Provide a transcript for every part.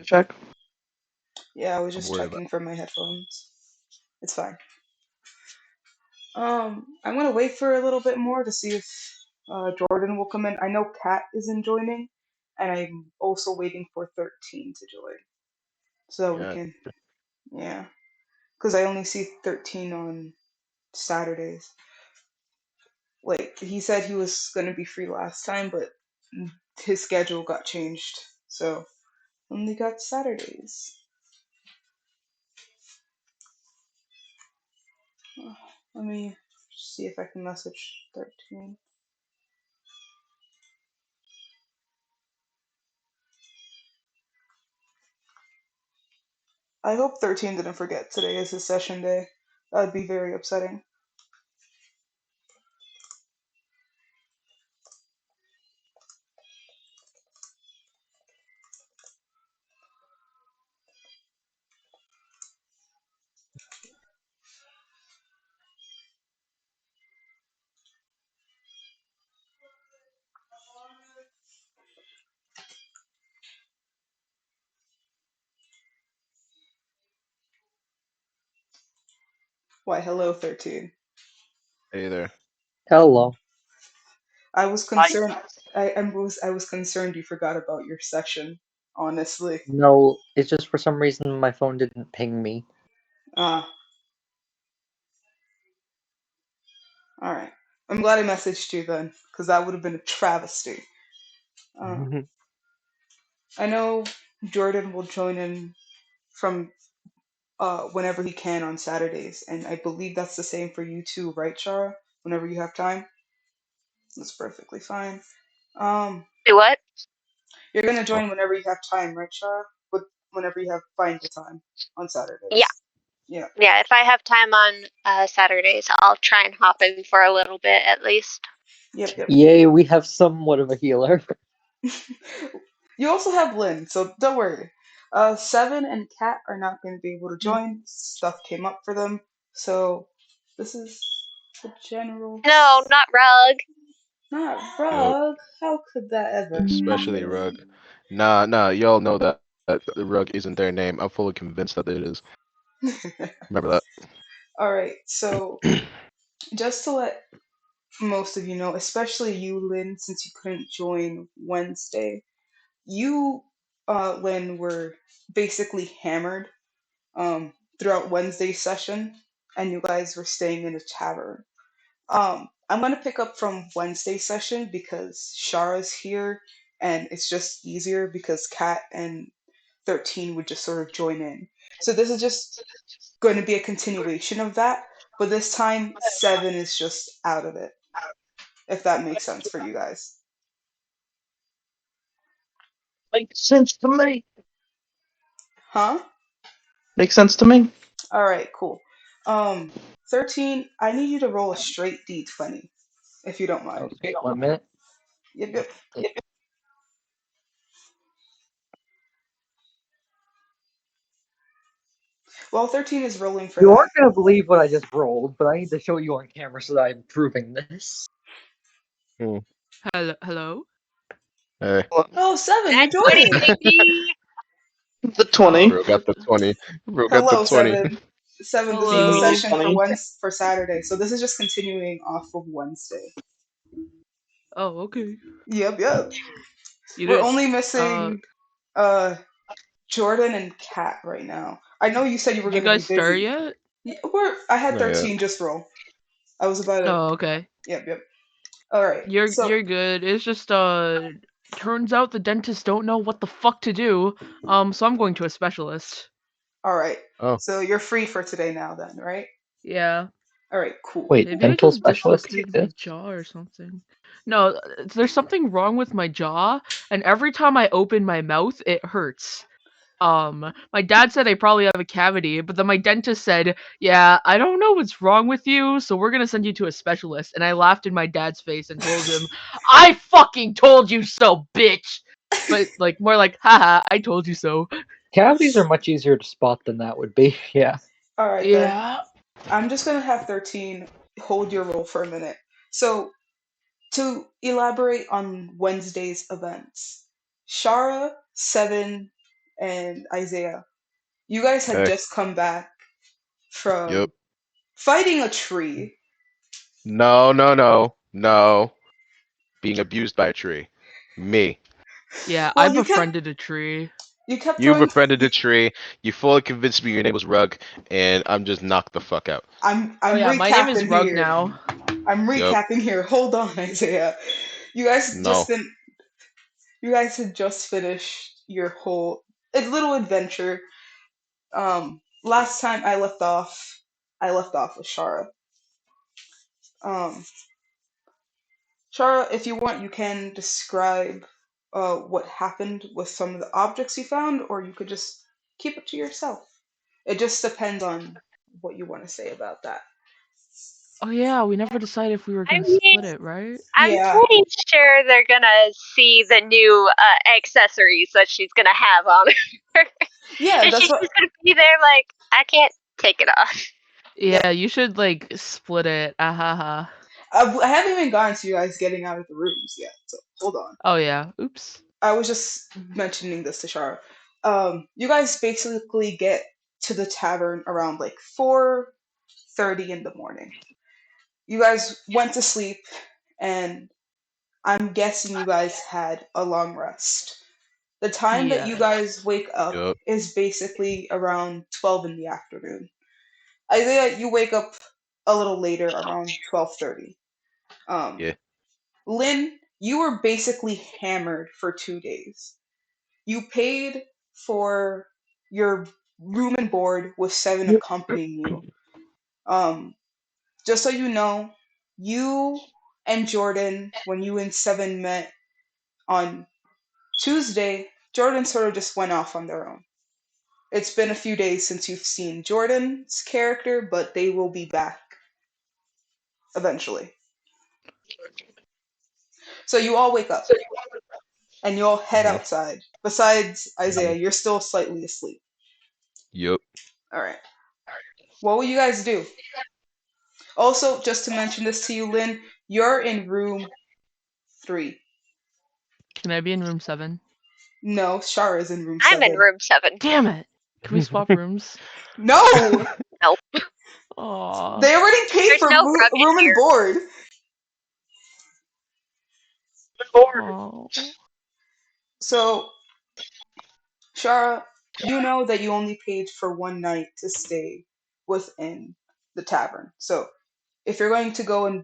check? Yeah, I was I'm just worried about. checking for my headphones. It's fine. I'm gonna wait for a little bit more to see if Jordan will come in. I know Kat isn't joining, and I'm also waiting for 13 to join, so we Yeah. can, yeah, because I only see 13 on Saturdays. Like he said, he was gonna be free last time, but his schedule got changed, so only got Saturdays. Let me see if I can message 13. I hope 13 didn't forget today is his session day. That would be very upsetting. Why, hello, 13. Hey there. Hello. I was Hi. concerned. I was concerned you forgot about your session. Honestly. No, it's just for some reason my phone didn't ping me. Ah, all right. I'm glad I messaged you then, because that would have been a travesty. Uh, I know Jordan will join in from whenever he can on Saturdays, and I believe that's the same for you too, right, Shara? Whenever you have time, that's perfectly fine. Um, Do what? you're gonna Oh, join whenever you have time, right, Shara? But whenever you have find the time on Yeah, Saturdays. Yeah. yeah. If I have time on Saturdays, I'll try and hop in for a little bit at least. Yep. Yep. Yay, we have somewhat of a healer. You also have Lynn, so don't worry. Seven and Kat are not going to be able to join. Stuff came up for them, so this is the general. No, not Rug. Not yo, Rug. How could that ever especially Rug. happen? Nah. Y'all know that the Rug isn't their name. I'm fully convinced that it is. Remember All right, so that. just to let most of you know, especially you, Lynn, since you couldn't join Wednesday, you, Lynn, were basically hammered throughout Wednesday's session, and you guys were staying in a tavern. I'm gonna pick up from Wednesday session because Shara's here, and it's just easier because Kat and 13 would just sort of join in. So this is just going to be a continuation of that, but this time 7 is just out of it, if that makes sense for you guys. Makes sense to me. Huh? Makes sense to me. All right, cool. Um, 13, I need you to roll a straight d20, if you don't mind. Okay, 1 minute. Yep, yep. While 13 is rolling for You that. aren't gonna believe what I just rolled, but I need to show you on camera so that I'm proving this. Hmm. Hello. Hey, Oh, 7, you're That's 20, joining! baby. The 20. bro got the 20. Bro got the Hello, 20. 7. 7, this is the Hello. session for for Saturday, so this is just continuing off of Wednesday. Oh, okay. Yep, yep. You We're did. only Uh, missing uh Jordan and Kat right now. I know you said you were did you going to be guys start busy. yet? Yeah, I had Not yet. 13 just roll. I was about to. Oh, okay. Yep, yep. All right. So, You're good. It's just turns out the dentists don't know what the fuck to do. So I'm going to a specialist. all right. Oh, So you're free for today now, then, right? Yeah. All right. Cool. Wait, Maybe I dental just specialist dislocated my exists? jaw or something. No, there's something wrong with my jaw, and every time I open my mouth, it hurts. My dad said I probably have a cavity, but then my dentist said, "Yeah, I don't know what's wrong with you, so we're gonna send you to a specialist." And I laughed in my dad's face and told him, "I fucking told you so, bitch!" But like more like, "Haha, I told you so." Cavities are much easier to spot than that would be. Yeah. All right then. Yeah. I'm just gonna have 13 hold your roll for a minute. So to elaborate on Wednesday's events, Shara, Seven, and Isaiah. You guys had Hey. just come back from Yep. fighting a tree. No. Being abused by a tree. Me. Yeah, I Well, you kept befriended a tree. You throwing. befriended a tree. You fully convinced me your name was Rug, and I'm just knocked the fuck out. I'm Oh yeah, my name is recapping Rug here. now. I'm Yep. recapping here. Hold on, Isaiah. You guys No. just been. You guys had just finished your whole little adventure. Last time I left off with Shara. Um, Shara, if you want, you can describe what happened with some of the objects you found, or you could just keep it to yourself. It just depends on what you want to say about that. Oh yeah, we never decided if we were I gonna mean, split it, right? I'm Yeah, pretty sure they're gonna see the new accessories that she's gonna have on her. yeah, And that's she's what. just gonna be there like, I can't take it off. Yeah, you should like split it. Ahaha. I haven't even gotten to you guys getting out of the rooms yet, so hold on. Oh yeah. Oops. I was just mentioning this to Shara. You guys basically get to the tavern around like 4:30 in the morning. You guys went to sleep, and I'm guessing you guys had a long rest. The time that you Yeah. guys wake up Yep. is basically around 12 in the afternoon. Isaiah, you wake up a little later, around 12:30. Um, Yeah. Lynn, you were basically hammered for 2 days. You paid for your room and board with Seven accompanying you. Um, just so you know, you and Jordan, when you and Seven met on Tuesday, Jordan sort of just went off on their own. It's been a few days since you've seen Jordan's character, but they will be back eventually. So you all wake up and you all head Mhm. outside. Besides Isaiah, Mhm. you're still slightly asleep. Yep. All right. What will you guys do? Also, just to mention this to you, Lynn, you're in room 3. Can I be in room 7? No, Shara's in room I'm in 7. room 7. Damn it! Can we swap rooms? No! Nope. Aw. They already paid There's for no rug in room and here. board. Oh. So, Shara, you know that you only paid for one night to stay within the tavern. So, if you're going to go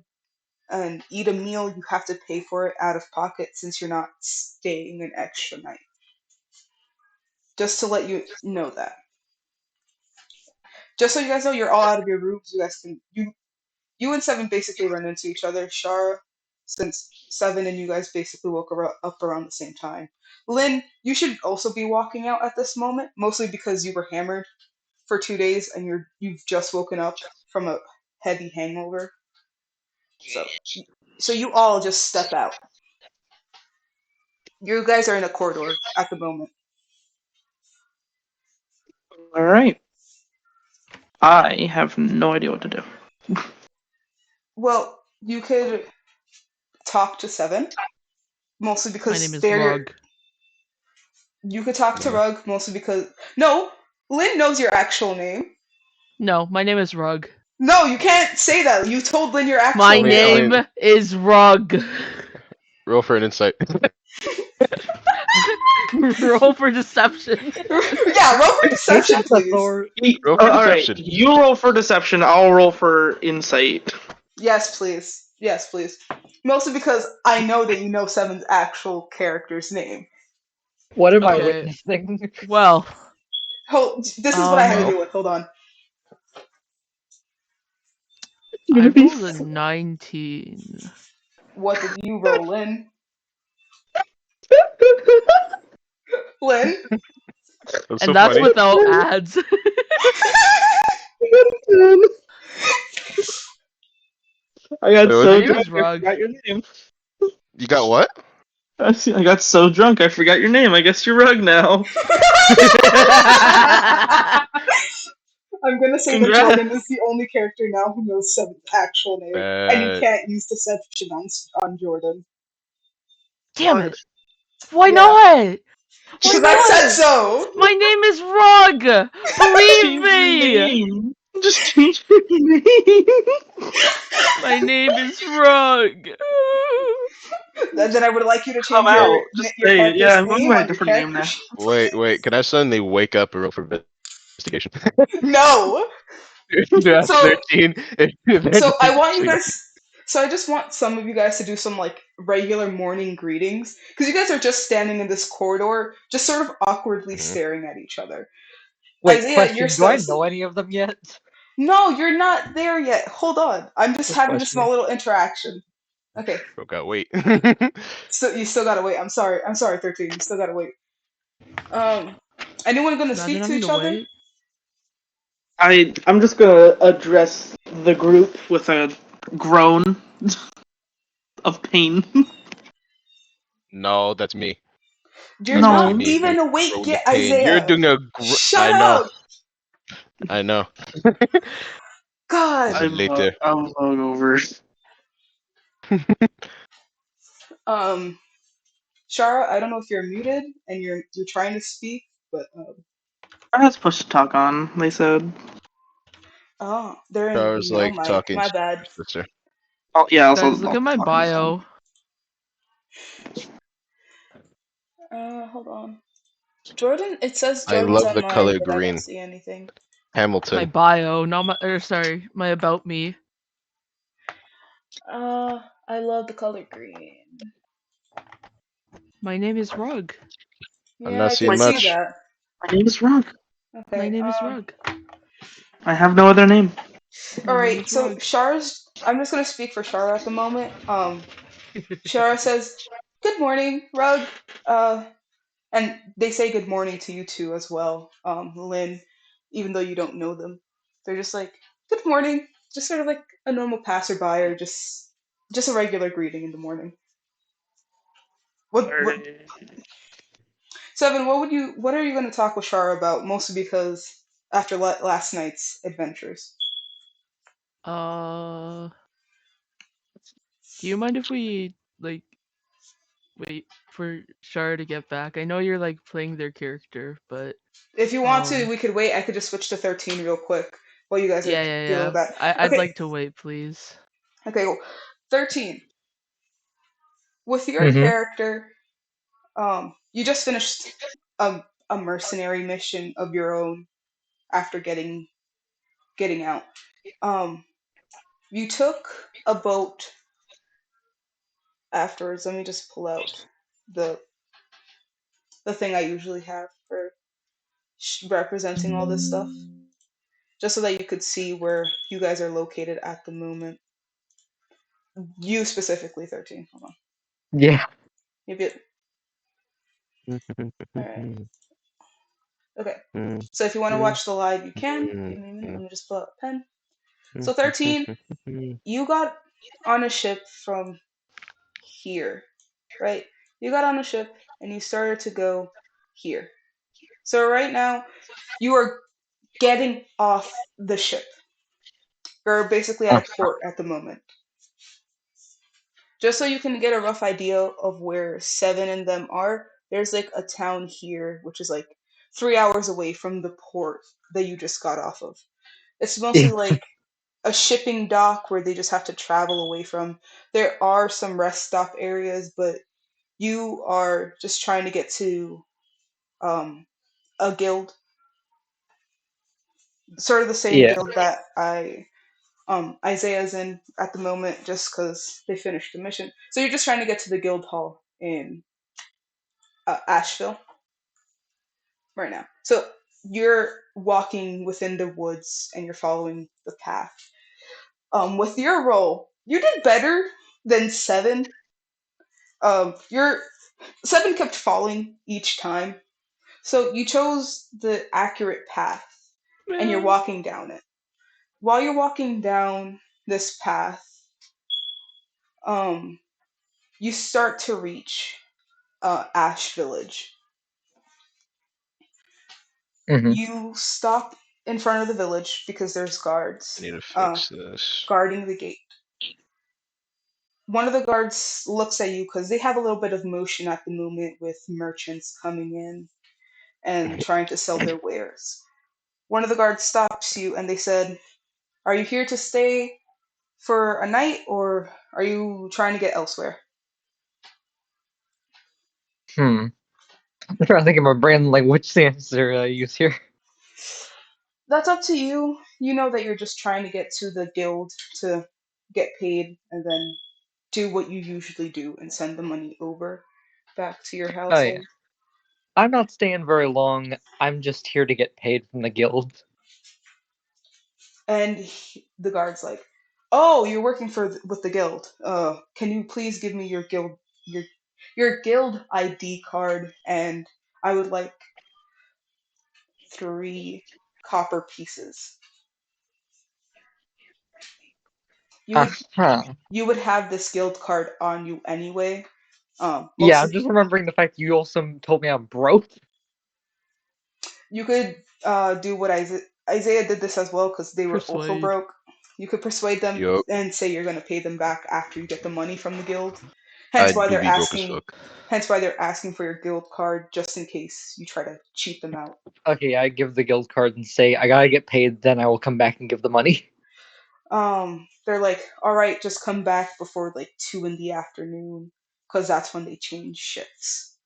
and eat a meal, you have to pay for it out of pocket since you're not staying an extra night. Just to let you know that. Just so you guys know, you're all out of your rooms. You guys can you and Seven basically run into each other. Shara, since Seven and you guys basically woke up around the same time. Lynn, you should also be walking out at this moment, mostly because you were hammered for 2 days and you've just woken up from a heavy hangover. So, so you all just step out. You guys are in a corridor at the moment. All right. I have no idea what to do. Well, you could talk to Seven, mostly My name because is they're your. Rug. You could talk to Mhm. Rug, mostly because no, Lynn knows your actual name. No, my name is Rug. No, you can't say that. You told Lynn your My actual name name. is Rug. Roll for an insight. Roll for deception. Yeah, roll for deception, please. Roll for All right. deception. You roll for deception. I'll roll for insight. Yes, please. Yes, please. Mostly because I know that you know Seven's actual character's name. What am I Okay. witnessing? Well, This is what I had to Well. deal with. Hold on. I rolled a 19. What did you roll, Lynn? Lynn? That's so And that's funny. without ads. I got Wait, what so did you My name drunk is I Rug. forgot your name. You got what? I got so drunk I forgot your name. I guess you're Rug now. I'm gonna say that Congrats. Jordan is the only character now who knows Seven's actual name, and you can't use deception on Jordan. Damn Darn it. Why Yeah. not? Because I said so. My name is Rug! Believe Change your me! name. Just change your name. My name is Rug! Then I would like you to Come change out. Just your say it. Yeah, character's I'm going name by a on your different name character now. sheet. Wait. Can I suddenly wake up and roll for investigation? No. That's So 13. So I want you guys. So I just want some of you guys to do some like regular morning greetings because you guys are just standing in this corridor, just sort of awkwardly Mhm. staring at each other. Wait, Isaiah, you're question. Do I still. know any of them yet? No, you're not there yet. Hold on. I'm just Just having a small questioning. little interaction. Okay. Forgot. Wait. So you still gotta wait. I'm sorry. 13. You still gotta wait. Um, anyone gonna Imagine speak to having each to other? wait. I'm just gonna address the group with a groan of pain. No, that's me. You're That's supposed to be not No. me. even Like awake growing the yet, pain. You're Isaiah. doing a. Shut I know. up. I know. God. You'll be I'm late there. I'm hungover. Shara, I don't know if you're muted and you're trying to speak, but I has push to talk on. They said. oh, they're I in was no like mic. talking My to bad. your sister. Oh yeah. Also, Guys, look I'll at my talk on the phone. bio. Hold on. Jordan, it says I Jordan's love the online, color but I don't green. see anything. My Hamilton. bio, not my. Sorry, my about me. I love the color green. My name is Rug. I'm Yeah, not I can seeing see much. that. My name is Rug. My Okay. name is Rug. I have no other name. My All name right. is So Rug. Shara's. I'm just gonna speak for Shara at the moment. Shara says, "Good morning, Rug." And they say good morning to you too as well, Lynn, even though you don't know them. They're just like, good morning, just sort of like a normal passerby or just a regular greeting in the morning. What Seven, what are you going to talk with Shara about? Mostly because after last night's adventures. Do you mind if we like wait for Shara to get back? I know you're like playing their character, but If you want to, we could wait. I could just switch to 13 real quick while you guys are dealing yeah. with that. I'd Okay, like to wait, please. okay, cool. 13. With your Mm-hmm. character, you just finished a, a mercenary mission of your own after getting out. Um, you took a boat afterwards. Let me just pull out the the thing I usually have for representing all this stuff, just so that you could see where you guys are located at the moment. You specifically, 13. Hold on. Yeah. Maybe. All right. Okay. So if you want to watch the live, you can. Give me a minute. Let me just pull out a pen. So 13, you got on a ship from here, right? You got on a ship and you started to go here. So right now, you are getting off the ship. You're basically at Oh, a port at the moment. Just so you can get a rough idea of where Seven and them are, there's like a town here, which is like 3 hours away from the port that you just got off of. It's mostly yeah. like a shipping dock where they just have to travel away from. There are some rest stop areas, but you are just trying to get to a guild, sort of the same Yeah. guild that Isaiah's in at the moment, just because they finished the mission. So you're just trying to get to the guild hall in Asheville right now. So you're walking within the woods and you're following the path. With your role, you did better than Seven. Your Seven kept falling each time, so you chose the accurate path, and you're Man. walking down it. While you're walking down this path, um, you start to reach Ash Village. Mm-hmm. You stop in front of the village because there's I guards need to fix this. guarding the gate. one of the guards looks at you because they have a little bit of motion at the moment with merchants coming in and trying to sell their wares. One of the guards stops you and they said, "Are you here to stay for a night or are you trying to get elsewhere?" I'm trying to think of my brain, like which answer I use here. That's up to you. You know that you're just trying to get to the guild to get paid and then do what you usually do and send the money over back to your Oh yeah. household. I'm not staying very long. I'm just here to get paid from the guild. And the guard's like, "Oh, you're working with the guild. Can you please give me your your guild ID card? And I would like 3 copper pieces." You would Uh-huh. you would have this guild card on you anyway. Yeah, Most I'm just remembering the fact you also told me I'm broke. You could do what Isaiah did this as well because they were also Persuade. broke. You could persuade them Yup. and say you're going to pay them back after you get the money from the guild. I Hence why do they're be broke as asking. fuck. Hence why they're asking for your guild card just in case you try to cheat them out. Okay, I give the guild card and say I gotta get paid, then I will come back and give the money. They're like, "All right, just come back before like 2 in the afternoon, because that's when they change shifts."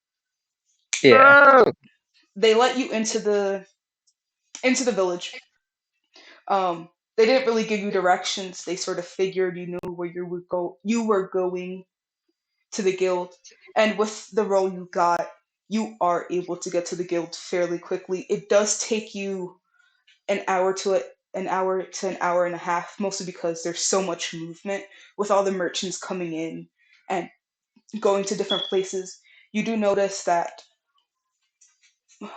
Yeah. Ah! They let you into the village. They didn't really give you directions. They sort of figured you knew where you would go. You were going to the guild, and with the role you got, you are able to get to the guild fairly quickly. It does take you an hour and a half, mostly because there's so much movement with all the merchants coming in and going to different places. You do notice that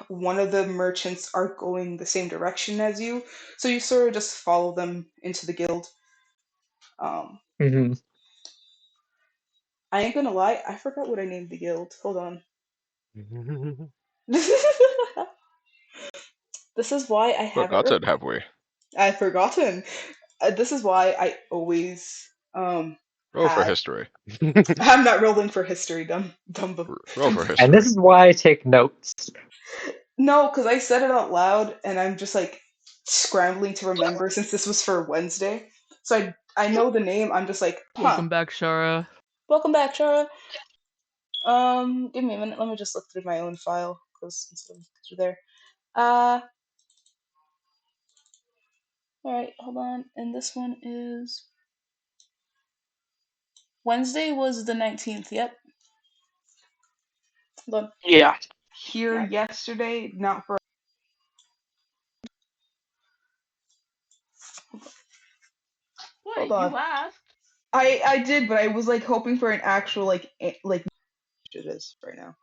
one of the merchants are going the same direction as you, so you sort of just follow them into the guild. Um, Hmm. I ain't gonna lie, I forgot what I named the guild. Hold on. This is why I have Look, it. I said halfway. I've forgotten. This is why I always Roll for had. history. I'm not rolling for history, Roll dumb. for And this history. is why I take notes. No, because I said it out loud, and I'm just like scrambling to remember since this was for Wednesday. So I know the name. I'm just like, huh. Welcome back, Shara. Welcome back, Chara. Give me a minute. Let me just look through my own file because instead of through there. All right, hold on. And this one is Wednesday was the 19th. Yep. Hold on. Yeah. Here yesterday, not for. Hold What? on. You asked? I did, but I was like hoping for an actual like it is right now.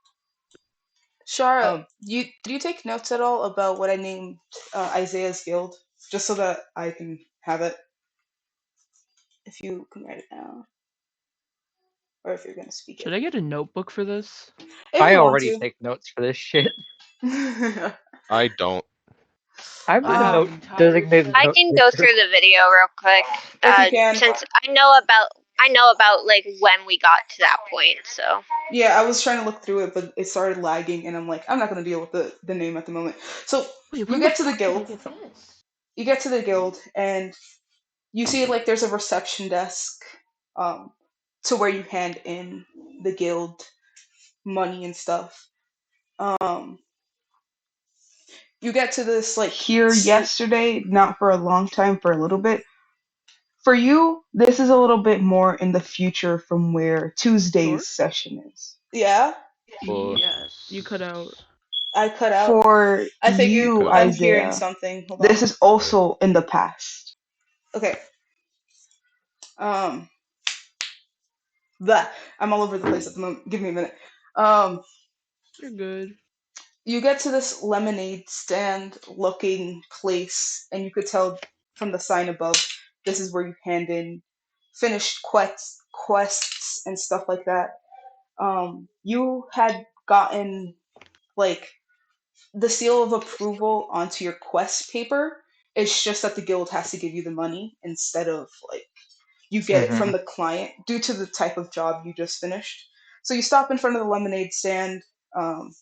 Shara, did you take notes at all about what I named Isaiah's guild, just so that I can have it? If you can write it down, or if you're gonna speak Should it, I get a notebook for this? if I you want already to. take notes for this shit. I don't. I'm I the have uh, an note entire designated set. I note can go taker. through the video real quick. if you can. Since I know about like when we got to that point. So Yeah, I was trying to look through it, but it started lagging, and I'm like, I'm not gonna deal with the name at the moment. So Wait, you when the get to the fuck did I guild. get this? You get to the guild, and you see like there's a reception desk, um, to where you hand in the guild money and stuff. Um, you get to this like here yesterday, not for a long time, for a little bit. For you, this is a little bit more in the future from where Sure. Tuesday's session is. Yeah, Yes. You cut out. I cut out. For You I think cut you, out. I'm hearing Yeah. Isaiah, something. Hold this on. Is also in the past. Okay. Um, that I'm all over the place at the moment. Give me a minute. Um, You're good. you get to this lemonade stand looking place, and you could tell from the sign above, this is where you hand in finished quests and stuff like that. You had gotten like the seal of approval onto your quest paper. It's just that the guild has to give you the money instead of like you get it from Mhm. the client due to the type of job you just finished. So you stop in front of the lemonade stand. Um,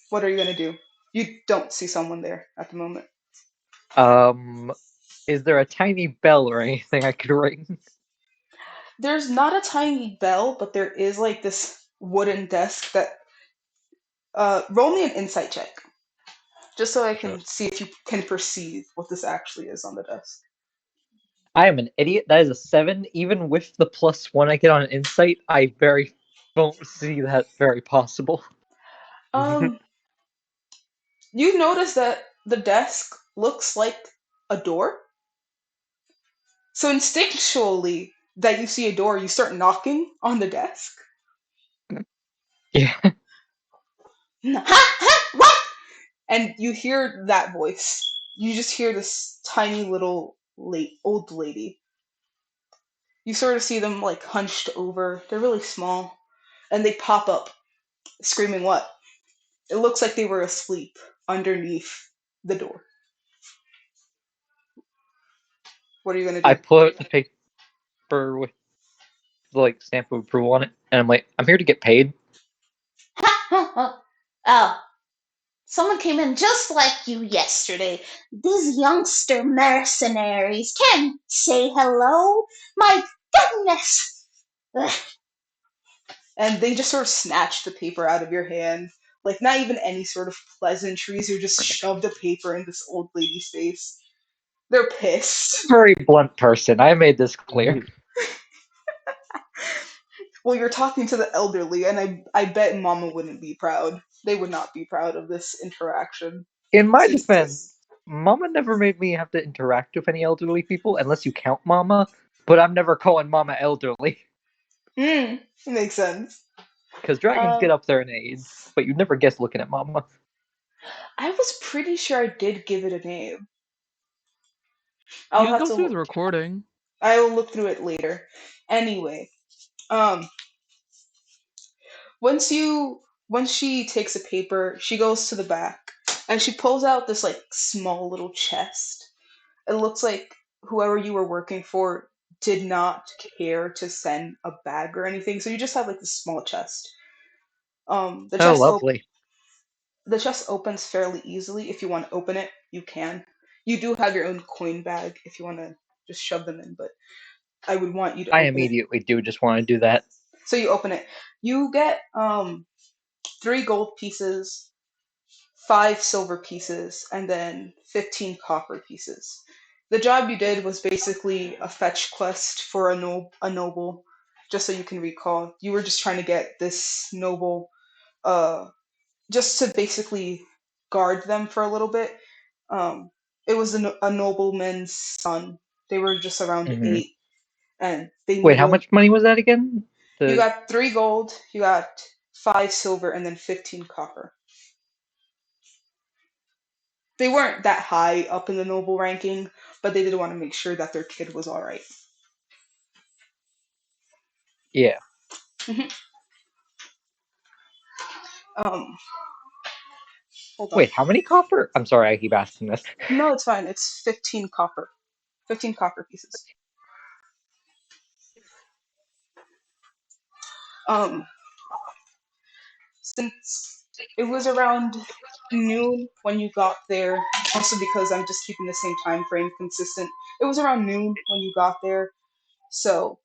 what are you gonna do? You don't see someone there at the moment. Um, is there a tiny bell or anything I could ring? There's not a tiny bell, but there is like this wooden desk that. Roll me an insight check, just so I Sure. can see if you can perceive what this actually is on the desk. I am an idiot. That is a 7. Even with the +1 I get on insight, I very don't see that very possible. Um, you notice that the desk looks like a door. So instinctually, that you see a door, you start knocking on the desk. Yeah. Ha ha! What? And you hear that voice. You just hear this tiny little old lady. You sort of see them like hunched over. They're really small, and they pop up, screaming, "What?" It looks like they were asleep underneath the door. What are you gonna I do? put the paper with the like stamp of approval on it, and I'm like, I'm here to get paid. Oh, someone came in just like you yesterday. These youngster mercenaries can't say hello. My goodness! Ugh. And they just sort of snatch the paper out of your hand. Like, not even any sort of pleasantries. You just shoved a paper in this old lady's face. They're pissed. Very blunt person. I made this clear. Well, you're talking to the elderly, and I bet Mama wouldn't be proud. They would not be proud of this interaction. In my So, defense, Mama never made me have to interact with any elderly people, unless you count Mama. But I'm never calling Mama elderly, it makes sense. because dragons Uh, get up there in age, but you'd never guess looking at Mama. I was pretty sure I did give it a name. I'll You can have go to through look. the recording. I will look through it later. Anyway, um, once you once she takes a paper, she goes to the back and she pulls out this like small little chest. It looks like whoever you were working for did not care to send a bag or anything, so you just have like this small chest. The Oh, chest lovely. the chest opens fairly easily. If you want to open it, you can. You do have your own coin bag if you want to just shove them in, but I would want you to I open it. immediately do just want to do that. So you open it. You get 3 gold pieces, 5 silver pieces, and then 15 copper pieces. The job you did was basically a fetch quest for a noble, just so you can recall. You were just trying to get this noble, uh, just to basically guard them for a little bit. Um, it was a nobleman's son. They were just around Hmm. 8, and they Wait, how needed. much money was that again? You The got 3 gold, you got 5 silver, and then 15 copper. They weren't that high up in the noble ranking, but they did want to make sure that their kid was all right. yeah. Mhm. Um, hold on. Wait, how many copper? I'm sorry, I keep asking this. No, it's fine. It's 15 copper. 15 copper pieces. Um, since it was around noon when you got there, also because I'm just keeping the same time frame consistent. It was around noon when you got there, so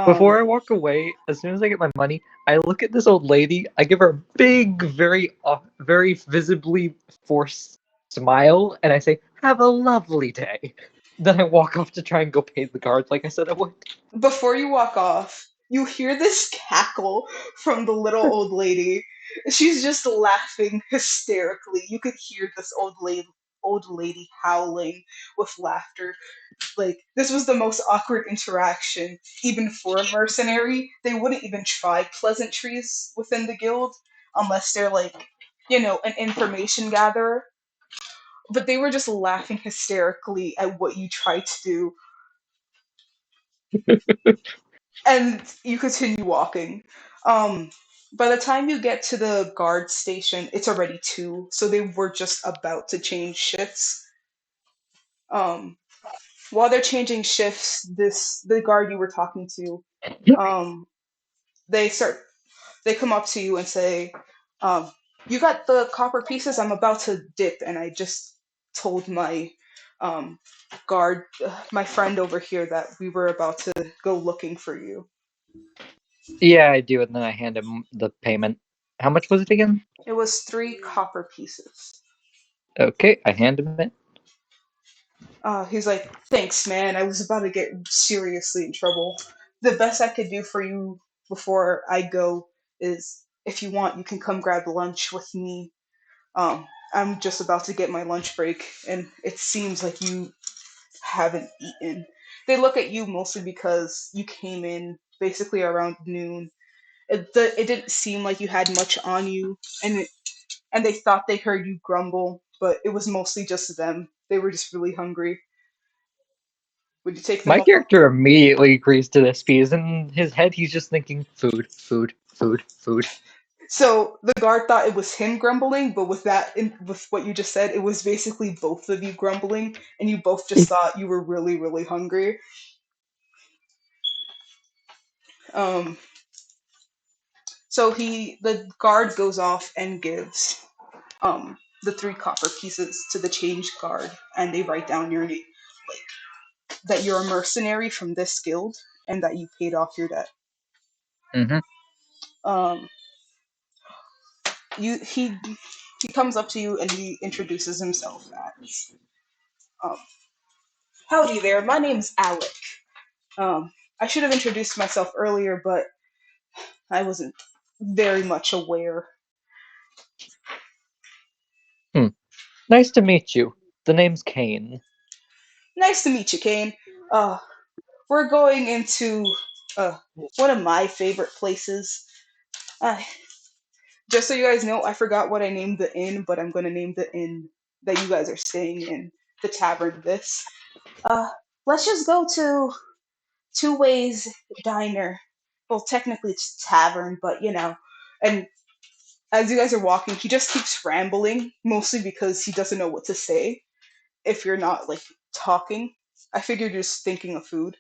Before um, I walk away, as soon as I get my money, I look at this old lady. I give her a big, very visibly forced smile, and I say, "Have a lovely day." Then I walk off to try and go pay the guards, like I said I would. before you walk off, you hear this cackle from the little old lady. She's just laughing hysterically. You could hear this old lady howling with laughter. Like, this was the most awkward interaction, even for a mercenary. They wouldn't even try pleasantries within the guild unless they're like, an information gatherer. But they were just laughing hysterically at what you tried to do, and you continue walking. Um, by the time you get to the guard station, it's already 2, so they were just about to change shifts. Um, while they're changing shifts, the guard you were talking to, they come up to you and say, "You got the copper pieces? I'm about to dip, and I just told my um, guard, my friend over here, that we were about to go looking for you." Yeah, I do, and then I hand him the payment. How much was it again? It was 3 copper pieces. Okay, I hand him it. He's like, "Thanks, man. I was about to get seriously in trouble. The best I could do for you before I go is, if you want, you can come grab lunch with me. I'm just about to get my lunch break, and it seems like you haven't eaten." They look at you mostly because you came in basically around noon. It didn't seem like you had much on you, and they thought they heard you grumble, but it was mostly just them. They were just really hungry. Would you take them My along? character immediately agrees to this because in his head he's just thinking food, food, food, food. So the guard thought it was him grumbling, but with what you just said, it was basically both of you grumbling, and you both just thought you were really, really hungry. Um, so the guard goes off and gives the 3 copper pieces to the change guard, and they write down your name, like that you're a mercenary from this guild, and that you paid off your debt. Mm-hmm. Um, you he comes up to you and he introduces himself as, um, "Howdy there, my name's Alec. I should have introduced myself earlier, but I wasn't very much aware." Hmm. Nice to meet you. The name's Kane. "Nice to meet you, Kane. Uh, we're going into uh, one of my favorite places. Uh, just so you guys know, I forgot what I named the inn, but I'm going to name the inn that you guys are staying in, the Tavern this. Uh, let's just go to Two Ways Diner. Well, technically it's tavern, but you know." And as you guys are walking, he just keeps rambling, mostly because he doesn't know what to say if you're not like talking. I figured you're just thinking of food.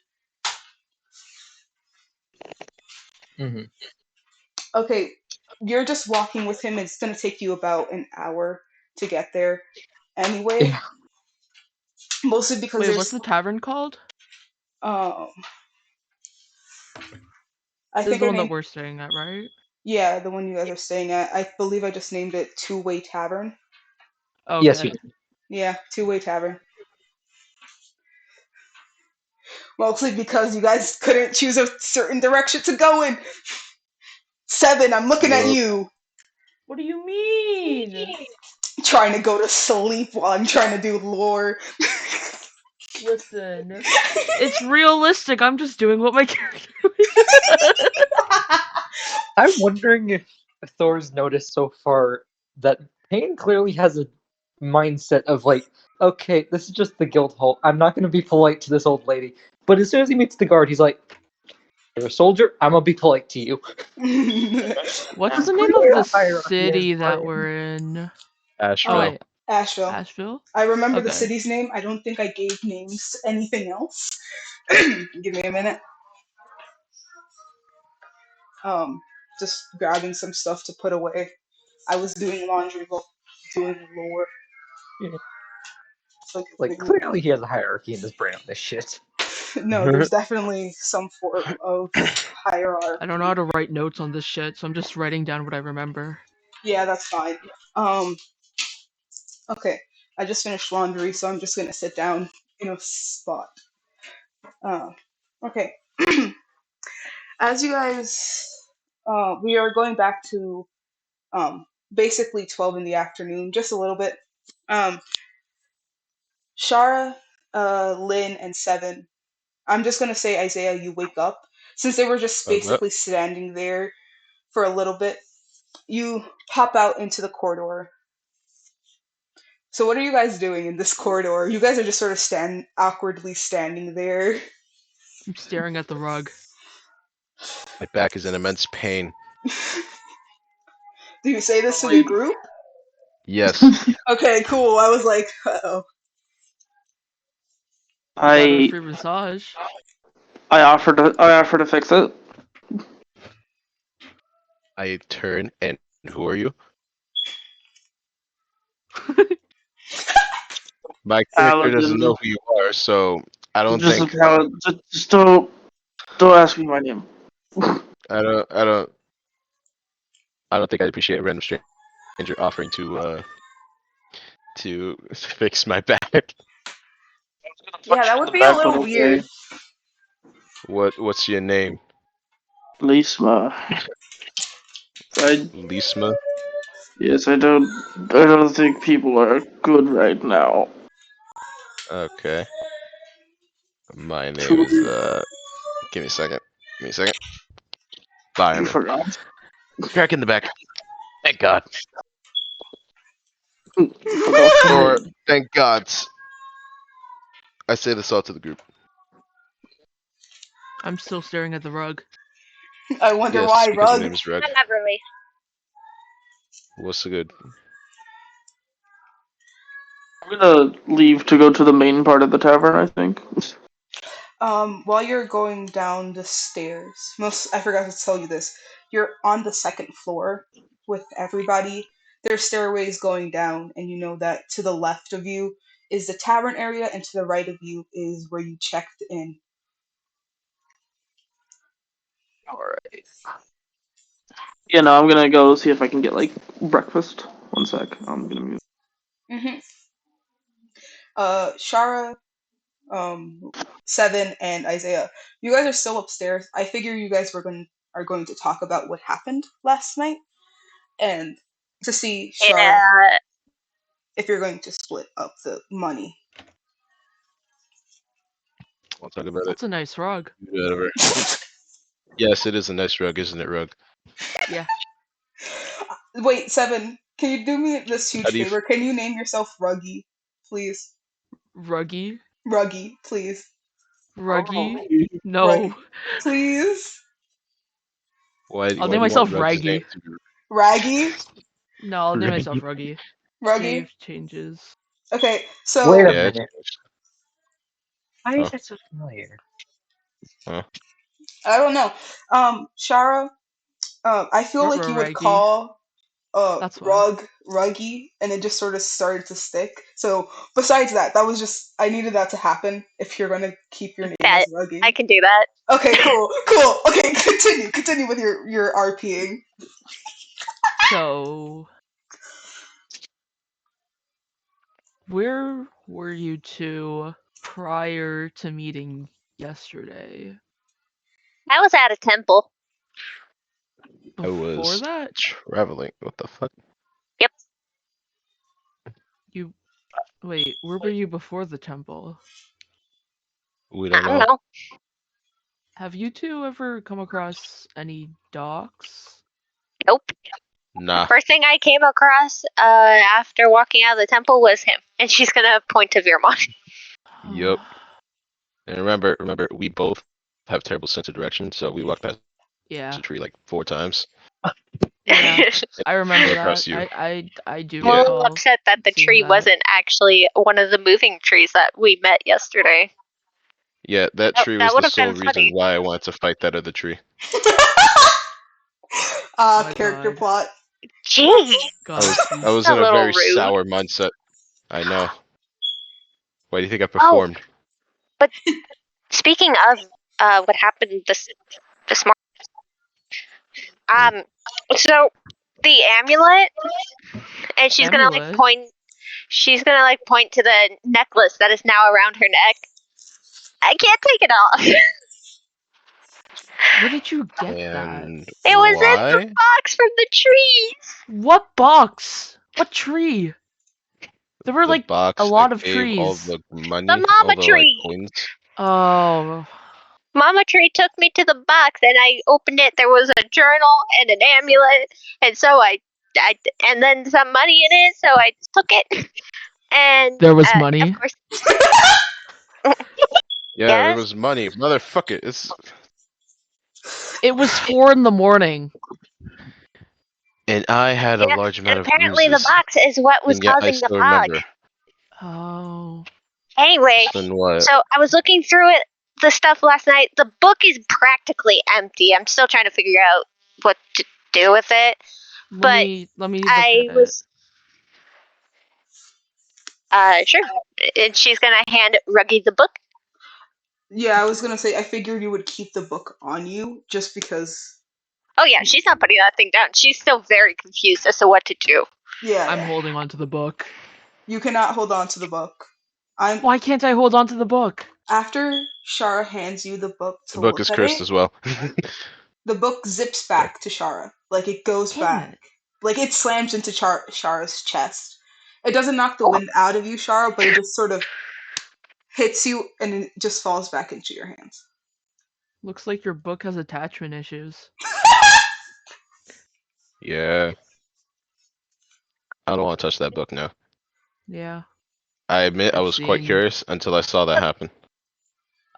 Mm-hmm. Okay, you're just walking with him. It's gonna take you about an hour to get there anyway. Yeah. Mostly because Wait, what's there's the tavern called? um I This is think the I one that named, we're staying at, right? yeah, the one you guys are staying at. I believe I just named it Two Way Tavern. Yes, Okay. you. Yeah, Two Way Tavern. Mostly because you guys couldn't choose a certain direction to go in. Seven, I'm looking at Look, you, What do you mean? trying to go to sleep while I'm trying to do lore. Listen, it's realistic. I'm just doing what my character would do. I'm wondering if Thor's noticed so far that Payne clearly has a mindset of like, okay, this is just the guild hall. I'm not going to be polite to this old lady. But as soon as he meets the guard, he's like, "You're a soldier. I'm gonna be polite to you." What's There's the name clearly of a the hierarchy in his city that brain. we're in? Oh uh, Asheville. wait, Asheville. Asheville? I remember the Okay. city's name. I don't think I gave names. Anything else? Give me a minute. Um, just grabbing some stuff to put away. I was doing laundry while doing lore. Yeah. So Like, clearly he has a hierarchy in his brain on this shit. no, there's definitely some form of I don't hierarchy. know how to write notes on this shit, so I'm just writing down what I remember. Yeah, that's fine. Um, okay. I just finished laundry, so I'm just gonna sit down in a spot. Uh, okay. As you guys, we are going back to basically 12 in the afternoon, just a little bit. Um, Shara, Lynn, and Seven. I'm just gonna say, Isaiah, you wake up. Since they were just What? basically standing there for a little bit, you pop out into the corridor. So what are you guys doing in this corridor? You guys are just sort of awkwardly standing there. I'm staring at the rug. My back is in immense pain. Do you say this Oh, to the wait. group? Yes. Okay, cool. I was like, uh-oh. Got her a I free massage. I offer to fix it. I turn and who are you? My character doesn't know Paladin. who you are, so I don't Just think a paladin. Just don't ask me my name. I don't I don't I don't think I appreciate a random stranger offering to fix my back. Yeah, that would be a little weird. What's your name? Lisma. Lisma? Yes, I don't think people are good right now. Okay. My name is give me a second. Give me a second. You Fireman. forgot. Crack in the back. Thank God. You forgot the Or name. thank God. I say this all to the group. I'm still staring at the rug. I wonder Yes, why, because your Rug. name is Reg. Not really. What's so good? I'm gonna leave to go to the main part of the tavern, I think. While you're going down the stairs, I forgot to tell you this. You're on the second floor with everybody. There's stairways going down, and you know that to the left of you is the tavern area, and to the right of you is where you checked in. Alright. Yeah, no, I'm gonna go see if I can get, like, breakfast. One sec. I'm gonna mute. Mm-hmm. Shara, Seven, and Isaiah, you guys are still upstairs. I figure you guys are going to talk about what happened last night, and to see Shara Yeah. if you're going to split up the money. We'll talk about it. That's a nice rug. Whatever. Yes, it is a nice rug, isn't it, Rug? Yeah. Wait, Seven, can you do me this huge How do you favor? Can you name yourself Ruggy, please? Ruggy. Ruggy, please. Ruggy. Oh. Ruggy, No. please. why I'll do name you want myself Rug's name Raggy. to be Raggy, No, I'll name myself Ruggy? Ruggy. Ruggy. Save changes. Okay, Wait so a Yeah, minute. Why is Huh? that so familiar? Huh? I don't know. Shara, I feel like you would Raggy. call That's fine. Ruggy, and it just sort of started to stick. So besides that, that was just I needed that to happen if you're gonna keep your name as Bet. I Ruggy. can do that. Okay, cool. Okay, continue with your RPing. So, where were you two prior to meeting yesterday? I was at a temple. I Before was that, traveling. What the fuck? Yep. you wait. Where were you before the temple? We I don't don't know. know. Have you two ever come across any docs? Nope. Nah. First thing I came across after walking out of the temple was him. And she's gonna point to Veermont. Yup. And remember, we both have terrible sense of direction, so we walked past Yeah. the tree like 4 times. Yeah. I remember Came that. across you. I do I'm a little recall upset that the seeing tree that. wasn't actually one of the moving trees that we met yesterday. Yeah, that tree That was would the have sole been reason funny. why I wanted to fight that other tree. My Character God. plot. Gee, God, I please. was a in a little very rude. sour mindset. I know. Why do you think I Oh, performed? but speaking of what happened this morning, so the amulet, and she's gonna like Amulet? point. She's gonna like point to the necklace that is now around her neck. I can't take it off. Where did you get that? And It was in the why? box from the trees. What box? What tree? There were The like a box lot that of gave all trees. the money, The all mama the like tree. coins. Oh. Mama Tree took me to the box and I opened it. There was a journal and an amulet, and so I and then some money in it. So I took it, and There was of money. course, Yeah, there yes. was money. Motherfucker, it's It was 4 in the morning. and I had a Yeah, large and amount of apparently the bruises, box is what was and yet I causing the still fog. remember. Oh. Anyway, Then what? so I was looking through the stuff last night. The book is practically empty. I'm still trying to figure out what to do with it. Let me look I at was sure. And she's gonna hand Ruggy the book. Yeah, I was gonna say I figured you would keep the book on you just because. Oh yeah, she's not putting that thing down. She's still very confused as to what to do. Yeah, I'm yeah. holding on to the book. You cannot hold on to the book. Why can't I hold on to the book? After Shara hands you the book The to book look is at cursed it, as well. the book zips back to Shara. Like it goes Damn back. it. Like it slams into Shara's chest. It doesn't knock the wind out of you, Shara, but it just sort of hits you and it just falls back into your hands. Looks like your book has attachment issues. Yeah. I don't want to touch that book now. Yeah. I admit I I've was quite seen curious until I saw that happen.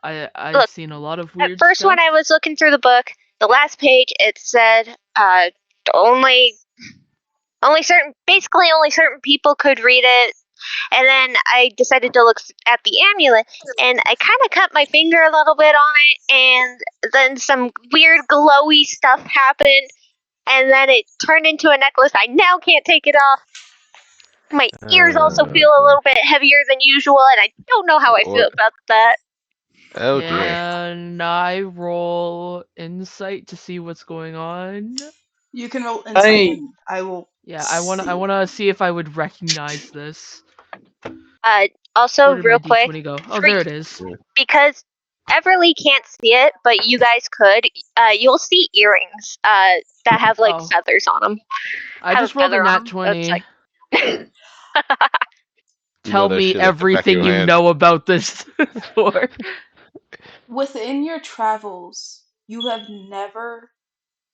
I've Look, seen a lot of at weird first stuff. when I was looking through the book, the last page it said only certain people could read it. And then I decided to look at the amulet, and I kind of cut my finger a little bit on it, and then some weird glowy stuff happened, and then it turned into a necklace. I now can't take it off. My ears also feel a little bit heavier than usual, and I don't know how I feel What? about that. Oh dear. Can I roll insight to see what's going on? You can roll insight I and I will Yeah, I see. wanna see if I would recognize this. Also, Where did my real quick, D20 go? Oh, there it is. because Everly can't see it, but you guys could. You'll see earrings that have like Oh. feathers on them. I just rolled a nat 20. It's like You know Tell that me shit like the back of everything your you hand. know about this floor. Within your travels, you have never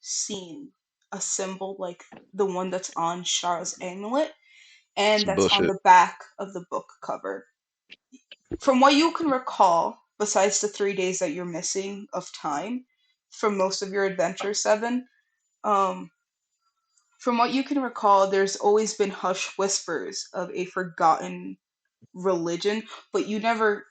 seen a symbol like the one that's on Shara's amulet and Some that's on bullshit. the back of the book cover. From what you can recall, besides the 3 days that you're missing of time from most of your adventure, Seven, um, from what you can recall, there's always been hush whispers of a forgotten religion, but you never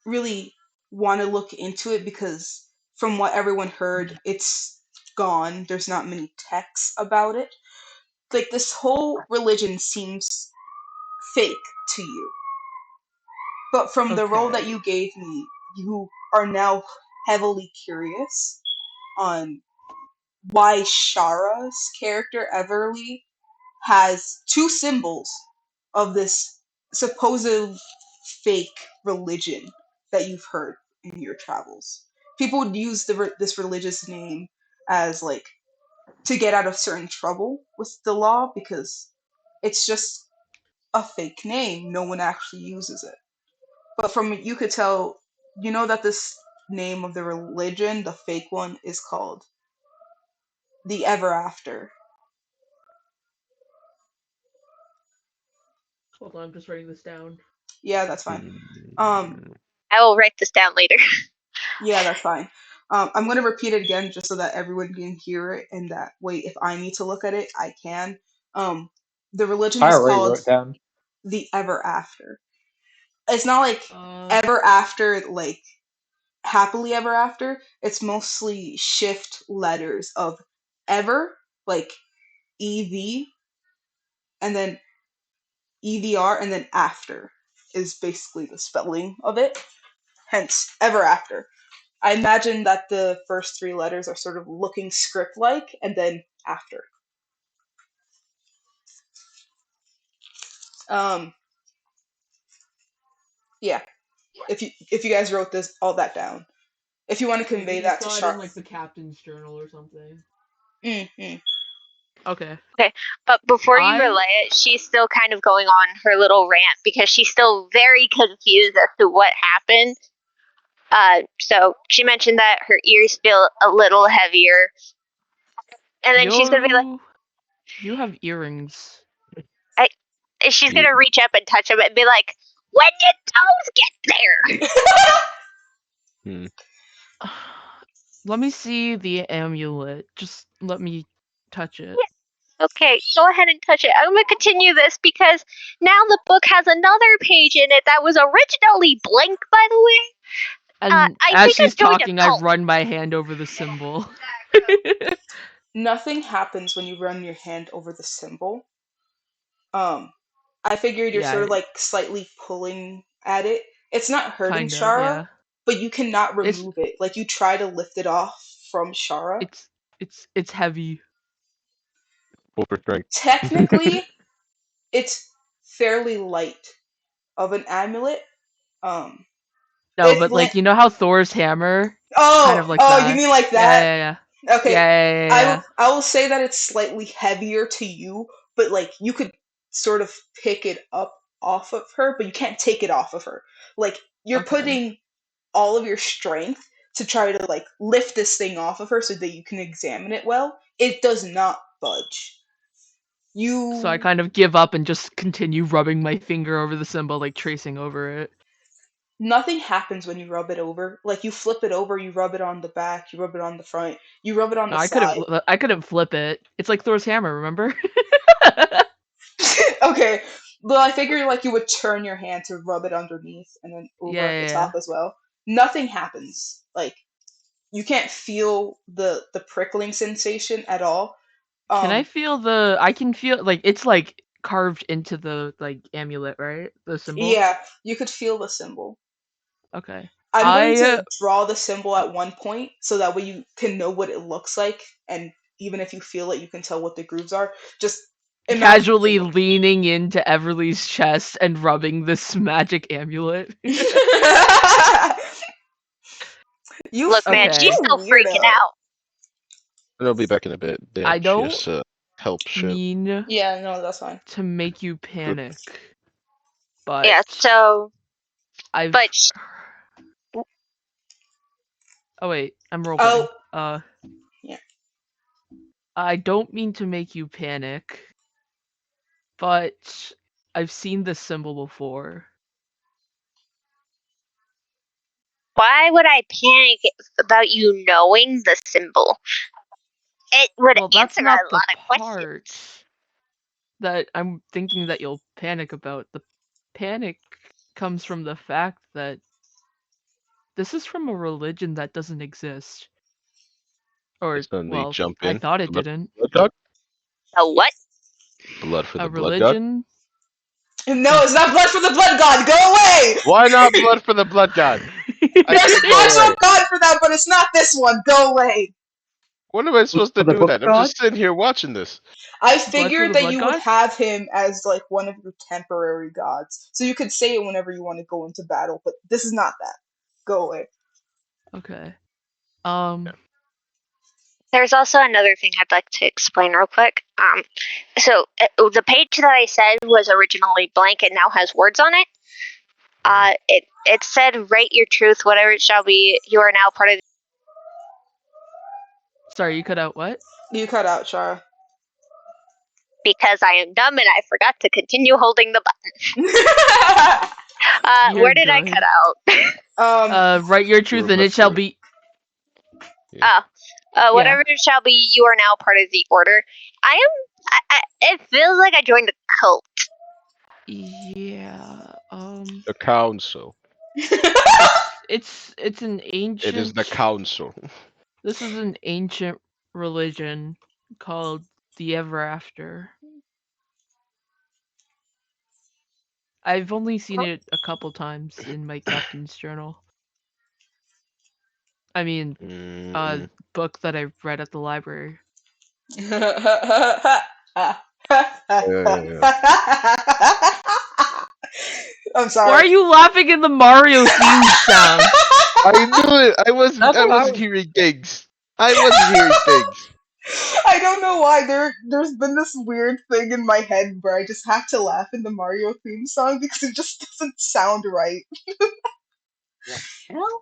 really want to look into it because from what everyone heard, it's gone. There's not many texts about it. Like this whole religion seems fake to you. But from the role that Okay. you gave me, you are now heavily curious on why Shara's character Everly has two symbols of this supposed fake religion that you've heard in your travels. People would use this religious name as like to get out of certain trouble with the law because it's just a fake name. No one actually uses it. But from you could tell, you know that this name of the religion, the fake one, is called the Ever After. Hold on, I'm just writing this down. Yeah, that's fine. Um, I will write this down later. Yeah, that's fine. I'm going to repeat it again just so that everyone can hear it, and that way, if I need to look at it, I can. Um, the religion I is already called wrote down. the Ever After. It's not like Uh, ever after, like happily ever after. It's mostly shift letters of ever, like EV, and then EVR, and then after is basically the spelling of it. Hence, ever after. I imagine that the first three letters are sort of looking script like and then after. Um yeah. If you guys wrote this all that down. If you want to maybe convey he that to saw it in Sharp. like the captain's journal or something. Mm-hmm. Okay. Okay, but before you I relay it, she's still kind of going on her little rant because she's still very confused as to what happened. So she mentioned that her ears feel a little heavier, and then she's gonna be like, you have earrings. I, she's gonna reach up and touch them and be like, "When did those get there?" Hmm. Let me see the amulet. Just let me touch it. Okay, go ahead and touch it. I'm gonna continue this because now the book has another page in it that was originally blank, by the way. And I as think she's I've joined a talking, I cult. run my hand over the symbol. Nothing happens when you run your hand over the symbol. I figured you're sort Yeah, of like slightly pulling at it. It's not hurting kind of. Shara, Yeah, but you cannot it's remove it. Like you try to lift it off from Shara. it's heavy. Over strength. Technically, it's fairly light of an amulet. Um, No, it's but like like you know how Thor's hammer, kind of like you that. mean like Yeah, that? yeah, yeah, Okay, yeah, yeah, yeah, yeah. I will say that it's slightly heavier to you, but like you could sort of pick it up off of her, but you can't take it off of her. Like you're Okay. putting all of your strength to try to like lift this thing off of her so that you can examine it well. It does not budge. So I You kind of give up and just continue rubbing my finger over the symbol, like tracing over it. Nothing happens when you rub it over. Like you flip it over, you rub it on the back, you rub it on the front, you rub it on No, the side. I couldn't flip it. It's like Thor's hammer, remember? Okay. Well, I figured like you would turn your hand to rub it underneath and then over Yeah, at the yeah, top yeah. as well. Nothing happens. Like you can't feel the prickling sensation at all. Can I Um feel the? I can feel like it's like carved into the like amulet, right? The symbol. yeah, you could feel the symbol. Okay. I'm going I to draw the symbol at one point so that way you can know what it looks like and even if you feel it you can tell what the grooves are. Just imagine casually leaning into Everly's chest and rubbing this magic amulet. you Look, man, she's Okay. still freaking weirdo. out. It'll be back in a bit. They I actually don't has to help ship. mean Yeah, no, that's fine. to make you Good. panic, Yeah, but so, I've. but Oh wait, I'm role Oh, playing. yeah. I don't mean to make you panic, but I've seen this symbol before. why would I panic about you knowing the symbol? It would Well, that's answer a not the lot of part questions. that I'm thinking that you'll panic about. The panic comes from the fact that this is from a religion that doesn't exist. They Or, suddenly well, jump I in. thought it Blood, didn't. blood god? A what? Blood for A the blood god? religion? No, it's not blood for the blood god. Go away. Why not blood for the blood god? I There's said an go actual away. god for that, but it's not this one. Go away. When am I supposed to For the do book that? I'm god? just sitting here watching this. I Blood for figured the that blood you would god? have him as like one of your temporary gods, so you could say it whenever you want to go into battle. But this is not that. Go away. Okay. There's also another thing I'd like to explain real quick. So the page that I said was originally blank and now has words on it. It said, "Write your truth, whatever it shall be. You are now part of." Sorry, you cut out what? You cut out, Shara. Because I am dumb and I forgot to continue holding the button. You're Where did I cut good. out? Write your You truth were and about it shall to. be. Yeah. Whatever it shall be, you are now part of the order. It feels like I joined a cult. Yeah. The council. It's an It is ancient. the council. This is an ancient religion called the Ever After. I've only seen it a couple times in my captain's journal. I mean, book that I read at the library. Yeah. I'm sorry. Why are you laughing in the Mario theme sound? I knew it. I wasn't That's hearing things. I wasn't hearing things. I don't know why there's been this weird thing in my head where I just have to laugh in the Mario theme song because it just doesn't sound right. hell?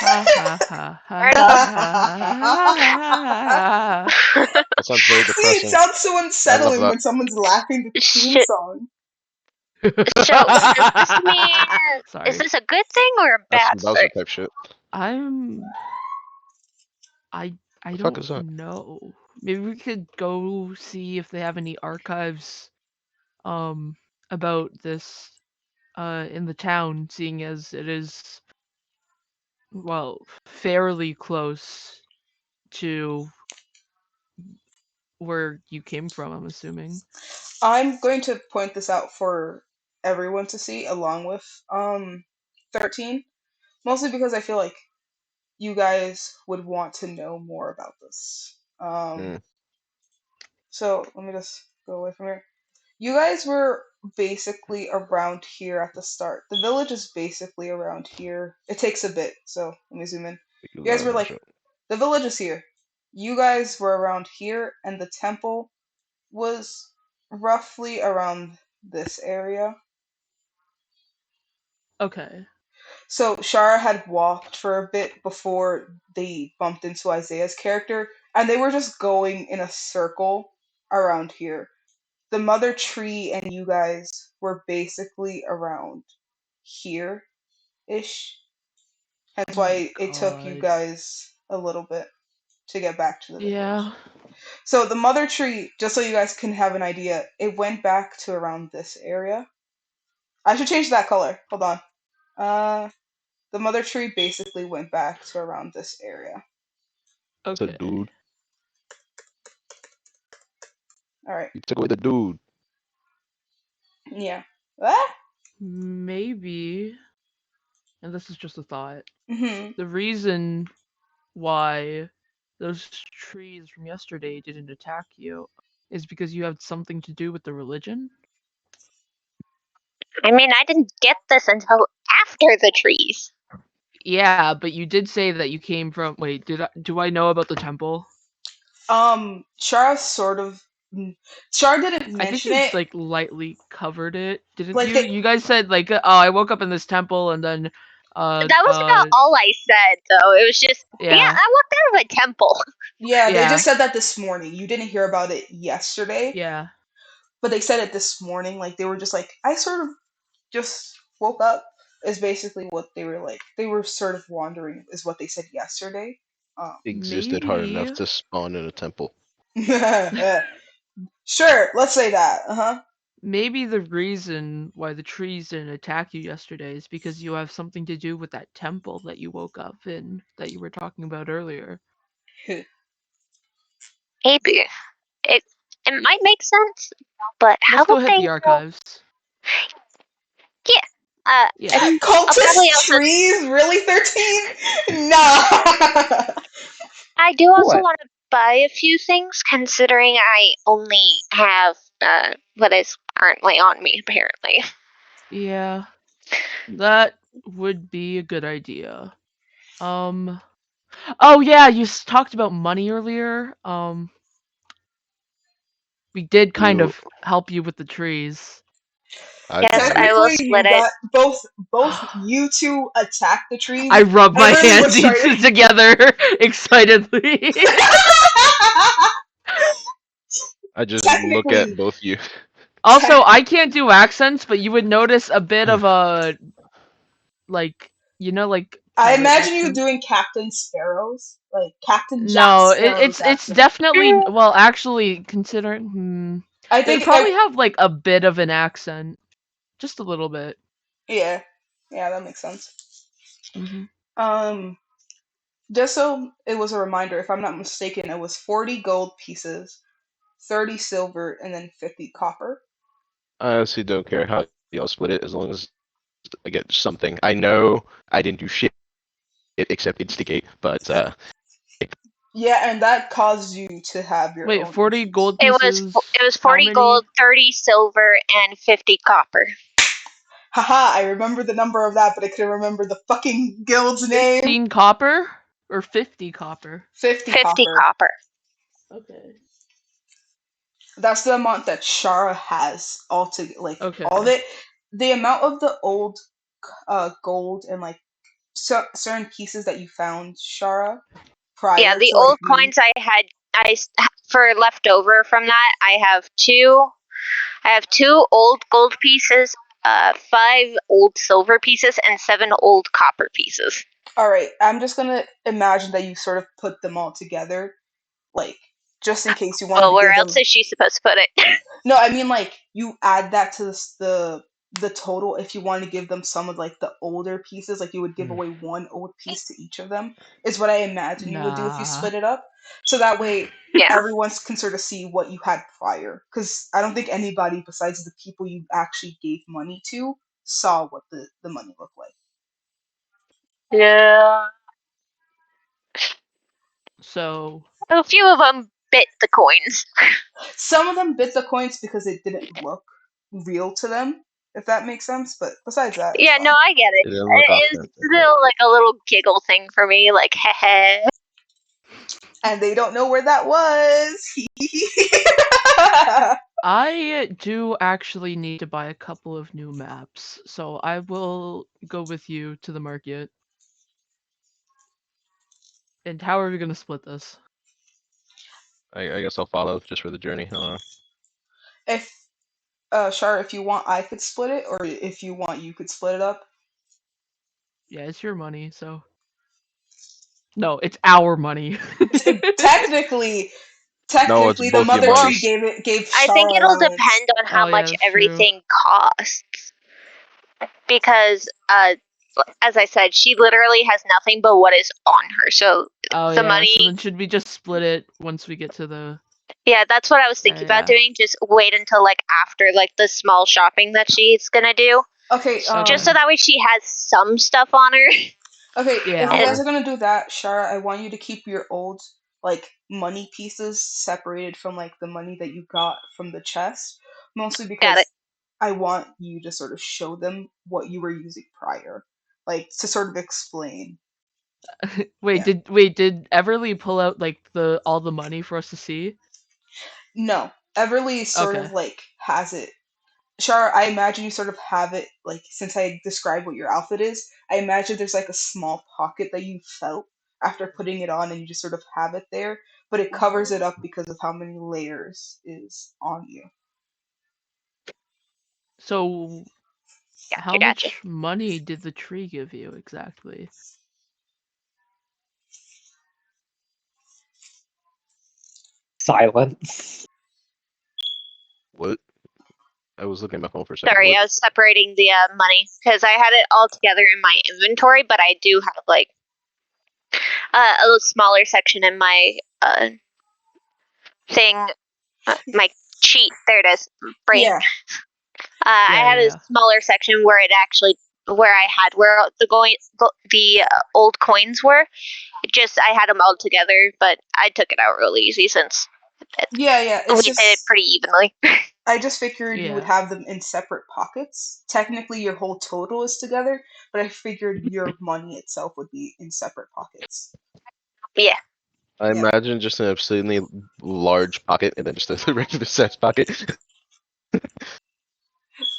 Ha ha ha ha ha. That sounds very See, it depressing. sounds so I love unsettling that. when someone's laughing at the theme Shit. song. So does this mean Sorry. is this a good thing or a That's bad some thing? Bowser type shit. I The fuck is don't that? know. maybe we could go see if they have any archives about this in the town, seeing as it is, well, fairly close to where you came from, I'm assuming. I'm going to point this out for everyone to see, along with 13, mostly because I feel like you guys would want to know more about this. Mm. So let me just go away from here. You guys were basically around here at the start. The village is basically around here. It takes a bit, so let me zoom in. You guys were like, the village is here. You guys were around here, and the temple was roughly around this area. Okay. So Shara had walked for a bit before they bumped into Isaiah's character, and they were just going in a circle around here. The mother tree and you guys were basically around here ish. Hence Oh my why it took you god. guys a little bit to get back to the village. Yeah. So the mother tree, just so you guys can have an idea, it went back to around this area. I should change that color. Hold on. The mother tree basically went back to around this area. It's a Okay. dude. All right. You took away the dude. Yeah. Ah? Maybe, and this is just a thought, Mm-hmm. the reason why those trees from yesterday didn't attack you is because you had something to do with the religion? I mean, I didn't get this until after the trees. Yeah, but you did say that you came from. Wait, do I know about the temple? Shara sort of. Shara didn't I think mention you it. like lightly covered it, didn't Like you? they, You guys said like, oh, I woke up in this temple and then, That was about all I said, though. It was just, yeah, yeah, I walked out of a temple. yeah, they yeah, just said that this morning. You didn't hear about it yesterday, yeah. but they said it this morning. Like they were just like, I sort of just woke up. Is basically what they were like. They were sort of wandering, is what they said yesterday. Um, Existed hard enough Maybe, to spawn in a temple. sure, let's say that. Uh huh. maybe the reason why the trees didn't attack you yesterday is because you have something to do with that temple that you woke up in that you were talking about earlier. Maybe. It, it might make sense, but how Let's go would hit they the know? archives. Yeah. Yeah. I'll probably Cultist also. trees, really 13? Nah. I do also What? want to buy a few things, considering I only have what is currently on me, apparently. Yeah, that would be a good idea. Oh yeah, you talked about money earlier. We did kind You, of help you with the trees. I Yes, got it. I will Technically, you split it. got both you two attacked the trees. I rub And my literally what hands each started. together excitedly. I just look at technically, both you. Also, tech. I can't do accents, but you would notice a bit of a like, like I pirate imagine you accent. doing Captain Sparrows, like Captain Jack No, Sparrow's it's accent. definitely, well, actually considering I it would think probably have like a bit of an accent, just a little bit. yeah, yeah, that makes sense. Hmm. Um, just so it was a reminder, if I'm not mistaken, it was 40 gold pieces, 30 silver, and then 50 copper. I honestly don't care how y'all split it as long as I get something. I know I didn't do shit except instigate, but Yeah, and that caused you to have your Wait, own 40 issues. gold It was pieces. it was How 40 gold, many? 30 silver, and 50 copper. Haha, I remember the number of that, but I couldn't remember the fucking guild's name. 15 copper or 50 copper? 50 50 copper. copper. Okay. That's the amount that Shara has altogether, like Okay. all of it. The amount of the old gold and like certain pieces that you found, Shara, Yeah, prior the to like old you. coins for leftover from that, I have two. I have 2 old gold pieces, 5 old silver pieces, and 7 old copper pieces. All right, I'm just gonna imagine that you sort of put them all together, like just in case you wanted Well, to where give else them. is she supposed to put it? No, I mean like you add that to the total if you want to give them some of like the older pieces, like you would give away one old piece to each of them, is what I imagine you would do if you Nah. split it up. So that way Yeah. everyone can sort of see what you had prior. Because I don't think anybody besides the people you actually gave money to saw what the money looked like. Yeah. So A few of them bit the coins. Some of them bit the coins because it didn't look real to them, if that makes sense. But besides that, it's Yeah, no, fine. I get it. It didn't look It's authentic. still like a little giggle thing for me, like, heh. And they don't know where that was. I do actually need to buy a couple of new maps, so I will go with you to the market. And how are we gonna split this? I guess I'll follow just for the journey. I don't know. If Shar, if you want, I could split it, or if you want, you could split it up. Yeah, it's your money, so. No, it's our money. Technically, No, it's the both your mother Well, tree monies. gave I Shar think it'll allowance. depend on how Oh yeah, much that's true. everything costs. Because, as I said, she literally has nothing but what is on her. So Oh the yeah, so money, then should we just split it once we get to the... yeah, that's what I was thinking about yeah. doing. Just wait until like after like the small shopping that she's gonna do, Okay, just so that way she has some stuff on her. okay. If Yeah. you guys are gonna do that, Shar, I want you to keep your old like money pieces separated from like the money that you got from the chest, mostly Got it. because I want you to sort of show them what you were using prior, like to sort of explain. Wait, Yeah. did Everly pull out like all the money for us to see? No, Everly sort Okay. of like has it. Shar, I imagine you sort of have it like since I described what your outfit is. I imagine there's like a small pocket that you felt after putting it on, and you just sort of have it there, but it covers it up because of how many layers is on you. So how Gotcha. much money did the tree give you exactly? Silence. What? I was looking at my phone for a second. Sorry, What? I was separating the money because I had it all together in my inventory, but I do have like a little smaller section in my thing, my cheat. There it is, brain. Yeah. I had a Yeah. smaller section where it actually where I had where the old coins were. Just I had them all together, but I took it out real easy since Yeah, we it's did it just pretty evenly. I just figured you would Yeah. have them in separate pockets. Technically your whole total is together, but I figured your money itself would be in separate pockets. Yeah. I Yeah. imagine just an obscenely large pocket and then just a regular size pocket.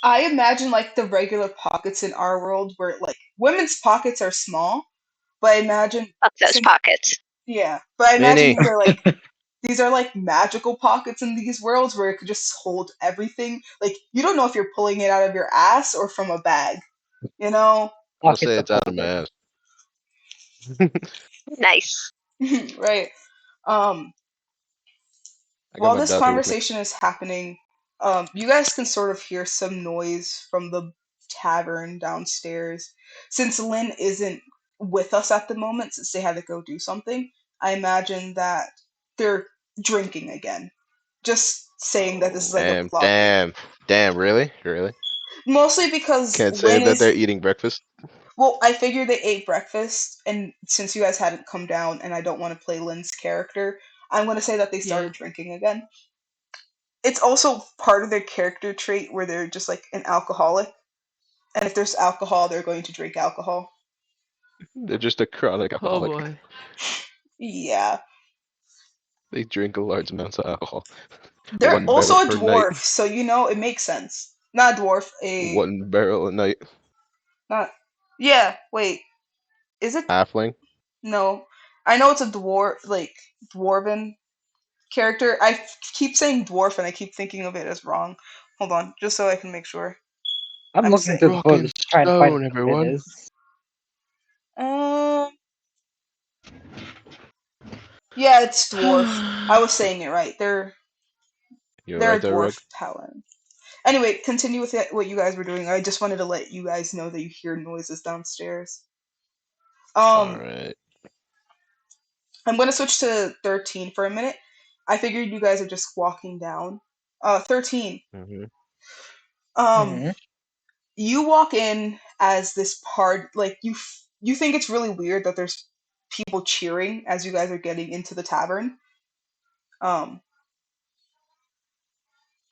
I imagine like the regular pockets in our world where like women's pockets are small, but I imagine Fuck those since pockets. yeah, but I imagine Mini. these are like magical pockets in these worlds where it could just hold everything. Like you don't know if you're pulling it out of your ass or from a bag, you know? I'll Pockets say of it's out of my holding. ass. Nice. Right. Um I got while my this dad here with me. conversation is happening, you guys can sort of hear some noise from the tavern downstairs. Since Lynn isn't with us at the moment, since they had to go do something, I imagine that they're drinking again. Just saying that this is like a Damn, plot thing. damn, really? Really? Mostly because Can't say Lynn that they're is. eating breakfast. Well, I figured they ate breakfast, and since you guys hadn't come down, and I don't want to play Lynn's character, I'm going to say that they Yeah. started drinking again. It's also part of their character trait where they're just like an alcoholic. And if there's alcohol, they're going to drink alcohol. They're just a chronic Oh alcoholic. boy. Yeah. They drink large amounts of alcohol. They're One also barrel a per night. dwarf, so you know it makes sense. Not a dwarf, a One barrel a night. not yeah, wait. Is it Halfling. no. I know it's a dwarf like dwarven character. Keep saying dwarf and I keep thinking of it as wrong. Hold on, just so I can make sure. I'm I'm looking saying through the Broken photos trying to find stone, what it everyone. is. um Yeah, it's dwarf. I was saying it right. They're You're a right there, Rug. dwarf paladin. Anyway, continue with what you guys were doing. I just wanted to let you guys know that you hear noises downstairs. Um, Alright. I'm gonna switch to 13 for a minute. I figured you guys are just walking down. 13. Mm-hmm. Um, Hmm. you walk in as this part, like you think it's really weird that there's people cheering as you guys are getting into the tavern. Um,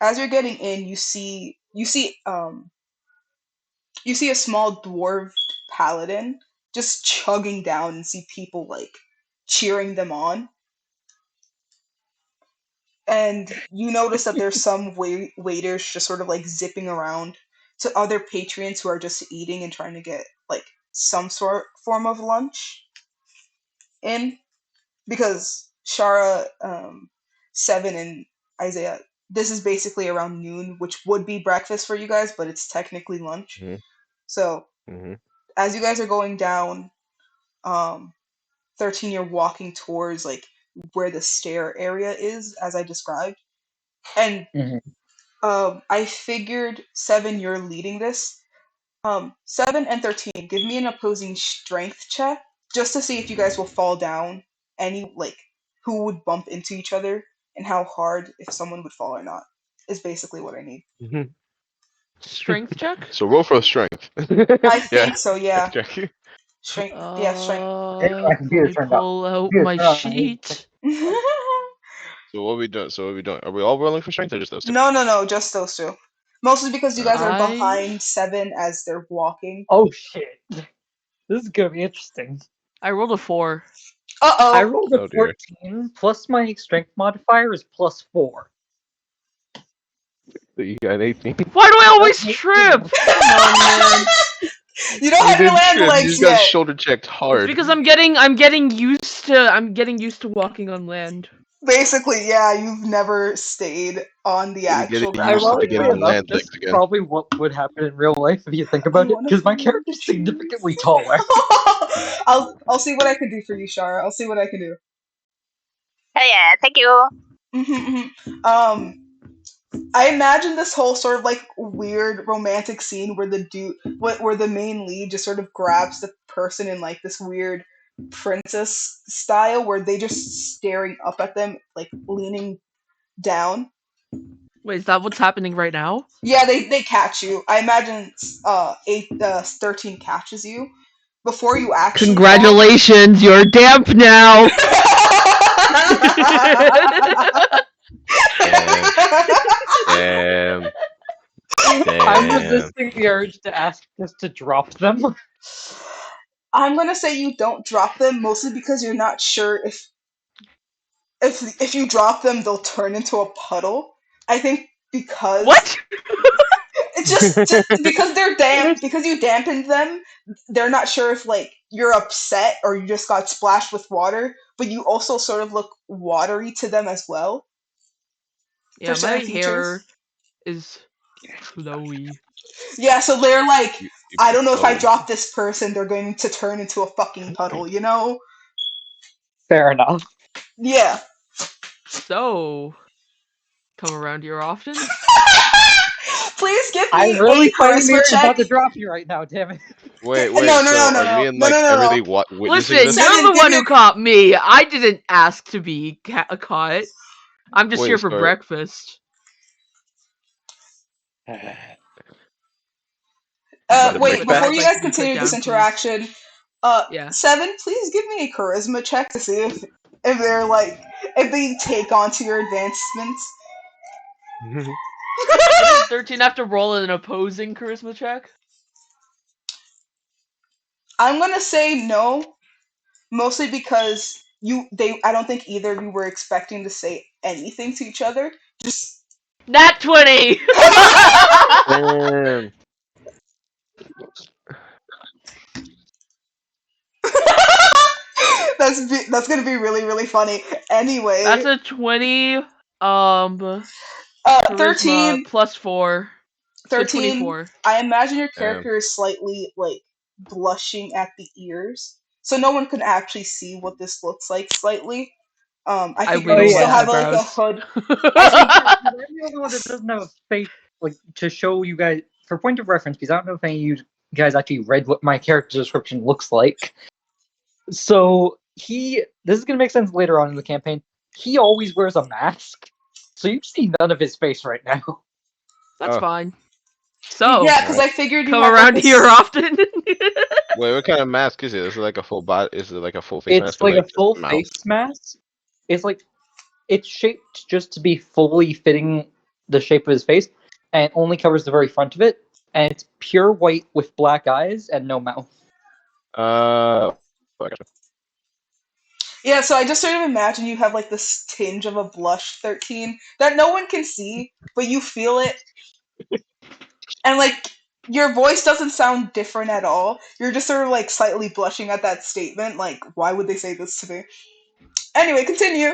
as you're getting in, you see a small dwarven paladin just chugging down and see people like cheering them on. And you notice that there's some waiters just sort of like zipping around to other patrons who are just eating and trying to get like some sort form of lunch in, because Shara, Seven, and Isaiah, this is basically around noon, which would be breakfast for you guys, but it's technically lunch. Mm-hmm. So Mm-hmm. as you guys are going down, um, 13, you're walking towards like where the stair area is, as I described, and Hmm. I figured, Seven, you're leading this. 7 and 13, give me an opposing strength check just to see if you guys will fall down. Any like who would bump into each other and how hard if someone would fall or not is basically what I need. Mm-hmm. Strength check? So roll for strength. I Yeah. think so. Yeah, Strength check. strength. Yeah, strength. Hey, my Let computer me turned off. pull out Computer my turned off. I need to check. sheet. So what are we doing? Are we all rolling for strength or just those two? No, just those two. Mostly because you guys Okay. are I behind Seven as they're walking. Oh shit! This is gonna be interesting. rolled a 4. Uh I oh. rolled a Oh dear. 14 plus my strength modifier is +4. So you got an 18. Why do I always That's 18. trip? Come on, man. You don't You have your didn't land trip. You legs just got yet. shoulder checked It's hard. because I'm getting used to walking on land. Basically, yeah, you've never stayed on the You're getting actual used to grassland Ironically getting realm. enough, land this legs is again. probably what would happen in real life if you think I about it, want to because my feel the character's cheese. significantly taller. I'll see what I can do for you, Shara. I'll see what I can do. Oh yeah, thank you. I imagine this whole sort of like weird romantic scene where where the main lead just sort of grabs the person in like this weird princess style, where they just staring up at them, like leaning down. Wait, is that what's happening right now? Yeah, they catch you. I imagine 13 catches you before you actually fall. Congratulations, you're damp now. Damn. Damn. I'm Damn. resisting the urge to ask us to drop them. I'm gonna say you don't drop them, mostly because you're not sure if you drop them they'll turn into a puddle. I think because What? it's just because they're damp, It's because you dampened them, they're not sure if like you're upset or you just got splashed with water, but you also sort of look watery to them as well for Yeah, my certain features. hair is flowy. Yeah, so they're like, You I big don't know if I flowing. drop this person, they're going to turn into a fucking puddle, you know? fair enough. Yeah. So, come around here often? Please give I'm me really a fighting the charisma urge check. not to drop you right now, damn it. Wait. No, no, So no, no, are me no, and no, like no, no, Everly no. witnessing Listen, this? you're Seven, the give one me who caught me. I didn't ask to be caught. I'm just here Wait. for So breakfast. by the wait, With that, before I'd you breakfast? like guys to be put continue this down, please. interaction, Yeah. Seven, please give me a charisma check to see if they're like, if they take on to your advancements. Wouldn't 13 have to roll an opposing charisma check? I'm gonna say no, mostly because I don't think either of you were expecting to say anything to each other. Just Nat 20! Damn. that's gonna be really really funny. That's Anyway, a 20, 13, charisma plus 4. So 13. 24. I imagine your Damn. character is slightly like blushing at the ears, so no one can actually see what this looks like slightly. I I figured you wiggle still my have like a eyebrows. hood. I think that I'm the only one that doesn't have a face, like, to show you guys, for point of reference, because I don't know if any of you guys actually read what my character description looks like. So, this is going to make sense later on in the campaign, he always wears a mask, so you see none of his face right now. That's Oh. fine. So, Yeah, because Alright. I figured you come have like around this. here often. Wait, what kind of mask is it? Is it like a full bot? Is it like a full face mask It's or like a just full mouth? face mask. It's shaped just to be fully fitting the shape of his face, and it only covers the very front of it, and it's pure white with black eyes and no mouth. Oh, I gotcha. Yeah, so I just sort of imagine you have like this tinge of a blush 13 that no one can see, but you feel it, and like your voice doesn't sound different at all. You're just sort of like slightly blushing at that statement. Like, why would they say this to me? Anyway, continue.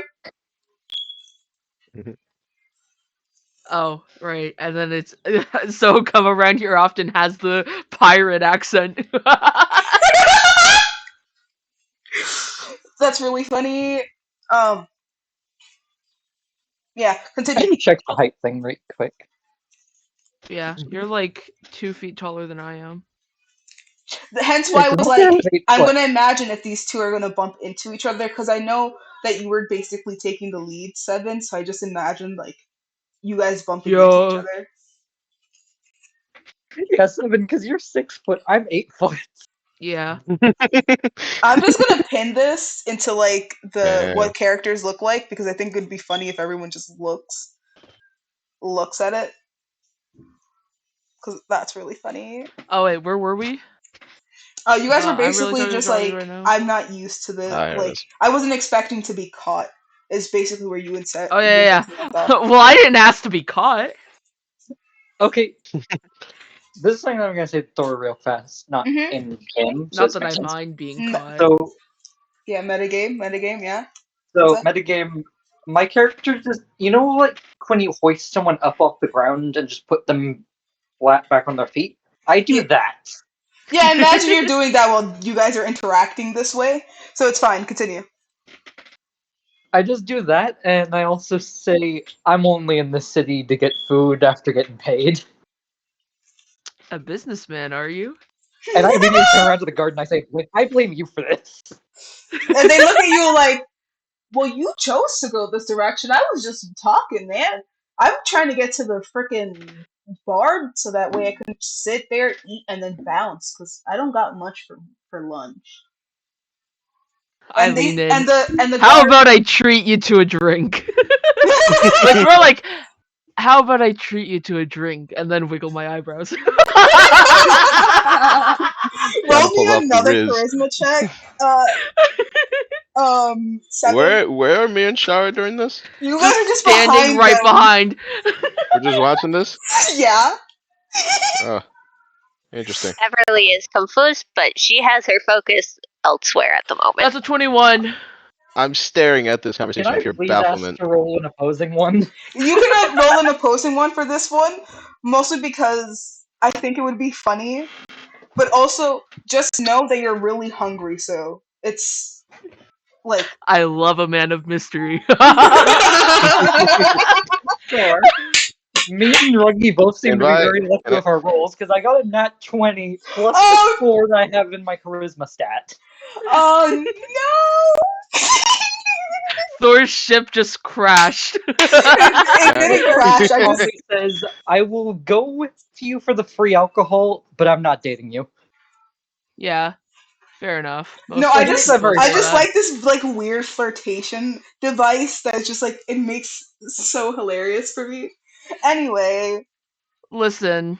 Oh, right. And then it's so come around here often has the pirate accent. That's really funny. Yeah, I continue. can check the height thing right quick. Yeah, you're like 2 feet taller than I am. Hence why I was Roughly like, 8 I'm foot. gonna imagine if these two are gonna bump into each other because I know that you were basically taking the lead, Seven. So I just imagined like you guys bumping into each Yo. other. Yeah, 7, because you're 6 foot. I'm 8 foot. Yeah. I'm just gonna pin this into like the Yeah. what characters look like because I think it'd be funny if everyone just looks at it because that's really funny. Oh wait, where were we? You guys were I'm really basically talking to just Charlie like, right now. I'm not used to the Ah, here it like. is. I wasn't expecting to be caught. Is basically where you and Set. Oh You and yeah, Benson left yeah. off. Well, I didn't ask to be caught. Okay, this is something that I'm gonna say to Thor real fast, not Mhm. in game, so Not this that I makes sense. mind being N- caught. So, Yeah, metagame. Yeah. What's so that? metagame, my character just, like when you hoist someone up off the ground and just put them flat back on their feet? I do Yeah. that. Yeah. Imagine you're doing that while you guys are interacting this way. So it's fine. Continue. I just do that, and I also say I'm only in the city to get food after getting paid. A businessman, are you? And I immediately turn around to the guard and I say, "Wait, I blame you for this." And they look at you like, well, you chose to go this direction. I was just talking, man. I'm trying to get to the freaking bar so that way I can sit there, eat, and then bounce because I don't got much for lunch. I lean in. And the How guard. about I treat you to a drink? Like more like, how about I treat you to a drink and then wiggle my eyebrows? Roll Gotta me pull off the another Riz. charisma check. 7. Where are me and Shara during this? You guys are Just just standing behind right them. behind. We're just watching this? Yeah. Oh, interesting. Everly is confused, but she has her focus elsewhere at the moment. That's a 21. I'm staring at this Can conversation I with pure please ask bafflement. to roll an opposing one? You can roll an opposing one for this one, mostly because I think it would be funny, but also just know that you're really hungry, so it's like. I love a man of mystery. Sure. Me and Ruggy both seem And to be I, very lucky and I, with our rolls, because I got a nat 20 plus the Oh, 4 that I have in my charisma stat. oh no! Thor's ship just crashed. It didn't crash. I just. He says, "I will go with you for the free alcohol, but I'm not dating you." Yeah, fair enough. No, Most I Like, it's just not people very I say fair. just that. like this like weird flirtation device that's just like it makes so hilarious for me. Anyway, Listen,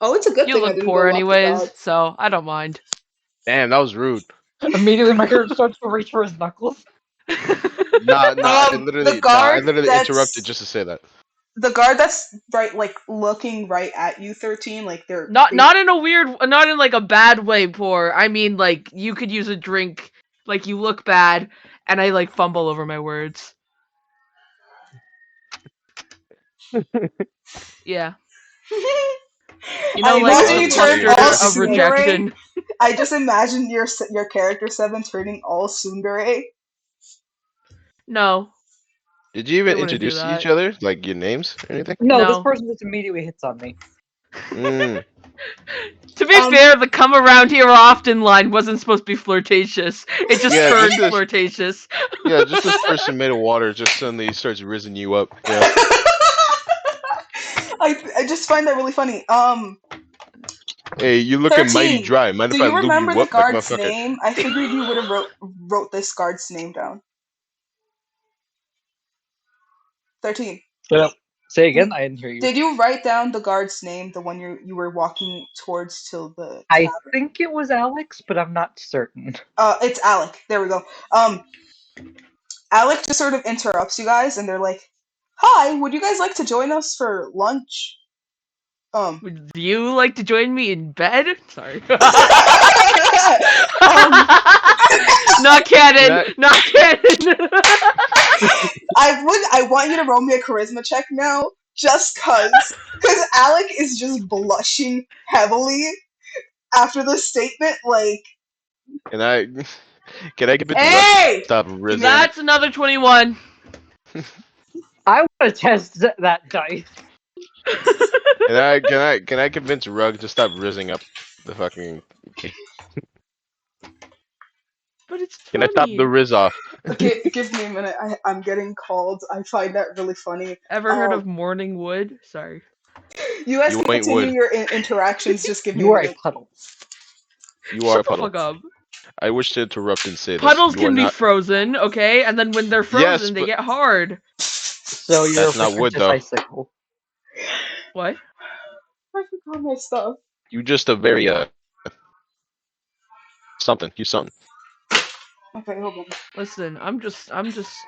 oh, it's a good you thing I look didn't poor go walk the anyways, dog. so I don't mind. damn, that was rude. Immediately, my character starts to reach for his knuckles. The I guard literally interrupted that's just to say that. the guard that's right, like looking right at you, 13. Like they're Not in a weird, not in like a bad way, poor. I mean, like you could use a drink, like you look bad, and I like fumble over my words. Yeah, you I know, like imagine That a you was turn weird. all cluster of tsundere. rejection. I just imagine your character 7 turning all tsundere. No. Did you They even wouldn't do introduce that. each other? Like your names or anything? No, this No. person just immediately hits on me. Mm. To be fair, the come around here often line wasn't supposed to be flirtatious. It just Yeah, turned just this. flirtatious. Yeah, just this person made of water just suddenly starts rizzing you up. Yeah. I just find that really funny. Hey, you looking mighty 13. dry. Mind Do if I you lube remember you the up, like guard's motherfucker? name? I figured you would have wrote this guard's name down. 13. Say again. I didn't hear you. Did you write down the guard's name, the one you were walking towards till the I tavern? think it was Alex, but I'm not certain. It's Alec. There we go. Alec just sort of interrupts you guys, and they're like, "Hi, would you guys like to join us for lunch?" Would you like to join me in bed? Sorry. Not canon. Not canon. I want you to roll me a charisma check now, just cause Alec is just blushing heavily after this statement. Like, Can I get Rug hey, to stop rizzing? That's another 21. I want to test that dice. Can I convince Rug to stop rizzing up the fucking? But it's Can I top funny. the riz off? okay, give me a minute. I'm getting called. I find that really funny. Ever heard of morning wood? Sorry. You guys You can ain't continue wood. your interactions. Just give me You a are a minute. puddle. You are Shut a the puddle. fuck up. I wish to interrupt and say this. Puddles You are can be not. frozen, okay? And then when they're frozen, Yes, they but get hard. So you're that's a not wood pretentious though. icicle. What? I forgot my stuff. You just a very something. You something. Okay, hold on. Listen, I'm just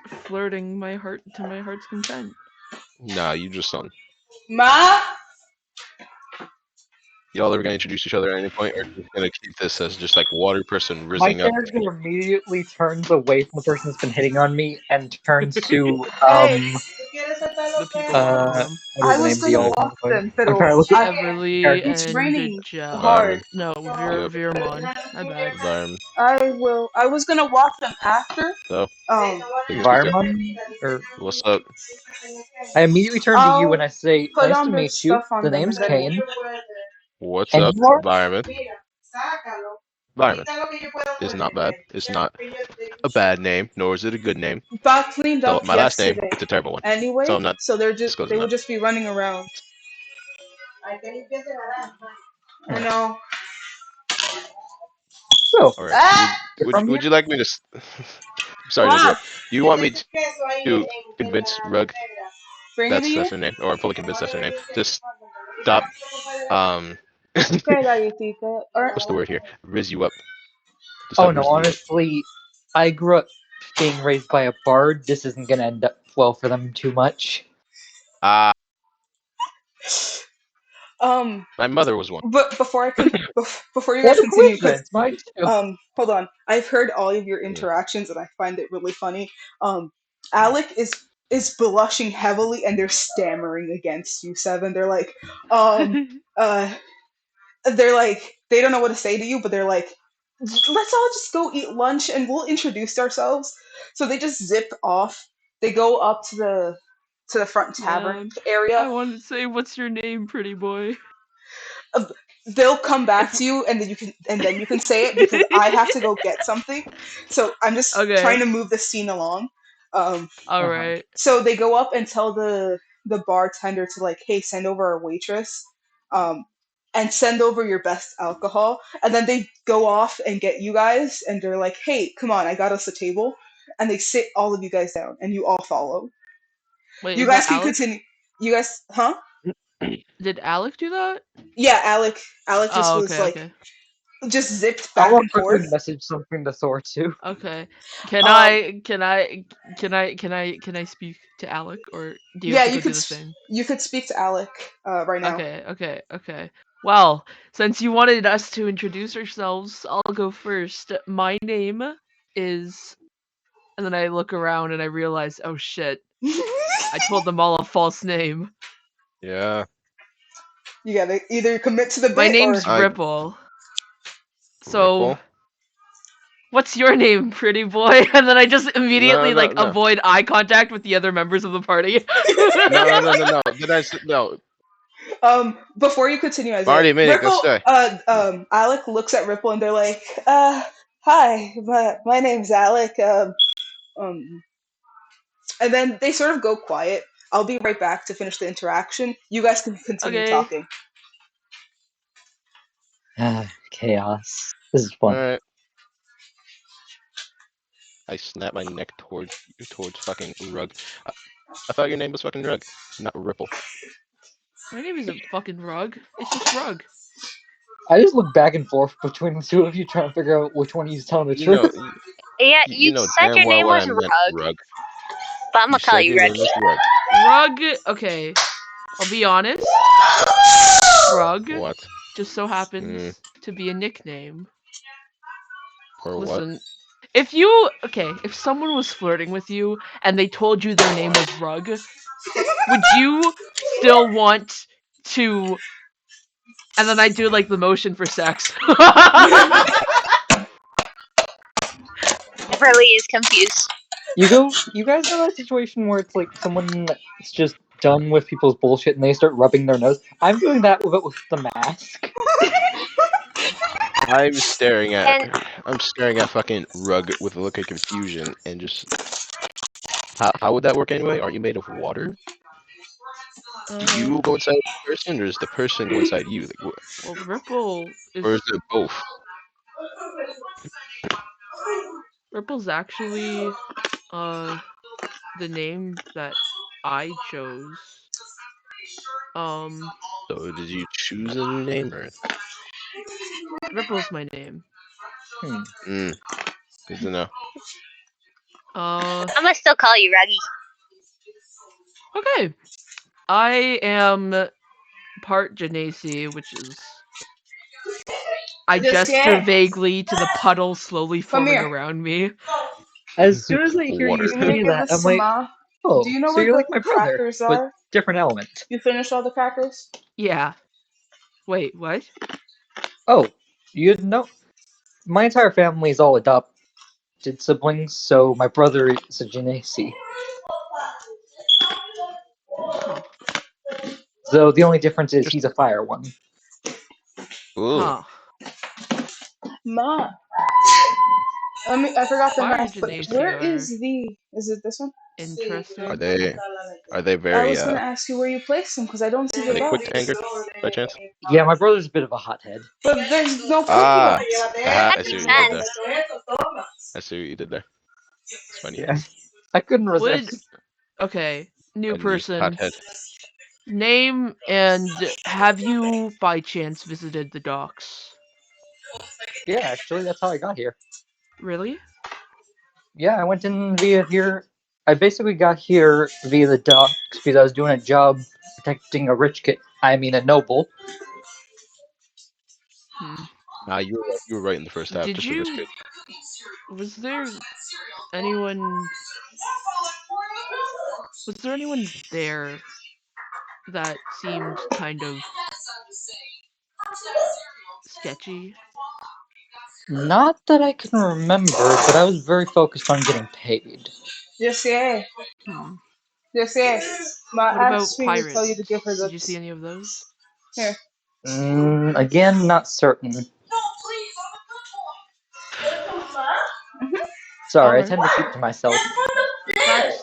flirting my heart to my heart's content. Nah, you just something. Ma. Y'all ever gonna introduce each other at any point, or just gonna keep this as just like water person My rizzing up? character immediately turns away from the person that's been hitting on me and turns to Hey, The people bottom. what I is the was name of the gonna old walk one? them, I'm pero trying to look at Everly character. it's and raining Jal. hard. Environment. No, Yep. Veermon. My bad. Environment. I will. I was gonna walk them after. So, you can speak up. Environment? Or What's up? I immediately turn to you and I'll I say, put "Nice to on their meet you. stuff on The them name's and then. Kane, What's and up? you are." Environment. Environment is not bad. It's not a bad name, nor is it a good name. Got cleaned So up my last name, yesterday. it's a terrible one. So Anyway, I'm not so they disclosing will that. just be running around. I know. So, All right. Ah! you're from here? Would you like me to? Sorry to Wow. interrupt. Do you want me to convince Rug Bring it to you. that's her name, or I'm fully convinced that's her name? Just stop. Galletita. Or What's the word here? Riz you up. To Oh stop no, rizzing you up. honestly, I grew up being raised by a bard. This isn't gonna end up well for them too much. Ah, um. my mother was one. But before you What guys a continue, because coincidence, mine too. hold on, I've heard all of your Yeah. interactions and I find it really funny. Alec is blushing heavily and they're stammering against you, Seven. Uh, they're like they don't know what to say to you, but they're like, let's all just go eat lunch and we'll introduce ourselves. So they just zip off. They go up to the front tavern Man, area. I wanted to say, what's your name, pretty boy? They'll come back If to you and then you can say it because I have to go get something. So I'm just trying okay, to move the scene along. Um, all Uh-huh. right. so they go up and tell the bartender to like, hey, send over a waitress, um, and send over your best alcohol. And then they go off and get you guys, and they're like, hey, come on, I got us a table. And they sit all of you guys down, and you all follow. Wait, You is that guys can Alec? continue. You guys, huh? Did Alec do that? Yeah, Alec. Alec just Oh, was okay, like okay. just zipped I back will and quickly forth. message something to Thor too. Okay. Can Um, I speak to Alec, or do you have yeah, to go do the thing? you could speak to Alec right now. Okay. Well, since you wanted us to introduce ourselves, I'll go first. My name is, and then I look around and I realize, oh shit, I told them all a false name. Yeah. You gotta either commit to the My bit or name's Ripple. So, Ripple. What's your name, pretty boy? And then I just immediately No. avoid eye contact with the other members of the party. No. No. Before you continue, Isaiah, Marty, Minnie, go Ripple, stay. Alec looks at Ripple and they're like, hi, my name's Alec. Um, and then they sort of go quiet. I'll be right back to finish the interaction. You guys can continue Okay. talking. Chaos. This is fun. Alright. I snap my neck towards fucking Rug. I thought your name was fucking Rug, not Ripple. My name isn't fucking Rug. It's just Rug. I just look back and forth between the two of you, trying to figure out which one of you is telling the truth. Yeah, You you know said damn your well name what was I meant, Rug, Rug. but I'm You gonna call said you your Rug. name was Rug. Rug. Okay. I'll be honest. Rug What? just so happens to be a nickname. Or what? Listen, if someone was flirting with you and they told you their name was Rug, would you still want to? And then I do like the motion for sex. Beverly is confused. You guys know that situation where it's like someone that's just done with people's bullshit and they start rubbing their nose? I'm doing that with the mask. I'm staring And at fucking Rug with a look of confusion and just how would that work anyway? Aren't you made of water? Do you go inside the person, or does the person go inside you? Like, Well, Ripple or is is it both? Ripple's actually the name that I chose. So did you choose a new name, or? Ripple's my name. Good to know. I'm gonna still call you Ruggy. Okay. I am part Genasi, which is I gesture vaguely to the puddle slowly forming here. around me. As soon as I hear you Water. I'm gonna say give that, this I'm to like, Ma. oh, Do you know so where you're the like my brother, crackers but are? different element. You finished all the crackers? Yeah. Wait, what? Oh, you know, my entire family is all adopted siblings, so my brother is a Genasi. Huh. So the only difference is he's a fire one. Ooh. Huh. Ma. I forgot the Fire math, but Genasi where are is it this one? Are interesting. they I very was gonna ask you where you placed them because I don't see are the they quick to box. anger by chance? Yeah, my brother's a bit of a hothead. But there's no cookie Ah, box. That I see makes what you did there. sense. I see what you did there. It's funny. Yeah, I couldn't Would resist. okay, new Funny person. hothead. Name and have you by chance visited the docks? Yeah, actually, that's how I got here. Really? Yeah, I went in via here. I basically got here via the docks because I was doing a job protecting a rich kid. I mean, a noble. Hmm. Nah, you were right in the first half. Did Just a rich you kid. was there anyone there that seemed kind of sketchy? Not that I can remember, but I was very focused on getting paid. Yes, yeah. Hmm. Yes, yeah. Ma What asked about me to tell you to give her pirates? Did you see this. any of those? Here. Again, not certain. All Sorry, I right. tend to keep to myself.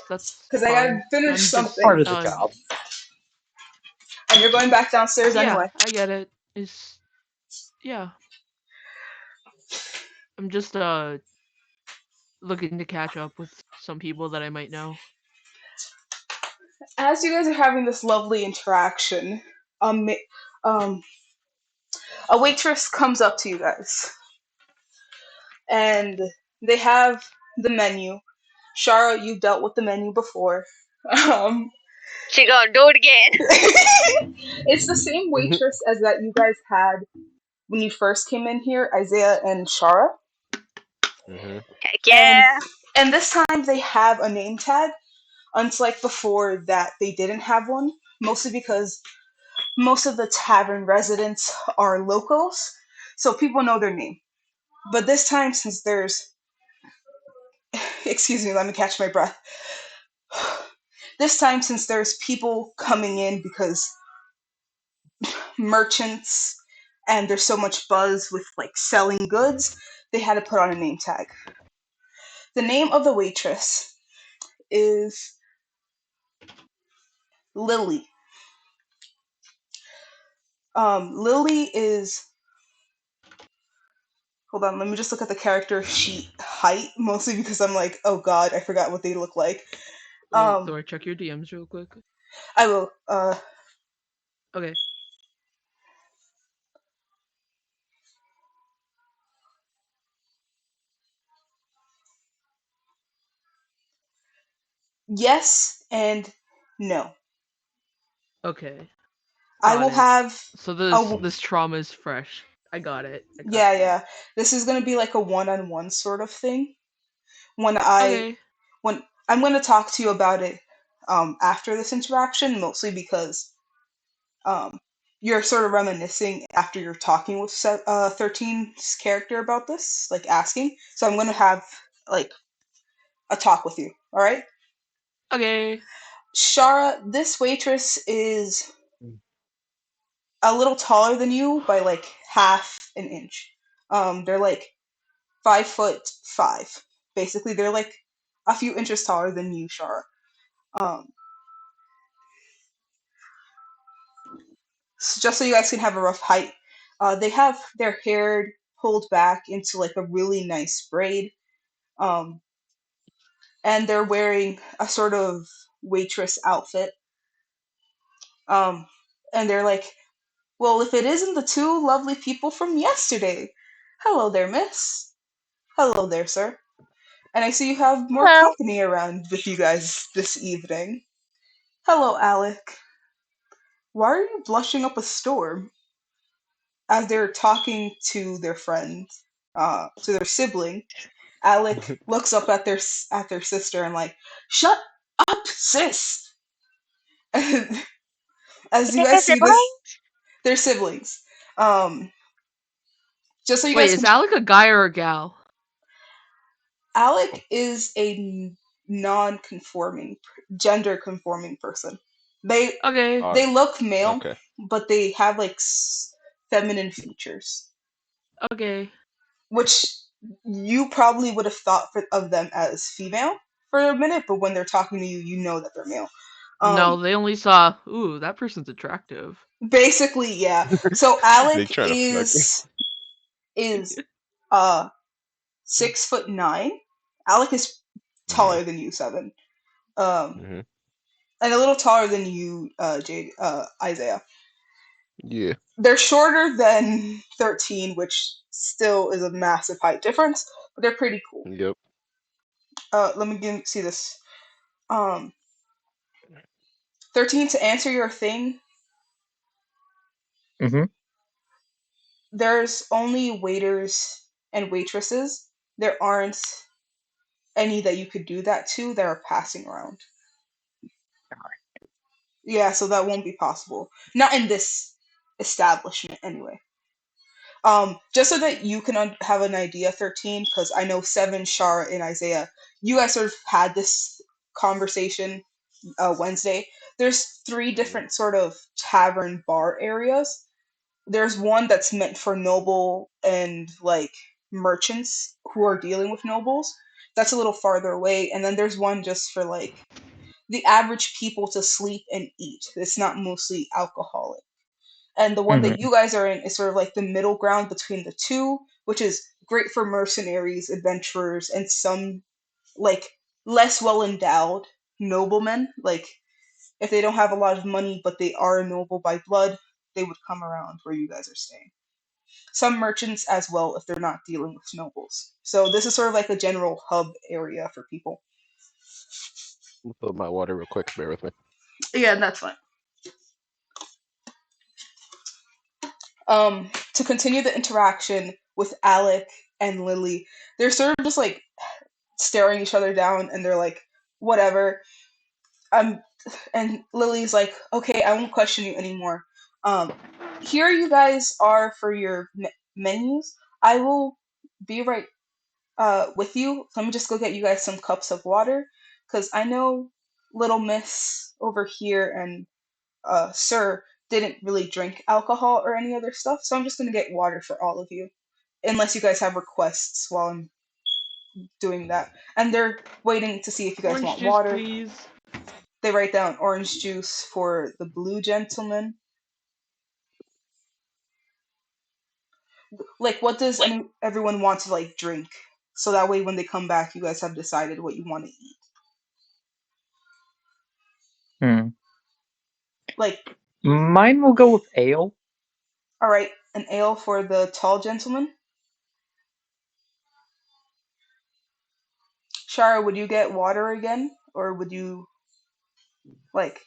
That's Because I gotta fine. finish I'm It's just something. part of the job. And you're going back downstairs yeah, anyway. I get it. It's yeah. I'm just looking to catch up with some people that I might know. As you guys are having this lovely interaction, um, um, a waitress comes up to you guys. And they have the menu. Shara, you dealt with the menu before. She gonna do it again. It's the same waitress as that you guys had when you first came in here, Isaiah and Shara. Heck yeah. And this time they have a name tag, unlike before that they didn't have one, mostly because most of the tavern residents are locals, so people know their name. But this time, since there's excuse me, let me catch my breath. This time, since there's people coming in because merchants and there's so much buzz with like selling goods, they had to put on a name tag. The name of the waitress is Lily. Lily is. Hold on, let me just look at the character sheet height, mostly because I'm like, oh god, I forgot what they look like. Wait, Thor, check your DMs real quick. I will. Okay. Yes and no. Okay. I Got will it. have. So A, this trauma is fresh. I got it. yeah. This is gonna be like a one-on-one sort of thing. When I'm gonna talk to you about it after this interaction, mostly because um you're sort of reminiscing after you're talking with 13's character about this, like asking. So I'm gonna have like a talk with you. All right, Okay. Shara. This waitress is a little taller than you by like half an inch. They're like 5'5". Basically, they're like a few inches taller than you, Shara. Um, just so you guys can have a rough height. They have their hair pulled back into like a really nice braid, um, and they're wearing a sort of waitress outfit. Um, and they're like, well, if it isn't the two lovely people from yesterday. Hello there, miss. Hello there, sir. And I see you have more Hello. company around with you guys this evening. Hello, Alec. Why are you blushing up a storm? As they're talking to their friend, to their sibling, Alec looks up at their sister and like, "Shut up, sis!" As you They guys have see this, siblings? they're siblings. Um, just so you Wait, guys is can, Alec a guy or a gal? Alec is a non-conforming, gender-conforming person. They Okay. Uh, they look male, okay. but they have like feminine features, Okay. which you probably would have thought of them as female for a minute, but when they're talking to you, you know that they're male. No, Um, they only saw, ooh, that person's attractive. basically, yeah. So They Alec trying to fuck me. is uh 6'9". Alec is Mm-hmm. taller than you, Seven. Um, Mm-hmm. and a little taller than you, Jade, Isaiah. Yeah. They're shorter than 13, which still is a massive height difference, but they're pretty cool. Yep. Let me see this. Um, 13, to answer your thing, Mm-hmm. there's only waiters and waitresses. There aren't any that you could do that to that are passing around. Yeah, so that won't be possible. Not in this establishment, anyway. Just so that you can have an idea, 13, because I know 7, Shara, and Isaiah, you guys sort of had this conversation Wednesday. There's 3 Mm-hmm. different sort of tavern bar areas. There's one that's meant for noble and like merchants who are dealing with nobles. That's a little farther away, and then there's one just for like the average people to sleep and eat. It's not mostly alcoholic. And the one that Mm-hmm. you guys are in is sort of like the middle ground between the two, which is great for mercenaries, adventurers, and some like less well endowed noblemen. Like if they don't have a lot of money but they are noble by blood, they would come around where you guys are staying. Some merchants as well if they're not dealing with nobles. So this is sort of like a general hub area for people. I'll fill my water real quick. Bear with me. Yeah, that's fine. To continue the interaction with Alec and Lily, they're sort of just like staring each other down and they're like, whatever. Um and Lily's like, okay, I won't question you anymore. Um Here you guys are for your menus. I will be right with you. Let me just go get you guys some cups of water, because I know little Miss over here and Sir didn't really drink alcohol or any other stuff, so I'm just gonna get water for all of you, unless you guys have requests while I'm doing that. And they're waiting to see if you guys Orange want juice, water. please. They write down orange juice for the blue gentleman. Like, what does everyone want to like drink? So that way, when they come back, you guys have decided what you want to eat. Hmm. Like, Mine will go with ale. all right, an ale for the tall gentleman. Shara, would you get water again, or would you like?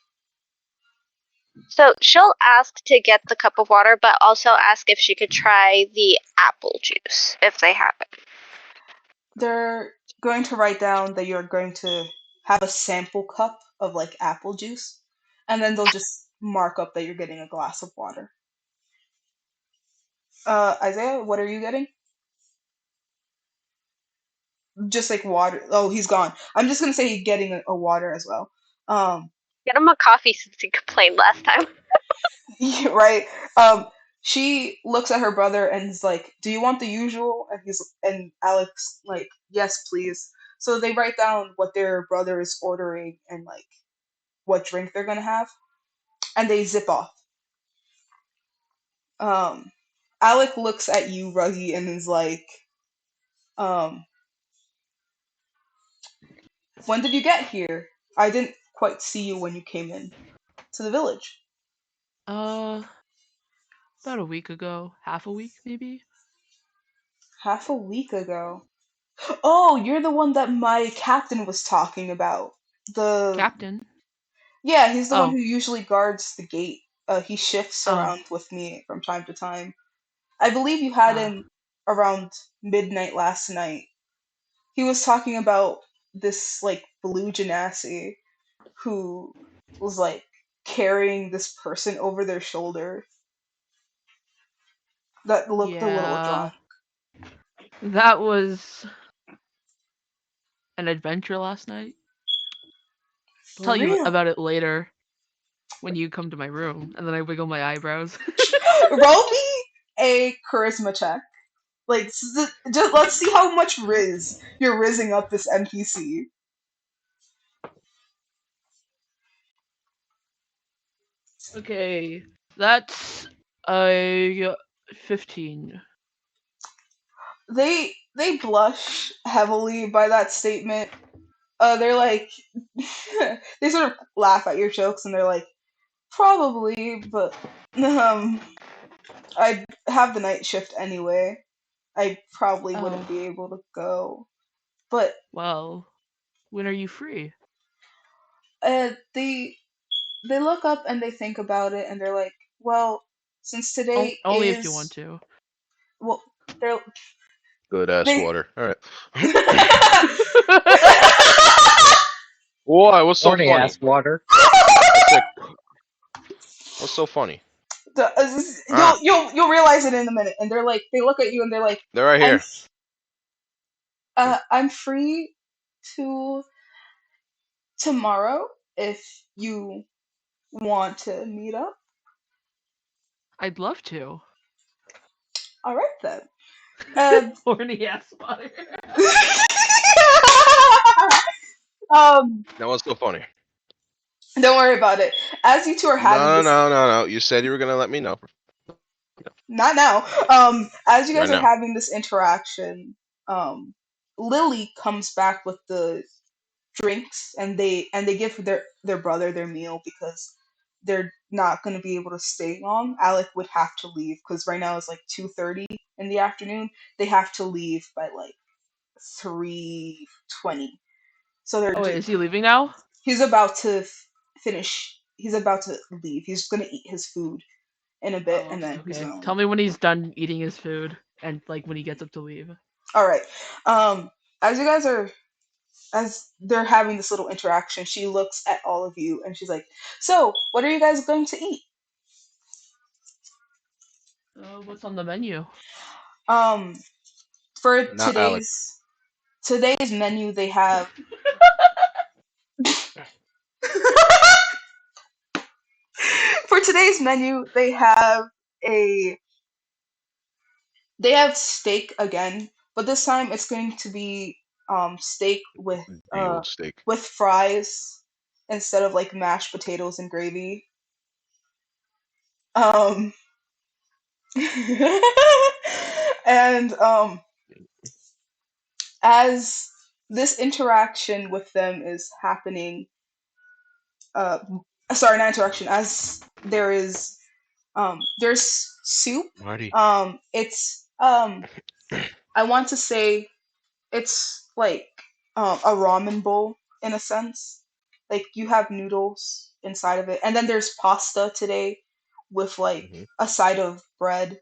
So she'll ask to get the cup of water, but also ask if she could try the apple juice if they have it. They're going to write down that you're going to have a sample cup of like apple juice, and then they'll just mark up that you're getting a glass of water. Isaiah, what are you getting? Just like water. Oh, he's gone. I'm just gonna say he's getting a water as well. Um, Get him a coffee since he complained last time. right. Um, she looks at her brother and is like, "Do you want the usual?" And Alex like, "Yes, please." So they write down what their brother is ordering and like what drink they're gonna have, and they zip off. Um, Alec looks at you, Ruggy, and is like, um, "When did you get here? I didn't quite see you when you came in to the village." About a week ago, half a week maybe. Half a week ago. Oh, you're the one that my captain was talking about. The Captain. Yeah, he's the one Oh, who usually guards the gate. He shifts oh, around with me from time to time. I believe you had ah, him around midnight last night. He was talking about this like blue genasi who was like carrying this person over their shoulder that looked a little yeah. drunk. That was an adventure last night. For Tell you real. about it later when you come to my room, and then I wiggle my eyebrows. Roll me a charisma check. Like, just let's see how much Riz you're rizzing up this NPC. Okay, that's a 15. They blush heavily by that statement. They're like, they sort of laugh at your jokes, and they're like, probably, but um, I have the night shift anyway. I probably wouldn't Oh, be able to go. But well, when are you free? they look up and they think about it, and they're like, well, since today Only if you want is to. well, they're Good ass they. water. All right. Why? What's so Horny funny? ass water. I said, what's so funny? You'll Ah, you'll realize it in a minute. And they're like, they look at you and they're like, they're right I'm here. I'm free to tomorrow if you want to meet up. I'd love to. All right then. Uh, Horny ass water. um, Now what's so funny? don't worry about it. As you two are having No, this, no, no, no. You said you were gonna let me know. not now. As you Right guys are now. having this interaction, Lily comes back with the drinks, and they give their brother their meal because they're not going to be able to stay long. Alec would have to leave because right now it's like 2:30 in the afternoon. They have to leave by like 3:20. So Oh wait, is he leaving now? he's about to finish. He's about to leave. He's going to eat his food in a bit, Oh, and okay, then he's okay. going to Tell leave. me when he's done eating his food and like when he gets up to leave. All right. As you guys are as they're having this little interaction, she looks at all of you and she's like, "So, what are you guys going to eat?" What's on the menu? Um, for Not Alec. today's today's menu they have for today's menu a they have steak again, but this time it's going to be steak The old steak. with fries instead of like mashed potatoes and gravy. Um and as this interaction with them is happening, uh sorry, not interaction, as there's soup. Marty. It's I want to say it's like a ramen bowl in a sense. Like you have noodles inside of it, and then there's pasta today with like Mhm. a side of bread.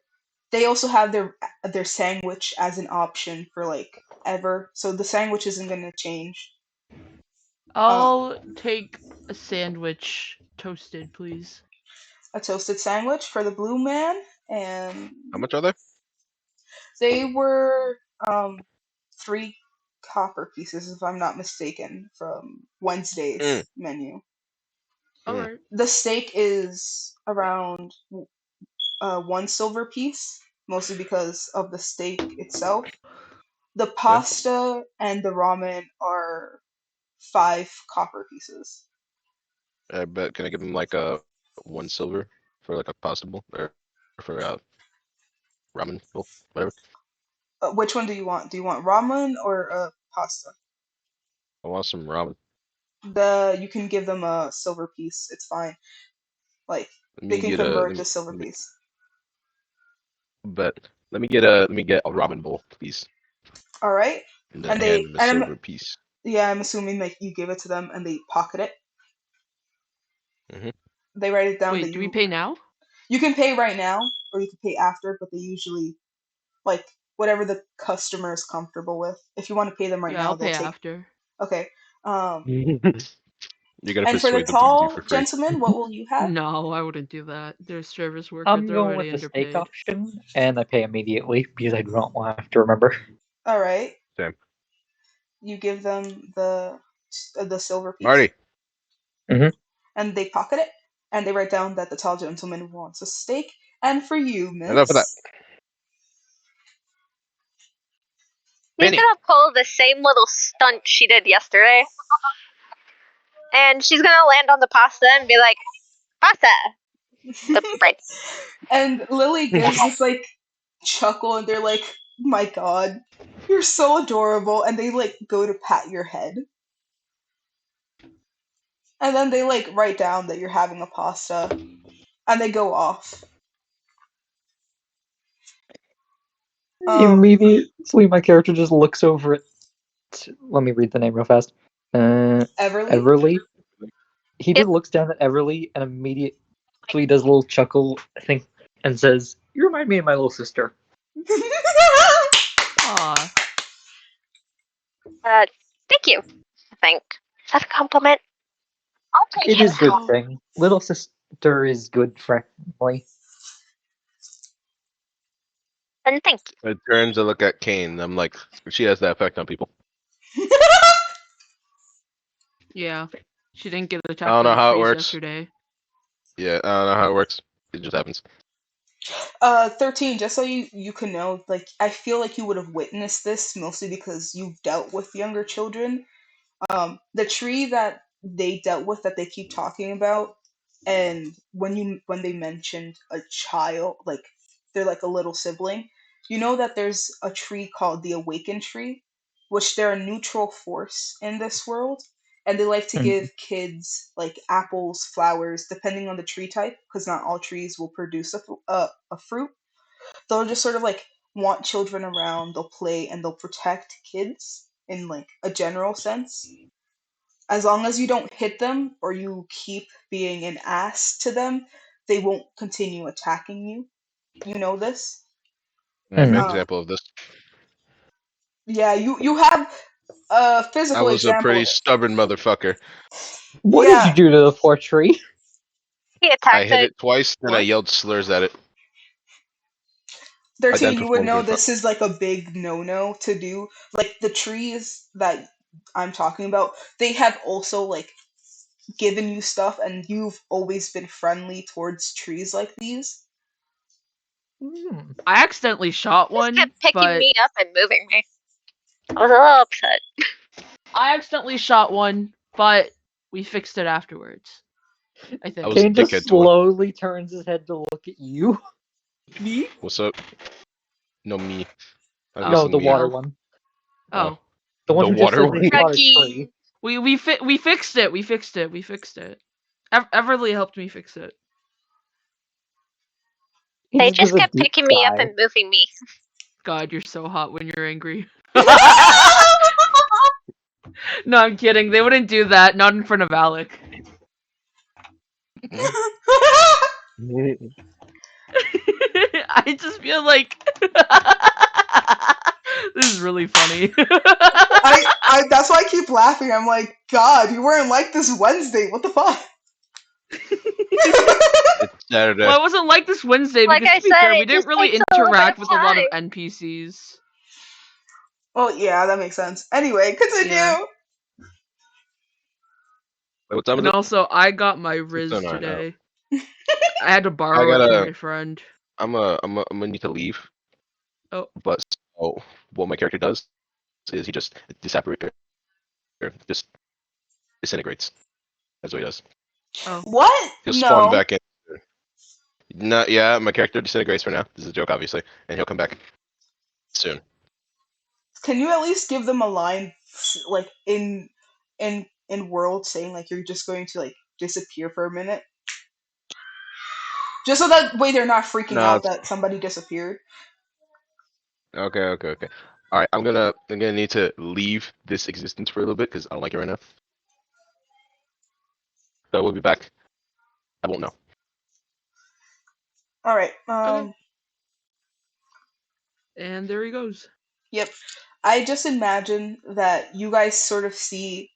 They also have their sandwich as an option for like ever, so the sandwich isn't gonna change. Um, I'll take a sandwich toasted, please. a toasted sandwich for the blue man, and How much are they? they were um 3 copper pieces, if I'm not mistaken, from Mm, Wednesday's menu. mm. Alright. The steak is around 1 silver piece, mostly because of the steak itself. The Yeah. pasta and the ramen are 5 copper pieces. I bet. Can I give him like a 1 silver for like a pasta bowl or for ramen bowl, whatever. Which one do you want? Do you want ramen or pasta? I want some ramen. You can give them a silver piece. It's fine. Like Let they me can get a convert to silver let me piece. but let me get a ramen bowl, please, All right. and then And hand they him a and silver piece. I'm assuming like you give it to them and they pocket it. Hmm. They write it down that Wait, do we pay now? you can pay right now or you can pay after, but they usually like whatever the customer is comfortable with. If you want to pay them right Yeah, now, I'll they'll pay take. after. Okay. Um, You gotta and for the persuade them to do for tall free. gentleman, what will you have? No, I wouldn't do that. They're a service worker. I'm They're going already with the steak underpaid. option, and I pay immediately because I don't want to have to remember. All right. Sam. You give them the silver piece, Marty. Hmm. and they pocket it, and they write down that the tall gentleman wants a steak. And for you, Enough of that. miss. She's Penny. gonna pull the same little stunt she did yesterday. And she's gonna land on the pasta and be like, pasta! The bread. And Lily gives this like chuckle, and they're like, "My God, you're so adorable!" And they like go to pat your head, and then they like write down that you're having a pasta, and they go off. Um, Immediately, my character just looks over at. Let me read the name real fast. Everly. Everly. He Yep. just looks down at Everly and immediately does a little chuckle thing and says, "You remind me of my little sister." Aw. Thank you. I think. Is that a compliment? I'll take It it is good now. Oh. thing. Little sister is good friendly. And thank you. I turn to look at Kane. I'm like, she has that effect on people. Yeah. She didn't get I attacked don't by know the how it trees works. yesterday. Yeah, I don't know how it works. It just happens. 13, just so you can know, like I feel like you would have witnessed this mostly because you've dealt with younger children. The tree that they dealt with that they keep talking about, and when they mentioned a child, like they're like a little sibling, you know that there's a tree called the awakened tree, which they're a neutral force in this world, and they like to Mhm. give kids like apples, flowers, depending on the tree type, because not all trees will produce a fruit. They'll just sort of like want children around, they'll play, and they'll protect kids in like a general sense. As long as you don't hit them or you keep being an ass to them, they won't continue attacking you. You know this? I have an Mhm. Um, example of this. yeah, you have a I physical was a pretty example. stubborn motherfucker. What did Yeah, you do to the poor tree? He I attacked hit a it twice, then I what? yelled slurs at it. Again, 13, you would performed know in front. this is like a big no-no to do. Like the trees that I'm talking about, they have also like given you stuff, and you've always been friendly towards trees like these. Hmm. I accidentally shot Just one, kept picking but me up and moving me. I was a little upset. I accidentally shot one, but we fixed it afterwards. I I was think. a Kane just dickhead to one. slowly turns his head to look at you. Me? What's up? No, me. I was Oh. No, missing the me. water one. Oh, Oh. The one the who just water said one. they shot a Ruggy. tree. We fixed it. We fixed it. We fixed it. Everly helped me fix it. He They just gives just a kept deep picking me up sigh. and moving me. God, you're so hot when you're angry. No, I'm kidding. They wouldn't do that. Not in front of Alec. I just feel like this is really funny. I that's why I keep laughing. I'm like, God, you weren't like this Wednesday. What the fuck? It's Saturday. Well, it wasn't like this Wednesday Like because I to be said, fair, we it didn't just really takes a little bit interact of with a lot of time. NPCs. Well, yeah, that makes sense. Anyway, continue. Yeah. Wait, what time is And it? also, I got my Riz 6:09. today. I had to I borrow it from gotta. my friend. I'm gonna need to leave. Oh, But so what my character does is he just just disintegrates. That's what he does. oh. What? He'll spawn No. back in. Not yeah, my character disintegrates for now. This is a joke, obviously, and he'll come back soon. Can you at least give them a line, like in world, saying like you're just going to like disappear for a minute, just so that way they're not freaking No, out it's that somebody disappeared. okay. All right, I'm gonna need to leave this existence for a little bit because I don't like it right now. So we'll be back. I won't know. All right. Okay. And there he goes. Yep. I just imagine that you guys sort of see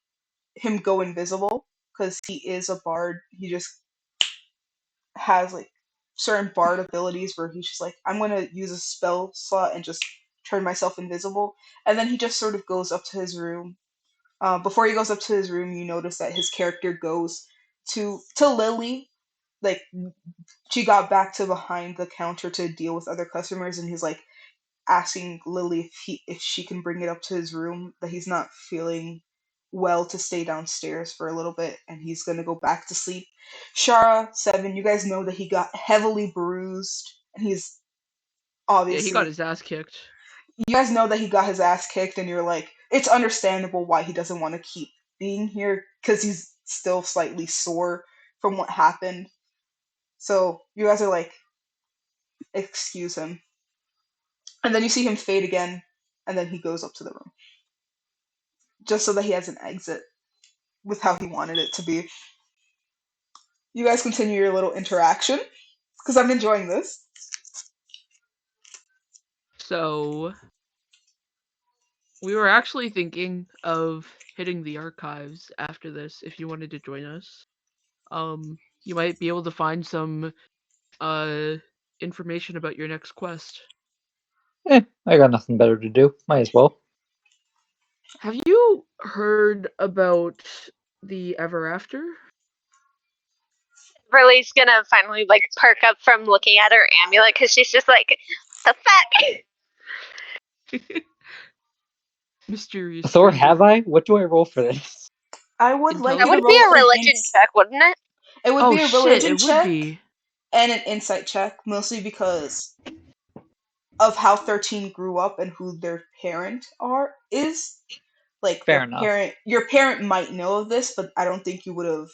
him go invisible because he is a bard. He just has like certain bard abilities where he's just like, I'm gonna use a spell slot and just turn myself invisible, and then he just sort of goes up to his room. Before he goes up to his room, you notice that his character goes to Lily. Like she got back to behind the counter to deal with other customers, and he's like asking Lily if she can bring it up to his room. That he's not feeling well to stay downstairs for a little bit, and he's gonna go back to sleep. Shara 7, you guys know that he got heavily bruised, and he's Yeah, he got obviously his ass kicked. you guys know that he got his ass kicked, and you're like, it's understandable why he doesn't want to keep being here because he's still slightly sore from what happened. So you guys are like, excuse him. And then you see him fade again, and then he goes up to the room. Just so that he has an exit with how he wanted it to be. You guys continue your little interaction, because I'm enjoying this. So we were actually thinking of hitting the archives after this if you wanted to join us. You might be able to find some uh information about your next quest. I got nothing better to do. Might as well. Have you heard about the Ever After? Lily's gonna finally like perk up from looking at her amulet because she's just like, the fuck? Mysterious Thor, stranger. have I? What do I roll for this? I would like That you to would Intelligence? be roll a an religion check, wouldn't it? it would Oh be a shit, religion it would check be. and an insight check, mostly because of how 13 grew up and who their parent are is. Like Fair enough. your parent might know of this, but I don't think you would have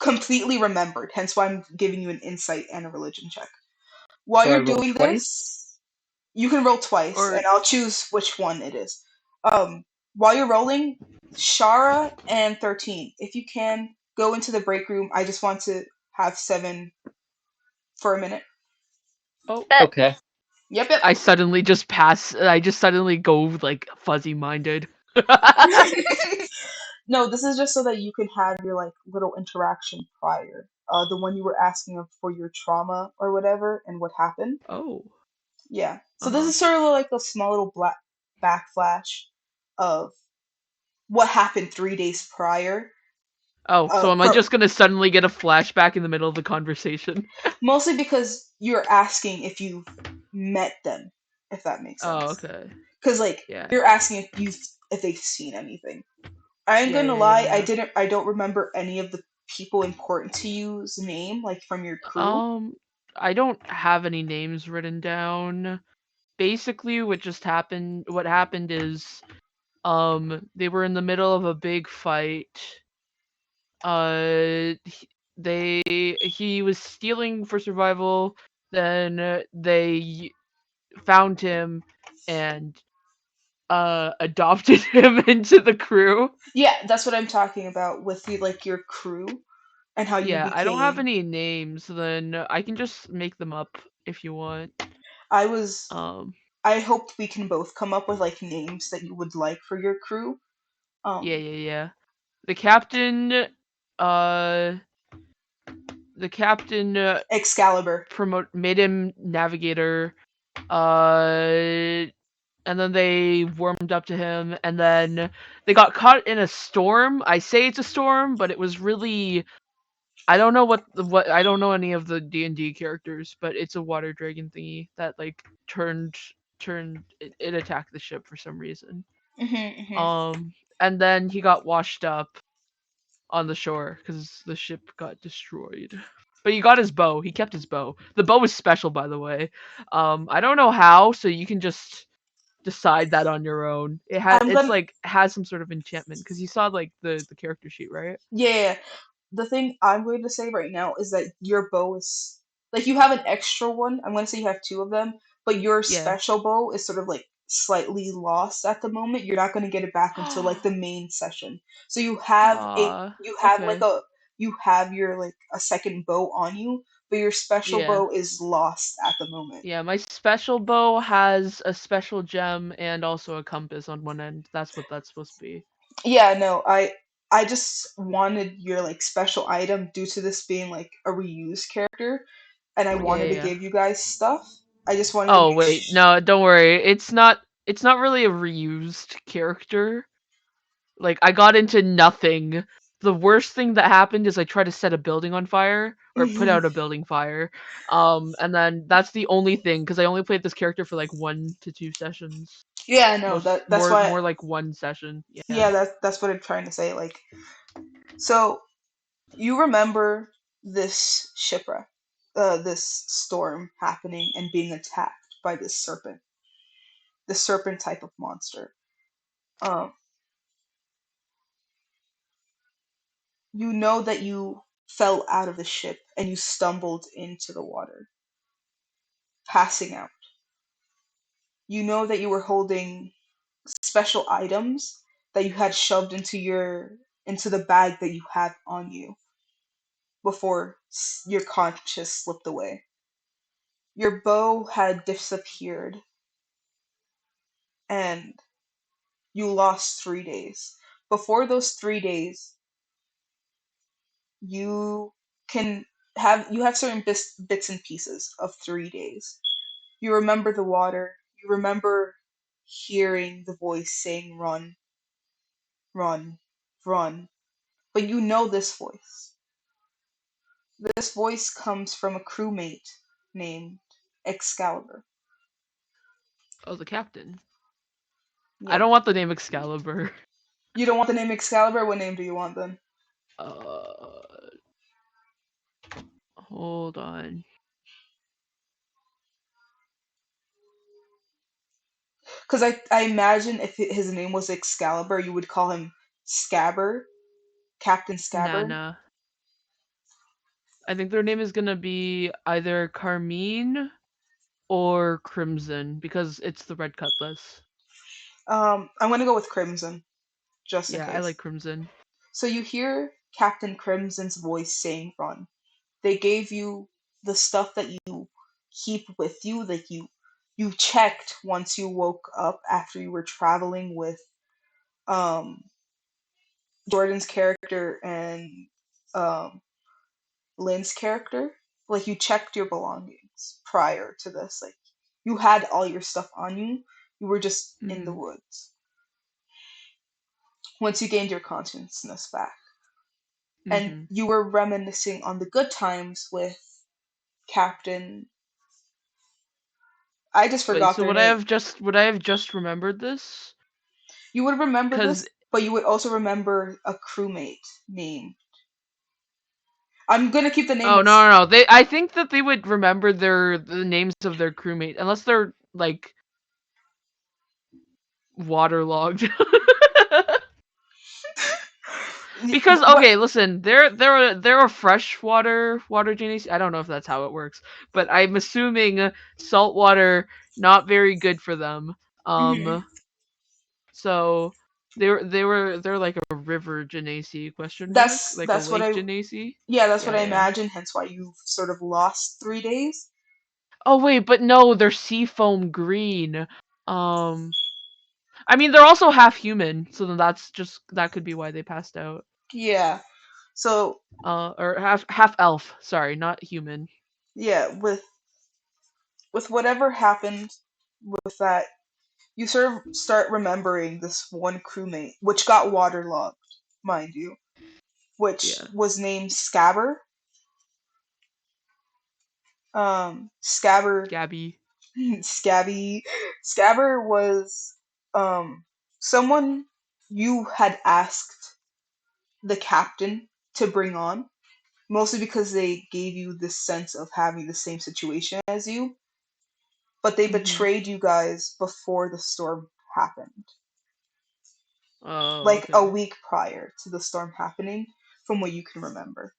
completely remembered. Hence why I'm giving you an insight and a religion check. While So I you're roll doing twice. this, you can roll twice, Or and I'll choose which one it is. While you're rolling, Shara and 13, if you can, go into the break room. I just want to have 7 for a minute. oh, But Okay. Yep. I just suddenly go like fuzzy minded. No, this is just so that you can have your like little interaction prior. The one you were asking of for your trauma or whatever and what happened. Oh. Yeah. So this is sort of like a small little black backflash of what happened 3 days prior. Oh, so am I For just gonna suddenly get a flashback in the middle of the conversation? mostly because you're asking if you've met them, if that makes Oh, sense. okay. Because like Yeah. you're asking if they've seen anything. I ain't Yeah, gonna yeah, yeah, lie, yeah. I don't remember any of the people important to you's name, like from your crew. I don't have any names written down. Basically, what happened is, they were in the middle of a big fight. He was stealing for survival. Then they found him and adopted him into the crew. Yeah, that's what I'm talking about with the like your crew and how you Yeah, I don't have became. any names. Then I can just make them up if you want. I was. Um, I hope we can both come up with like names that you would like for your crew. yeah, Um, yeah, yeah. The captain, uh, the captain Excalibur. made him navigator. Uh, and then they warmed up to him, and then they got caught in a storm. I say it's a storm, but it was really, I don't know what I don't know any of the D&D characters, but it's a water dragon thingy that like turned it attacked the ship for some reason. Hmm. And then he got washed up on the shore because the ship got destroyed. But he got his bow. He kept his bow. The bow is special, by the way. I don't know how, so you can just decide that on your own. I'm It's gonna. like has some sort of enchantment because you saw like the character sheet, right? Yeah, the thing I'm going to say right now is that your bow is like you have an extra one. I'm going to say you have two of them, but your Yeah. special bow is sort of like slightly lost at the moment. You're not going to get it back until like the main session. So you have like Okay. you have your like a second bow on you, but your special Yeah. bow is lost at the moment. Yeah, my special bow has a special gem and also a compass on one end. That's what that's supposed to be. Yeah, no, I just wanted your like special item due to this being like a reused character, and I Yeah, wanted yeah, to yeah. give you guys stuff. I just wanted to Oh, make wait. No, don't worry. It's not really a reused character. Like I got into nothing. The worst thing that happened is I tried to set a building on fire or put out a building fire. And then that's the only thing because I only played this character for like 1 to 2 sessions. Yeah, no, Most that's more why more like one session. Yeah. yeah, that's what I'm trying to say. Like, so you remember this shipwreck, this storm happening and being attacked by the serpent type of monster. Um, you know that you fell out of the ship and you stumbled into the water, passing out. You know that you were holding special items that you had shoved into the bag that you had on you before your conscious slipped away. Your bow had disappeared and you lost 3 days. Before those 3 days, you can you have certain bits and pieces of 3 days. You remember the water. You remember hearing the voice saying run, run, run. But you know this voice. This voice comes from a crewmate named Excalibur. Oh, the captain. I Yep. don't want the name Excalibur. You don't want the name Excalibur? What name do you want then? Uh, hold on. Because I imagine if his name was Excalibur, you would call him Scabber, Captain Nah, Scabber. nah. I think their name is gonna be either Carmine or Crimson because it's the Red Cutlass. I'm gonna go with Crimson, just in Yeah, I like case. Crimson. So you hear Captain Crimson's voice saying run. They gave you the stuff that you keep with you, that you checked once you woke up after you were traveling with um Jordan's character and um Lynn's character. Like you checked your belongings prior to this. Like You had all your stuff on you. You were just in the woods. Once you gained your consciousness back. And you were reminiscing on the good times with Captain. I just Wait, forgot so their would I name. have just remembered this? You would remember Because this, but you would also remember a crewmate name. I'm gonna keep the name. oh no. I think that they would remember the names of their crewmate unless they're like waterlogged. Because But okay, listen, they're a freshwater water genius. I don't know if that's how it works, but I'm assuming saltwater not very good for them. mhm. So they're like a river genasi question mark, like a That's what lake I genasi. that's what I Yeah. imagine. Hence why you sort of lost 3 days. Oh wait, but no, they're seafoam green. I mean they're also half human, so then that could be why they passed out. Yeah. So Or half elf. Sorry, not human. yeah, with whatever happened with that, you sort of start remembering this one crewmate, which got waterlogged, mind you, which Yeah. was named Scabber. Scabber, Gabby. Scabby, Scabber was someone you had asked the captain to bring on, mostly because they gave you this sense of having the same situation as you, but they betrayed you guys before the storm happened. Oh, Like a okay. week prior to the storm happening, from what you can remember.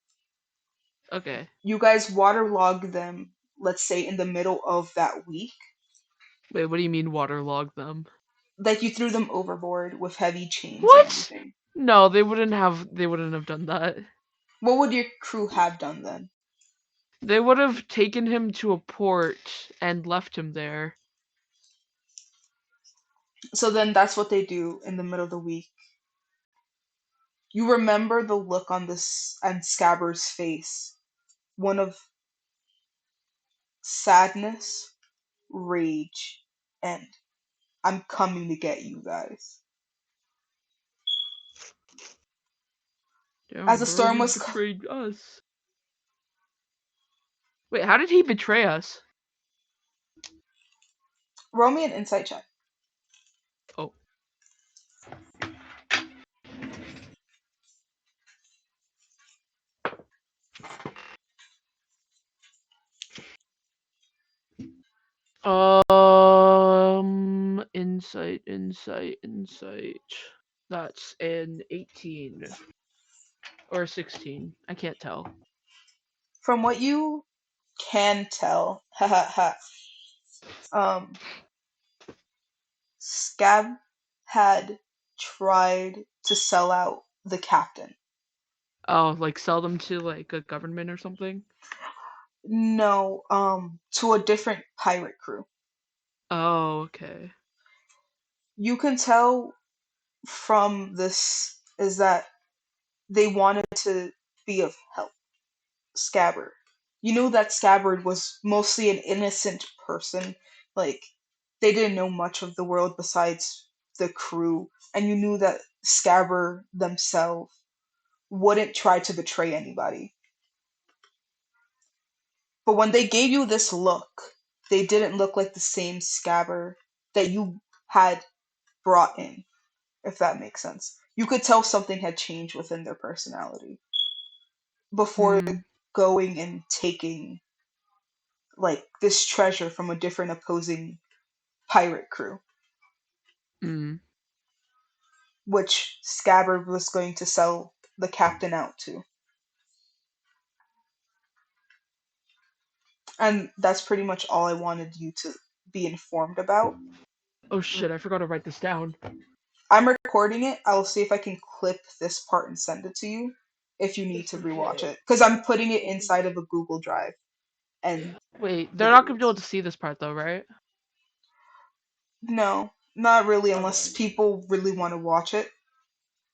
Okay. You guys waterlogged them, let's say, in the middle of that week. Wait, what do you mean waterlog them? Like you threw them overboard with heavy chains and What? everything. No, they wouldn't have done that. What would your crew have done then? They would have taken him to a port and left him there. So then that's what they do in the middle of the week. You remember the look on this and Scabber's face. One of sadness, rage, and I'm coming to get you guys. As Damn, the bro, storm he was betrayed us. Wait, how did he betray us? roll me an insight check. Oh. Insight. That's an 18 or 16. I can't tell. From what you can tell, Scab had tried to sell out the captain. Oh, like sell them to like a government or something? No, to a different pirate crew. Oh, okay. You can tell from this is that they wanted to be of help. Scabbard. You knew that Scabbard was mostly an innocent person. Like, they didn't know much of the world besides the crew, and you knew that Scabbard themselves wouldn't try to betray anybody. But when they gave you this look, they didn't look like the same Scabbard that you had brought in, if that makes sense. You could tell something had changed within their personality before Hmm. going and taking like this treasure from a different opposing pirate crew, Hmm. which Scabbard was going to sell the captain out to. And that's pretty much all I wanted you to be informed about. Oh shit, I forgot to write this down. I'm recording it. I'll see if I can clip this part and send it to you if you need to rewatch it. Because I'm putting it inside of a Google Drive and Wait, the they're not gonna be able videos. to see this part though, right? No, not really, unless Okay. people really want to watch it.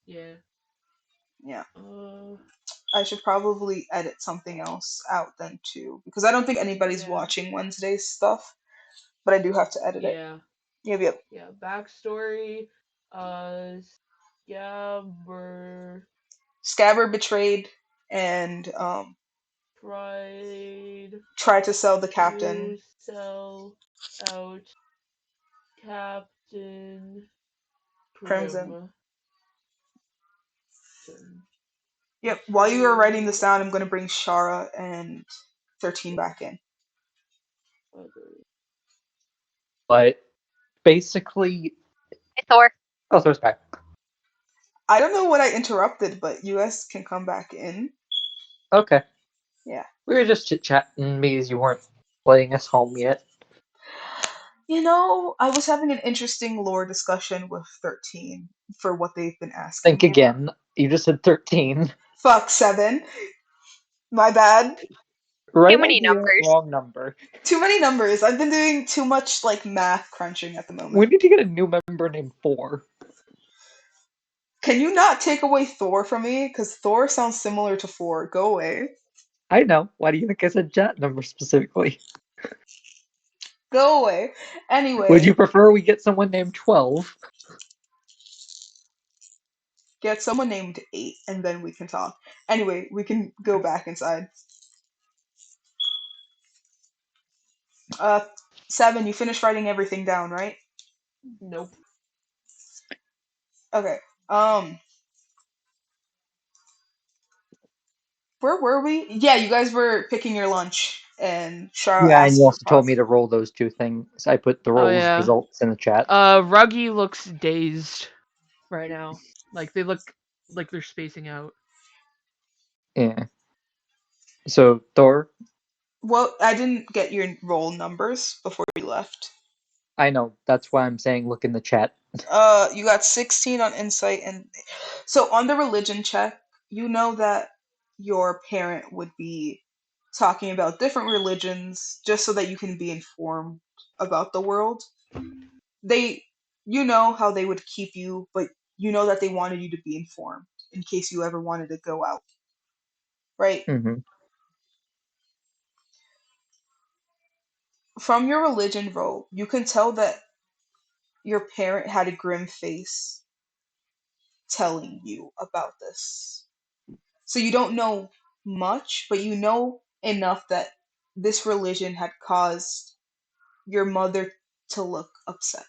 Yeah. Yeah. Uh. I should probably edit something else out then too, because I don't think anybody's Yeah. watching Wednesday's stuff. but I do have to edit it. Yeah. Yep. Yeah. Backstory. Yeah, we're Scabbard betrayed and tried tried to sell the to captain. sell out Captain Crimson. Crimson. Yep. While you are writing Betrayed this down, I'm going to bring Shara and 13 back in. others. But basically, Hey, Thor. oh, so it's back. I don't know what I interrupted, but you guys can come back in. Okay. Yeah. We were just chit chatting because you weren't playing us home yet. You know, I was having an interesting lore discussion with 13 for what they've been asking Think me about. again. You just said 13. Fuck, 7. My bad. Right many idea, numbers. wrong number. Too many numbers. I've been doing too much like math crunching at the We moment. need to get a new member named 4. Can you not take away Thor from me? Because Thor sounds similar to 4. Go away. I know. Why do you think I said chat number specifically? Go away. Would you Anyway, prefer we get someone named 12? get someone named 8 and then we can talk. Anyway, we can go back inside. 7, you finished writing everything down, right? Nope. Okay. Where were we? Yeah, you guys were picking your lunch and Shara Yeah, and asked you for also told pause. me to roll those 2 things. I put the Oh rolls yeah. results in the chat. Ruggy looks dazed right now. Like they look like they're spacing out. Yeah. So, Thor, Well, I didn't get your roll numbers before you left. I know. That's why I'm saying look in the chat. You got 16 on insight, and so on the religion check, you know that your parent would be talking about different religions just so that you can be informed about the world. They, you know how they would keep you, but you know that they wanted you to be informed in case you ever wanted to go out, right? Mm-hmm. From your religion roll, you can tell that your parent had a grim face telling you about this. So you don't know much, but you know enough that this religion had caused your mother to look upset.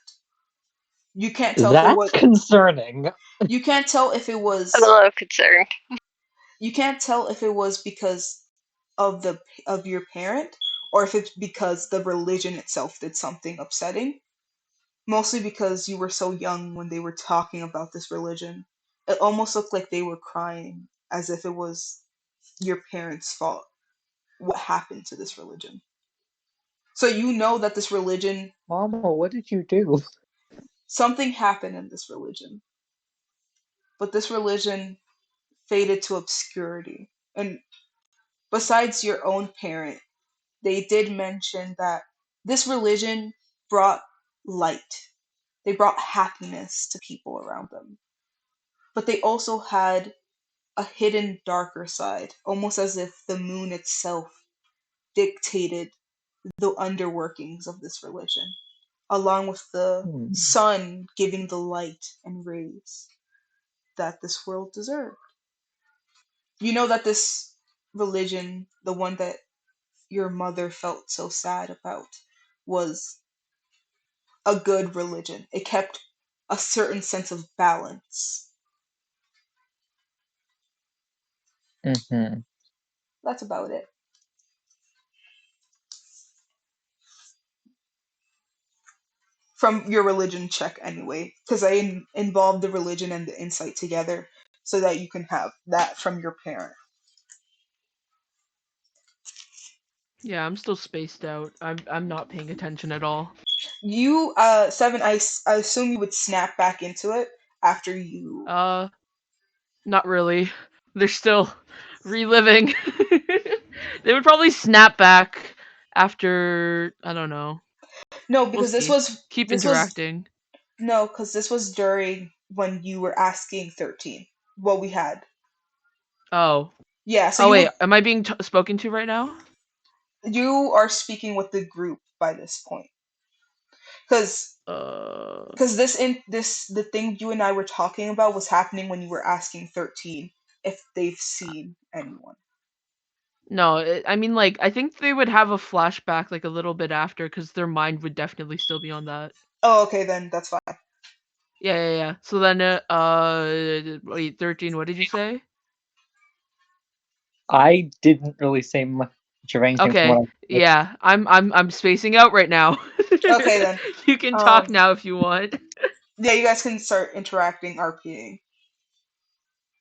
You can't tell if it That's was concerning. you can't tell if it I'm a was little concerned. you can't tell if it was because of the of your parent or if it's because the religion itself did something upsetting. Mostly because you were so young when they were talking about this religion. It almost looked like they were crying as if it was your parents' fault what happened to this religion. So you know that this religion, Mama, what did you do? something happened in this religion, but this religion faded to obscurity. And besides your own parent, they did mention that this religion brought light. They brought happiness to people around them. But they also had a hidden darker side, almost as if the moon itself dictated the underworkings of this religion, along with the Hmm. sun giving the light and rays that this world deserved. You know that this religion, the one that your mother felt so sad about, was a good religion. It kept a certain sense of balance. Mm-hmm. That's about it. From your religion check, anyway, because I involved the religion and the insight together so that you can have that from your parent. Yeah, I'm still spaced out. I'm not paying attention at all. You, 7, I assume you would snap back into it after you. Not really. They're still reliving. They would probably snap back after, I don't know. No, We'll because see. Keep this was interacting. no, because this was during when you were asking 13 what we had. Oh. Yeah, so Oh wait, am I being spoken to right now? you are speaking with the group by this point. Because Uh, the thing you and I were talking about was happening when you were asking 13 if they've seen anyone. no, I mean, like, I think they would have a flashback, like, a little bit after, because their mind would definitely still be on that. Oh, okay, then that's fine. Yeah. So then, wait, 13, what did you say? I didn't really say much of anything from what Okay, I said. yeah, I'm spacing out right now. Okay, then. You can talk now if you want. Yeah, you guys can start interacting, RPing.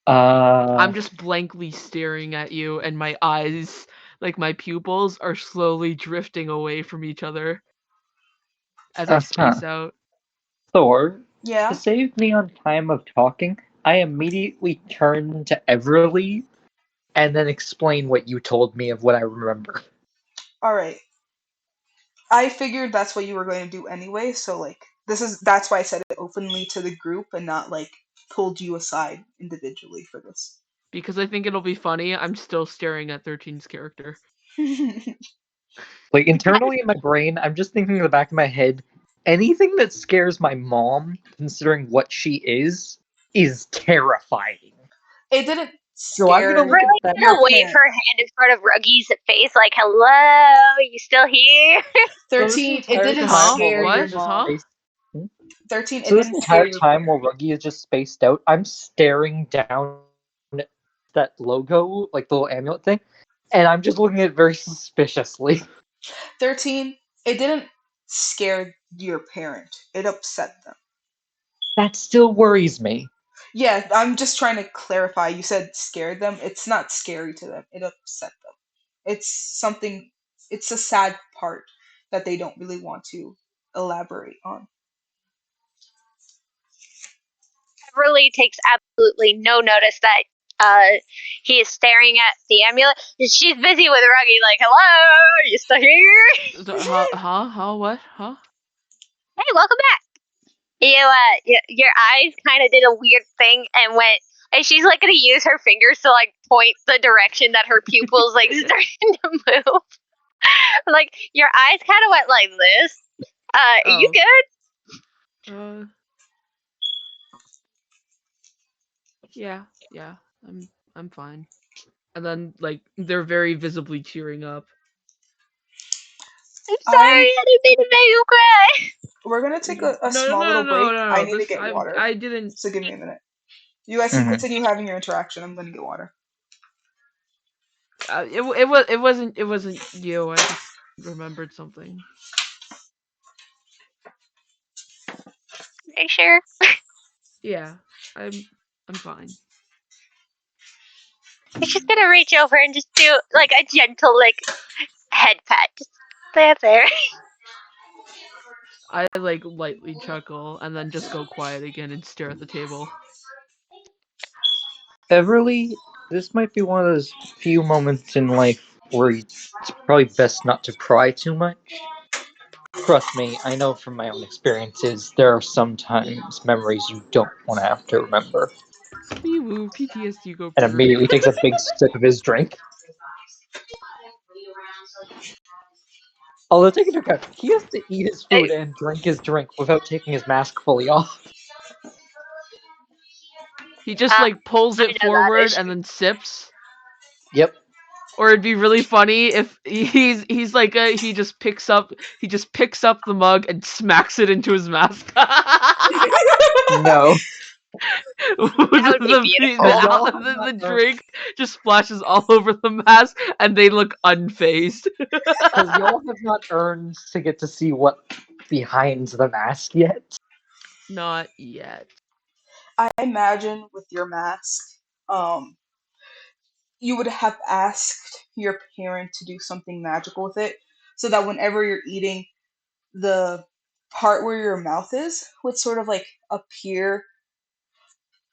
I'm just blankly staring at you, and my eyes, like my pupils, are slowly drifting away from each other as I space out. Thor, to Yeah? save me on time of talking, I immediately turn to Everly and then explain what you told me of what I remember. Alright. I figured that's what you were going to do anyway, so like that's why I said it openly to the group and not like pulled you aside individually for this. Because I think it'll be funny, I'm still staring at 13's character. Like, internally in my brain, I'm just thinking in the back of my head, anything that scares my mom, considering what she is terrifying. It didn't So I'm gonna scare look at Really that. gonna your wave parent. her hand in front of Ruggy's face, like, "Hello, you still here?" So this 13, it entire didn't time Huh? while scare Ruggy your What? is just Huh? mom. spaced, Hmm? 13, it so this didn't scare entire your time parent. while Ruggy is just spaced out, I'm staring down at that logo, like the little amulet thing, and I'm just looking at it very suspiciously. 13, it didn't scare your parent. It upset them. That still worries me. Yeah, I'm just trying to clarify. You said scared them. It's not scary to them. It upset them. It's something, it's a sad part that they don't really want to elaborate on. Really takes absolutely no notice that he is staring at the amulet. She's busy with Ruggy, like, "Hello, are you still here?" Huh? What? Huh? Hey, welcome back. Your eyes kind of did a weird thing and went, and she's like gonna use her fingers to like point the direction that her pupils like starting to move. Like your eyes kind of went like this. Are you Oh. good? Yeah, I'm fine. And then, like, they're very visibly tearing up. I'm I'm sorry, I didn't mean to make you cry. We're gonna take a No, no, small no, little break. no, no, I no. need to This, get water. I didn't. So give me a minute. You guys can continue having your interaction. I'm gonna get water. It wasn't you. I just remembered something. Are you sure? Yeah, I'm fine. I'm just gonna reach over and just do like a gentle like head pat. Just there. I like lightly chuckle and then just go quiet again and stare at the table. Everly, this might be one of those few moments in life where it's probably best not to pry too much. Trust me, I know from my own experiences, there are sometimes memories you don't want to have to remember. Wee woo, PTSD go And purr. immediately takes a big sip of his drink. Although, take into account, he has to eat his food and drink his drink without taking his mask fully off. He just like pulls I it know that forward issue. and then sips. Yep. Or it'd be really funny if he's like he just picks up the mug and smacks it into his mask. No. That would be beautiful. Y'all have The not drink just splashes all over the mask, and they look unfazed. because y'all have not earned to get to see what behind the mask yet. Not yet. I imagine with your mask, um, you would have asked your parent to do something magical with it, so that whenever you're eating, the part where your mouth is would sort of like appear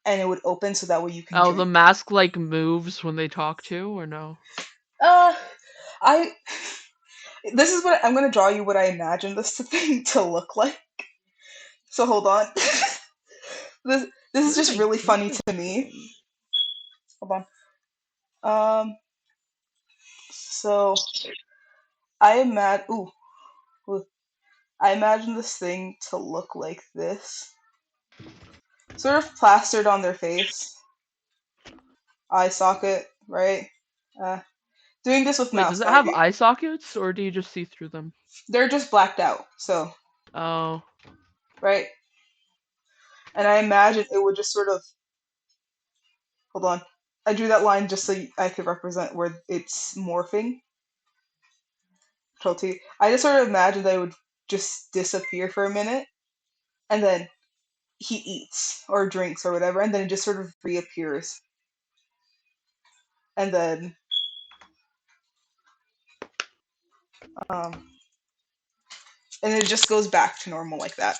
and it would open so that way you can Oh, the drink. mask like moves when they talk to, or no? Uh, I. This is what I'm gonna draw you what I imagine this thing to look like. So hold on. This is You're just like really funny to me. interesting. Hold on. So I imagine. Ooh, I imagine this thing to look like this. Sort of plastered on their face. Eye socket, right? Doing this with Wait, does mouse it have lighting. eye sockets, or do you just see through them? They're just blacked out, so, Oh. right? And I imagine it would just sort of. Hold on. I drew that line just so I could represent where it's morphing. Control T. I just sort of imagined that it would just disappear for a minute, and then he eats or drinks or whatever, and then it just sort of reappears. And then um and it just goes back to normal like that.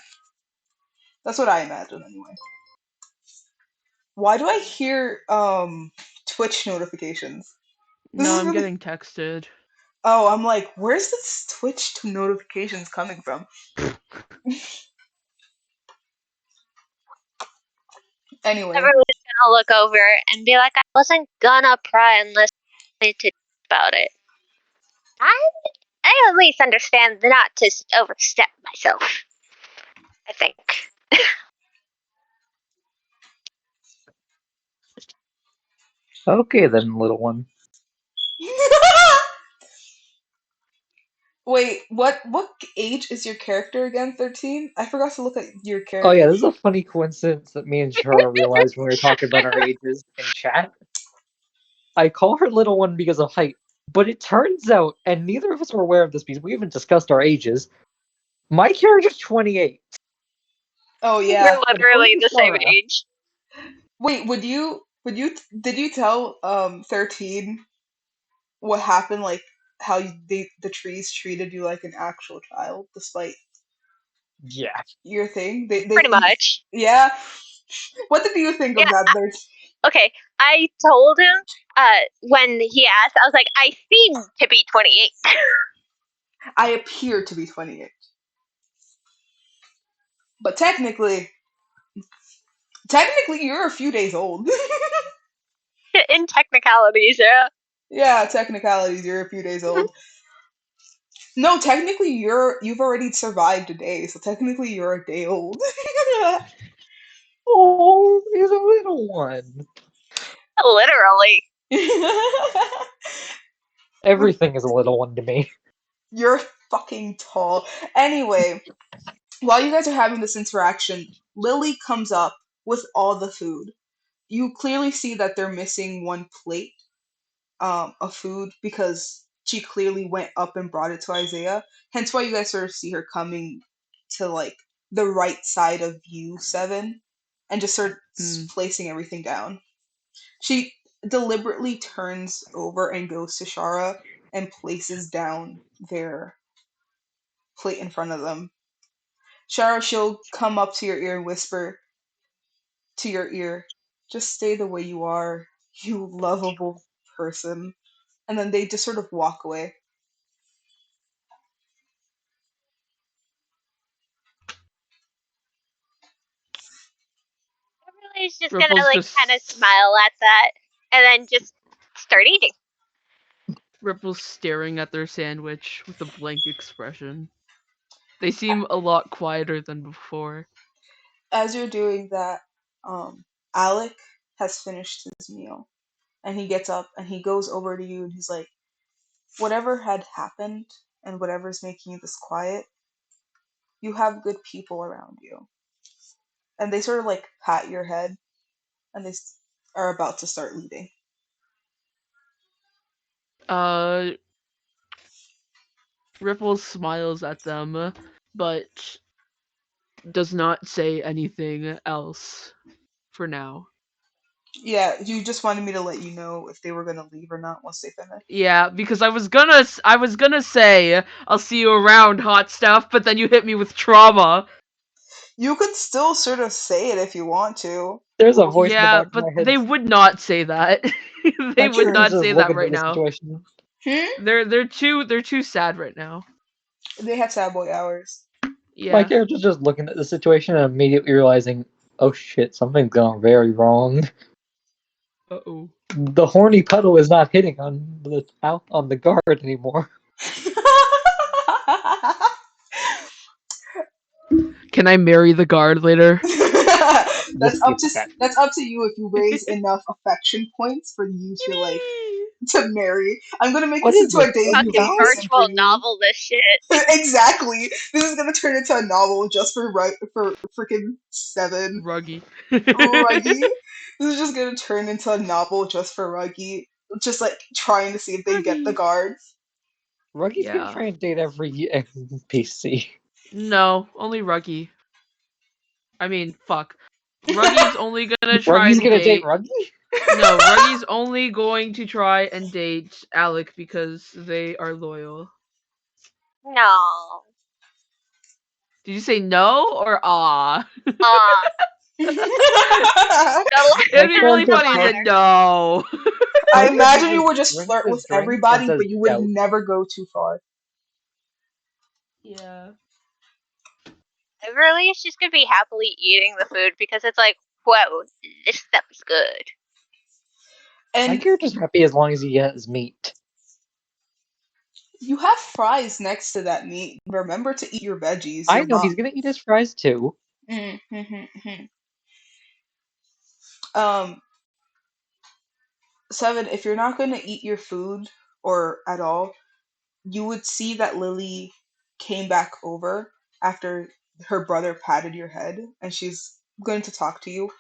That's what I imagine anyway. Why do I hear Twitch notifications? This No, is I'm really. getting texted. Oh, I'm like, where's this Twitch notifications coming from? Anyway, Everyone's gonna look over and be like, I wasn't gonna pry unless I wanted to about it. I at least understand not to overstep myself. I think. Okay then, little one. wait, what age is your character again? 13? I forgot to look at your Oh yeah, character. this is a funny coincidence that me and Shara realized when we were talking about our ages in chat. I call her little one because of height, but it turns out, and neither of us were aware of this because we haven't discussed our ages. My character's 28. Oh We're yeah. literally According to the same Shara, age. Wait, did you tell 13 what happened, like how the trees treated you like an actual child despite yeah. your thing? Pretty much. Yeah. What did you think Yeah. of that? There's Okay. I told him when he asked, I was like, I seem to be 28. I appear to be 28. But technically you're a few days old. In technicalities, yeah. Yeah, technicalities, you're a few days old. No, technically you've already survived a day, so technically you're a day old. Oh, he's a little one. Literally. Everything is a little one to me. You're fucking tall. Anyway, while you guys are having this interaction, Lily comes up with all the food. You clearly see that they're missing one plate of food because she clearly went up and brought it to Isaiah. Hence why you guys sort of see her coming to like the right side of you, Seven, and just sort of Mm. placing everything down. She deliberately turns over and goes to Shara and places down their plate in front of them. Shara, she'll come up to your ear and whisper to your ear, just stay the way you are, you lovable person. And then they just sort of walk away. Everybody's just gonna Ripple's like kind of just smile at that and then just start eating. Ripple's staring at their sandwich with a blank expression. They seem a lot quieter than before. As you're doing that, Alec has finished his meal. And he gets up and he goes over to you and he's like, whatever had happened and whatever's making you this quiet, you have good people around you. And they sort of like pat your head and they are about to start leaving. Uh, Ripple smiles at them, but does not say anything else for now. Yeah, you just wanted me to let you know if they were gonna leave or not once they finish. Yeah, because I was gonna say I'll see you around, hot stuff, but then you hit me with trauma. You could still sort of say it if you want to. There's a voice in the Yeah, back of but my head. they would not say that. They My would character's not just say that looking at right the now. situation. Hmm? They're too sad right now. They have sad boy hours. My Yeah. character's just looking at the situation and immediately realizing, oh shit, something's gone very wrong. Uh-oh. The horny puddle is not hitting on the out on the guard anymore. Can I marry the guard later? We'll see about that. that's up to you if you raise enough affection points for you to like to marry. I'm gonna make What this is into a this? dating Rocky Fucking Vow? game for virtual you. novel this shit. Exactly. This is gonna turn into a novel just for for freaking Seven. Ruggy. Ruggy. This is just gonna turn into a novel just for Ruggy. Just like trying to see if they get the Ruggy. guards. Ruggy's gonna Yeah. try and date every NPC. No, only Ruggy. I mean, fuck. Ruggy's only gonna try Ruggy's and gonna date date. Ruggy? No, Ruggy's only going to try and date Alec because they are loyal. No. Did you say no or ah? Uh, the It'd My be really character funny if you flirt. said no. I My character imagine you would just drinks flirt his with drink and everybody, says but you would doubt. never go too far. Yeah. really is just gonna be happily eating the food because it's like, whoa, this stuff is good. My And character's happy as long as he has meat. you have fries next to that meat. Remember to eat your veggies. I Your know mom. he's gonna eat his fries too. Um, Seven. If you're not going to eat your food or at all, you would see that Lily came back over after her brother patted your head, and she's going to talk to you.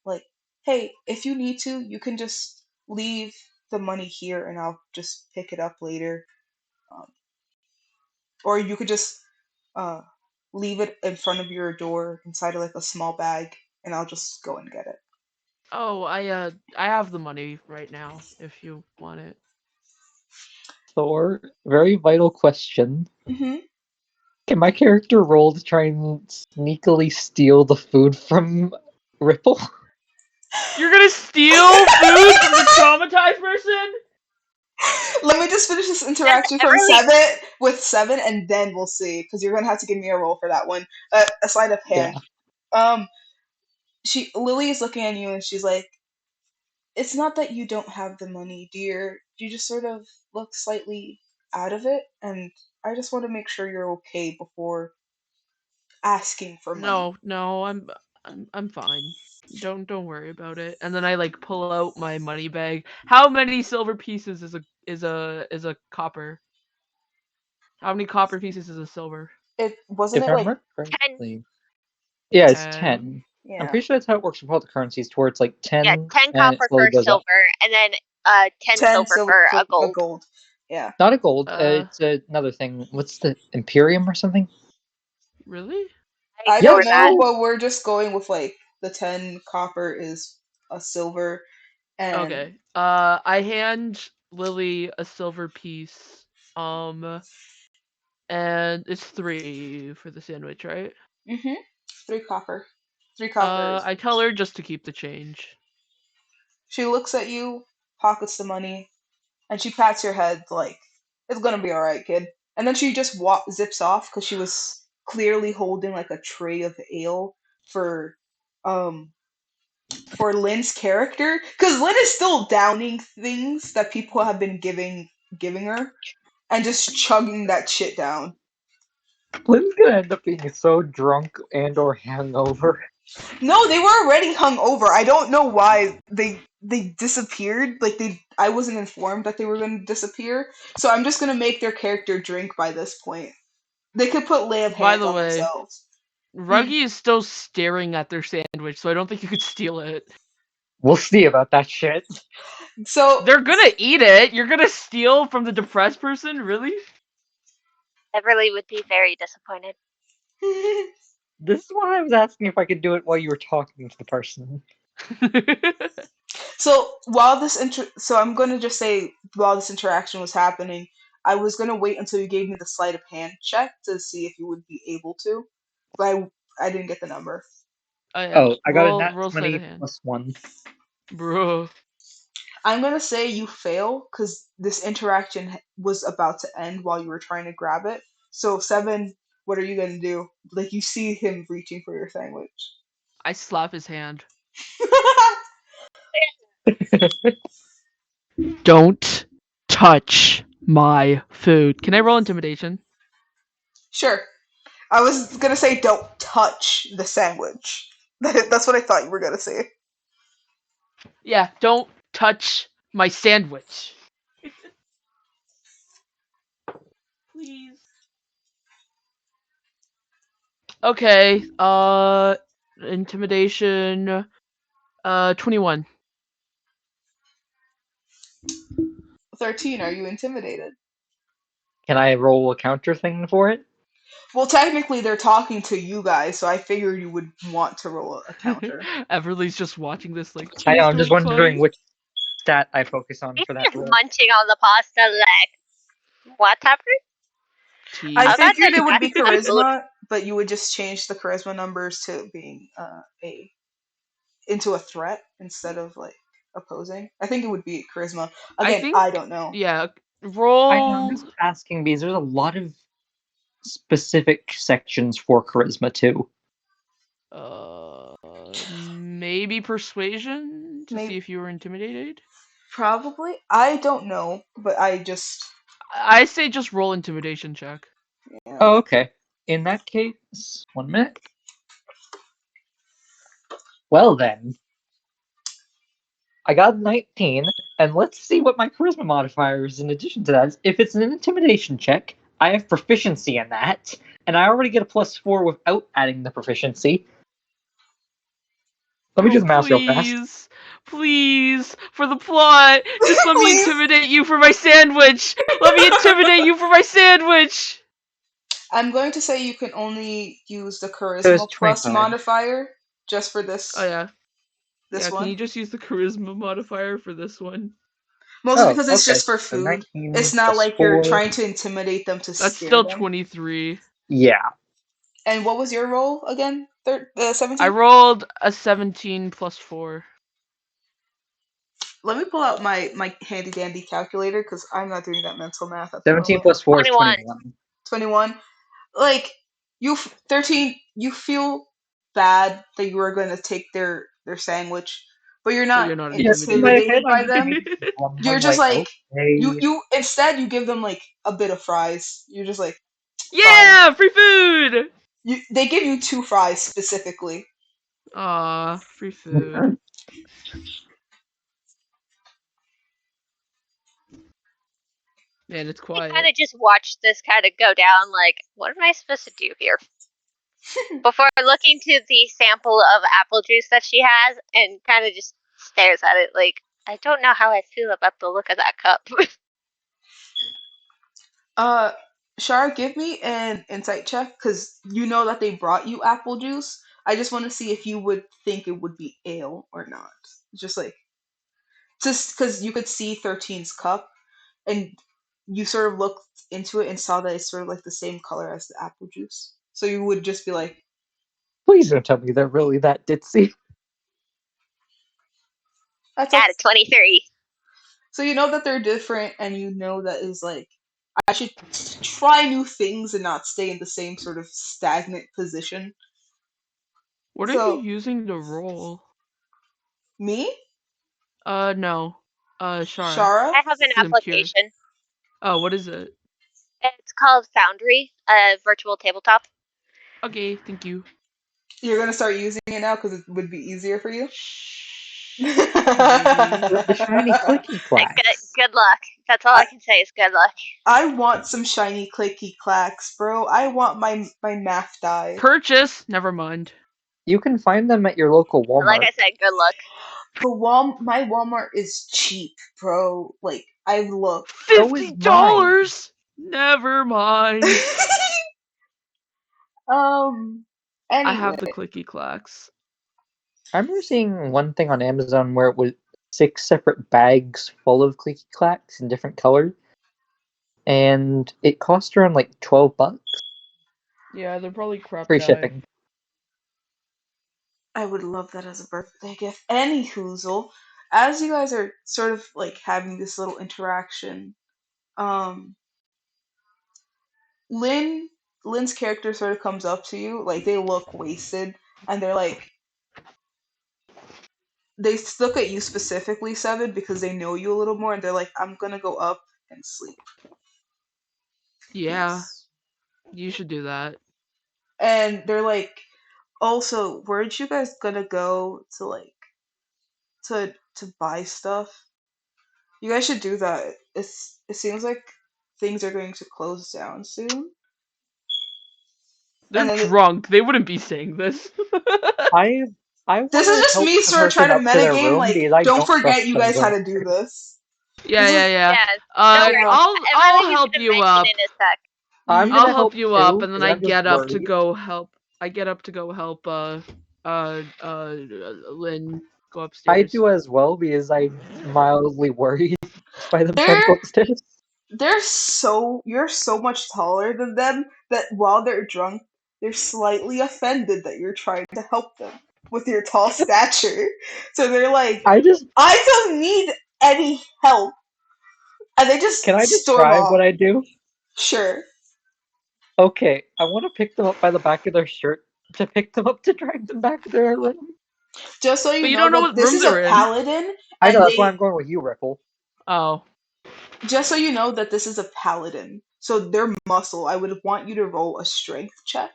Like, hey, if you need to, you can just leave the money here, and I'll just pick it up later. Um, or you could just uh, leave it in front of your door inside of like a small bag, and I'll just go and get it. Oh, I have the money right now if you want it. Thor, very vital question. Hmm. Can my character roll to try and sneakily steal the food from Ripple? You're gonna steal food from the traumatized person? Let me just finish this That's interaction from Everly. Seven, and then we'll see. Because you're gonna have to give me a roll for that one. A sleight of Yeah. hand. She Lily is looking at you and she's like, "It's not that you don't have the money, dear. You just sort of look slightly out of it, and I just want to make sure you're okay before asking for money." No, I'm fine. Don't worry about it. And then I like pull out my money bag. How many silver pieces is a copper? How many copper pieces is a silver? It wasn't If it I like remember 10, correctly. Yeah, it's 10. 10. I'm yeah, pretty sure that's how it works with all the currencies, to where it's like yeah, 10 10 and it copper slowly for goes up. silver, and then 10 10 silver silver for for a a gold. gold. Yeah. Not a gold, Uh, it's another thing. What's the Imperium or something? really? I I Yeah, ignore don't it's that. know, true. but we're just going with like the 10 copper is a silver and Okay. I hand Lily a silver piece. And it's 3 for the sandwich, right? mhm, 3 copper. 3 coppers. I tell her just to keep the change. She looks at you, pockets the money, and she pats your head like, "It's gonna be all right, kid." And then she just zips off because she was clearly holding like a tray of ale for um for Lynn's character, because Lynn is still downing things that people have been giving her and just chugging that shit down. Lynn's gonna end up being so drunk and or hangover. No, they were already hung over. I don't know why they disappeared. Like I wasn't informed that they were going to disappear. So I'm just going to make their character drink by this point. They could put lay of By hands the on way, themselves. Hmm. Ruggy is still staring at their sandwich, so I don't think you could steal it. We'll see about that shit. So They're gonna eat it. You're gonna steal from the depressed person, really? Everly would be very disappointed. This is why I was asking if I could do it while you were talking to the person. so while so I'm going to just say while this interaction was happening, I was going to wait until you gave me the sleight of hand check to see if you would be able to. But I didn't get the number. Oh yeah, Oh, I got a nat roll sleight 20 of hand, plus 1. bro. I'm gonna say you fail because this interaction was about to end while you were trying to grab it. So Seven, what are you gonna do? Like you see him reaching for your sandwich. I slap his hand. Don't touch my food. Can I roll intimidation? Sure. I was gonna say don't touch the sandwich. That's what I thought you were gonna say. Yeah, don't touch my sandwich. Please. Okay, intimidation, 21. 13, are you intimidated? Can I roll a counter thing for it? Well, technically they're talking to you guys, so I figured you would want to roll a counter. Everly's just watching this like, I know, please I'm just don't wondering fight. which stat I focus on He's for that just roll. munching on the pasta like, what happened? Tea. I How about figured that it would be fast food? charisma, but you would just change the charisma numbers to being into a threat instead of like opposing. I think it would be charisma. I Again, think, I don't know. yeah, I know, I'm roll. just asking because there's a lot of specific sections for charisma too. Maybe persuasion to see Maybe if you were intimidated. probably. I don't know, but I just I say just roll intimidation check. yeah. Oh, okay. In that case, 1 minute. Well then, I got a 19, and let's see what my charisma modifier is in addition to that. If it's an intimidation check, I have proficiency in that, and I already get a +4 without adding the proficiency. Let me do the math real fast. Please, for the plot, just let me Please. intimidate you for my sandwich. Let me intimidate you for my sandwich. I'm going to say you can only use the So it's charisma plus 25. modifier just for this Oh yeah, this yeah. Can one. you just use the charisma modifier for this one? Mostly Oh, because it's okay. just for So food. 19 It's not plus like you're 4. trying to intimidate them to That's scare still them. 23. Yeah. And what was your roll again? 17? I rolled a 17 plus 4. Let me pull out my handy dandy calculator because I'm not doing that mental math at the 17 moment. plus 4 is 21. 21. 21. Like 13, you feel bad that you are going to take their sandwich, but you're But not you're not Yeah, in my intimidated. head, intimidated by I'm them. thinking, You're I'm just like, like you okay. you instead you give them like a bit of fries. You're just like fine. Yeah, free food. They give you 2 fries specifically. Aw, free food. Man, it's I kind quiet. of just watched this kind of go down. Like, what am I supposed to do here? Before looking to the sample of apple juice that she has, and kind of just stares at it. Like, I don't know how I feel about the look of that cup. Uh, Shar, give me an insight check because you know that they brought you apple juice. I just want to see if you would think it would be ale or not. Just like, just because you could see 13's cup and you sort of looked into it and saw that it's sort of like the same color as the apple juice. So you would just be like, Please don't tell me they're really that ditzy. that's Got like. a 23. So you know that they're different and you know that is like, I should try new things and not stay in the same sort of stagnant position. What are you So, using to roll? me? No. Shara. Shara? I have an 'Cause I'm curious. application. Oh, what is it? It's called Foundry, a virtual tabletop. Okay, thank you. You're gonna start using it now because it would be easier for you? Shh. Maybe. The shiny clicky clacks. Good luck. That's all I I, can say is good luck. I want some shiny clicky clacks, bro. I want my math die. Purchase. Never mind. You can find them at your local Like Walmart. I said, good luck. My Walmart is cheap, bro. Like I've looked. So is mine. $50. Never mind. um. I Anyway, have the clicky clacks. I remember seeing one thing on Amazon where it was 6 separate bags full of clicky clacks in different colors, and it cost around like $12. Yeah, they're probably crap Free dye. shipping. I would love that as a birthday gift. Any hoozle, as you guys are sort of like having this little interaction, um, Lynn Lynn's character sort of comes up to you, like they look wasted, and they're like they look at you specifically, Seven, because they know you a little more, and they're like, "I'm gonna go up and sleep." Yeah, Yes. you should do that. and they're like, also, weren't you guys gonna go to like to buy stuff? You guys should do that. It seems like things are going to close down soon. They're And then drunk. They wouldn't be saying this. I I this want is to just help me the sort of trying person to up to their metagame. room Like, because I don't don't forget trust you them guys how going to do upstairs. this. Yeah, This yeah, is yeah. Yeah, don't worry. I'll Everything is help gonna you mention up. in a sec. I'm I'll gonna help help you up, too and then because I I'm just get up to worried. go help. I get up to go help. Lynn go I upstairs. do as well because I'm mildly worried by them trying to they're go upstairs. you're so much taller than them that while they're drunk, they're slightly offended that you're trying to help them with your tall stature. So they're like, I just I don't need any help. And they Can just I storm describe off. what I do? Sure. Okay, I want to pick them up by the back of their shirt to pick them up to drag them back to their room. Just so you But you know don't know that what this room is a they're in. paladin, I know and that's why they I'm going with you, Ripple. Oh. just so you know that this is a paladin. So their muscle, I would want you to roll a strength check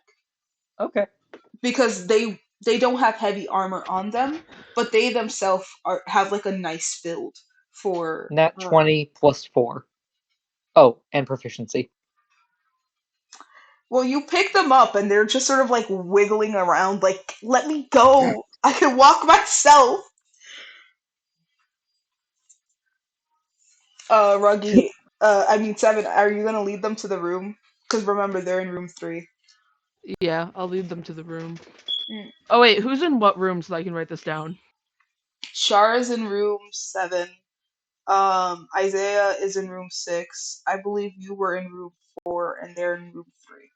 Okay. because they don't have heavy armor on them, but they themselves have like a nice build for Nat 20 plus 4. Oh, and proficiency. well, you pick them up and they're just sort of like wiggling around like, let me go. I can walk myself. Ruggy, I mean Seven, are you gonna lead them to the room? Because remember, they're in room 3. Yeah, I'll lead them to the room. Mm. Oh wait, who's in what room so I can write this down? Shara's in room 7. Isaiah is in room 6. I believe you were in room 4, and they're in room 3.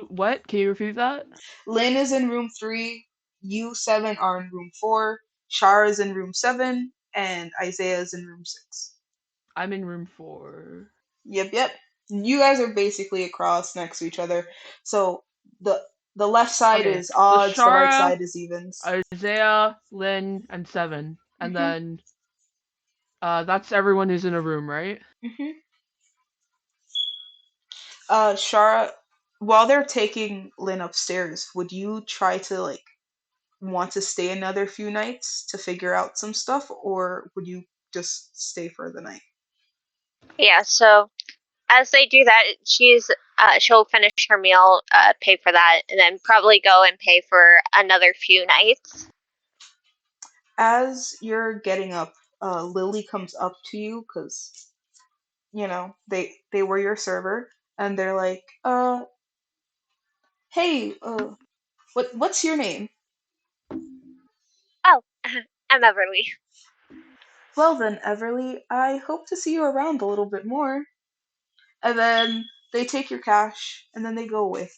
What? Can you repeat that? Lynn is in room 3. You 7 are in room 4. Shara is in room 7, and Isaiah is in room 6. I'm in room 4. Yep, yep. You guys are basically across next to each other. So the the left side Okay, is so odds, the right Shara, side is evens. Isaiah, Lynn, and Seven. And Mhm. then that's everyone who's in a room, right? Mhm. Shara, while they're taking Lynn upstairs, would you try to like want to stay another few nights to figure out some stuff, or would you just stay for the night? Yeah, so as they do that, she'll finish her meal, pay for that, and then probably go and pay for another few nights. As you're getting up, Lily comes up to you because they were your server, and they're like, hey, what's your name? Oh, I'm Everly. Well then, Everly, I hope to see you around a little bit more. And then they take your cash, and then they go away.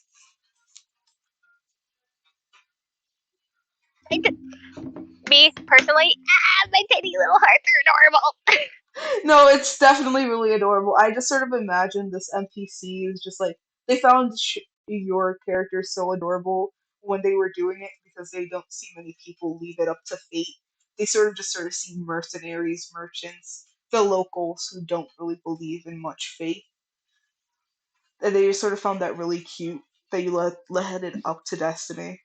Me personally, my tiny little hearts are adorable. No, it's definitely really adorable. I just sort of imagine this NPC is just like they found your character so adorable when they were doing it because they don't see many people leave it up to fate. They sort of see mercenaries, merchants, the locals who don't really believe in much faith, and they just sort of found that really cute that you let it up to destiny.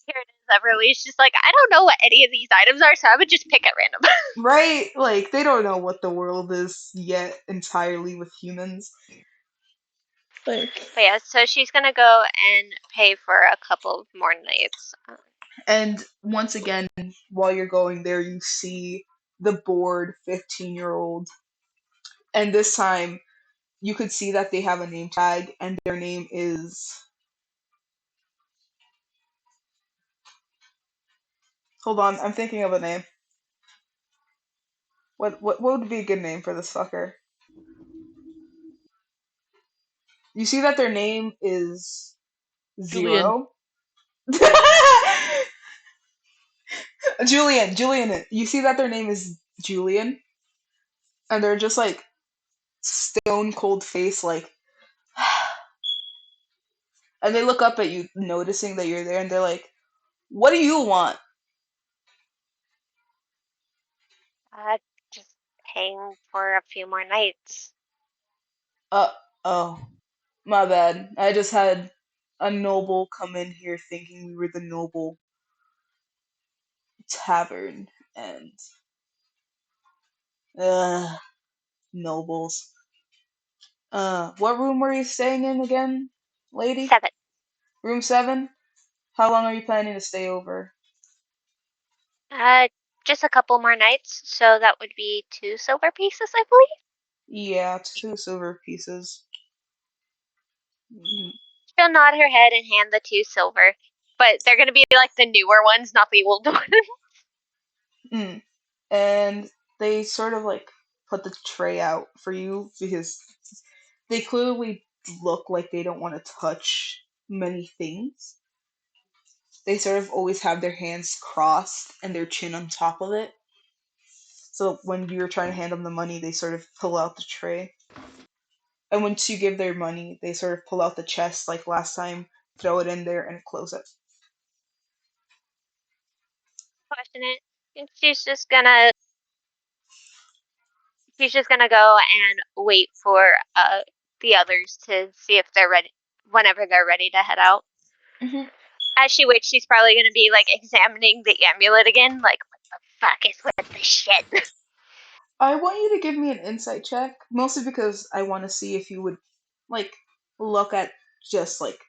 Here it is, Everly. She's just like, I don't know what any of these items are, so I would just pick at random. Right? Like they don't know what the world is yet entirely with humans. Like But yeah, so she's gonna go and pay for a couple more nights. And once again, while you're going there, you see the bored 15-year-old. And this time, you could see that they have a name tag, and their name is. Hold on, I'm thinking of a name. What would be a good name for this fucker? You see that their name is Julian. Zero. Julian. You see that their name is Julian, and they're just like stone cold face, like, and they look up at you, noticing that you're there, and they're like, "What do you want?" Uh, just paying for a few more nights. Oh, my bad. I just had a noble come in here thinking we were the noble tavern, and nobles. What room were you staying in again, lady? 7. Room 7? How long are you planning to stay over? Uh, just a couple more nights, so that would be 2 silver pieces, I believe. Yeah, 2 silver pieces. She'll nod her head and hand the 2 silver, but they're gonna be like the newer ones, not the old ones. Mm. And they sort of like put the tray out for you because they clearly look like they don't want to touch many things. They sort of always have their hands crossed and their chin on top of it. So when you're trying to hand them the money, they sort of pull out the tray. And once you give their money, they sort of pull out the chest like last time, throw it in there, and close it. Question it. And she's just gonna go and wait for the others to see if they're ready whenever they're ready to head out. Mhm. As she waits, she's probably gonna be like examining the amulet again, like what the fuck is with this shit? I want you to give me an insight check, mostly because I want to see if you would like look at just like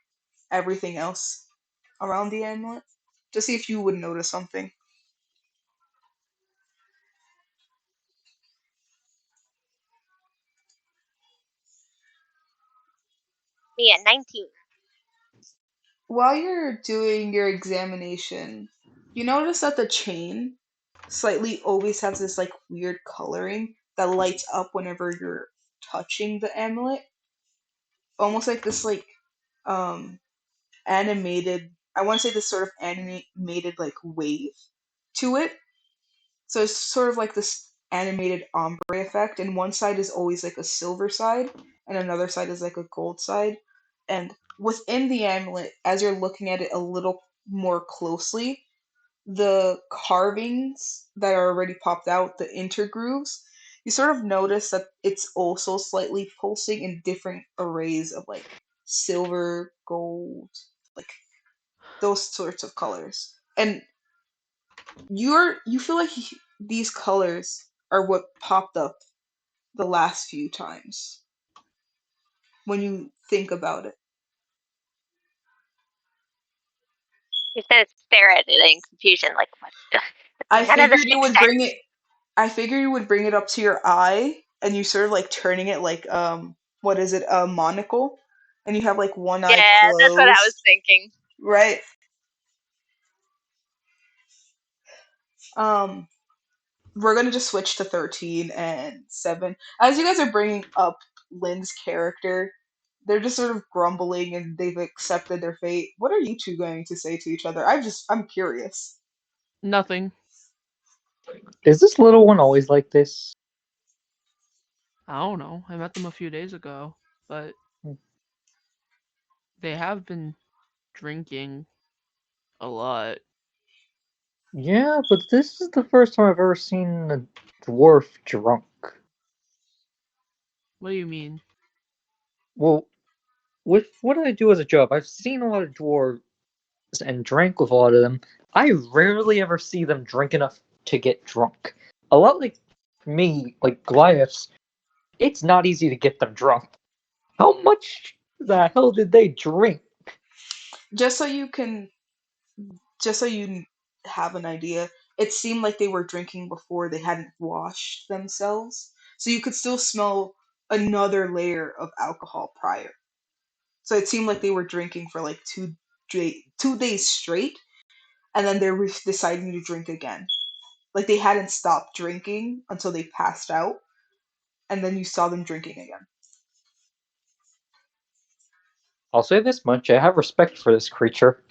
everything else around the amulet to see if you would notice something. Me at 19. While you're doing your examination, you notice that the chain slightly always has this like weird coloring that lights up whenever you're touching the amulet, almost like this like um animated. I want to say this sort of animated like wave to it. So it's sort of like this animated ombre effect, and one side is always like a silver side, and another side is like a gold side. And within the amulet, as you're looking at it a little more closely, the carvings that are already popped out, the intergrooves, you sort of notice that it's also slightly pulsing in different arrays of like silver, gold, like those sorts of colors. And you feel like these colors are what popped up the last few times when you think about it. She's gonna stare at it in confusion, like what? I None of this figured you makes would bring sense. it. I figured you would bring it up to your eye, and you sort of like turning it like what is it, a monocle, and you have like one eye Yeah, that's what I was closed, thinking. right? Um, we're gonna just switch to 13 and 7. As you guys are bringing up Lynn's character, they're just sort of grumbling and they've accepted their fate. What are you two going to say to each other? I'm curious. Nothing. Is this little one always like this? I don't know. I met them a few days ago, but they have been drinking a lot. Yeah, but this is the first time I've ever seen a dwarf drunk. What do you mean? Well, with what I do as a job, I've seen a lot of dwarves and drank with a lot of them. I rarely ever see them drink enough to get drunk. A lot like me, like Goliaths, it's not easy to get them drunk. How much the hell did they drink? Just so you can, just so you have an idea, it seemed like they were drinking before they hadn't washed themselves. So you could still smell another layer of alcohol prior. So it seemed like they were drinking for like 2 days straight, and then they were deciding to drink again. Like they hadn't stopped drinking until they passed out, and then you saw them drinking again. I'll say this much: I have respect for this creature.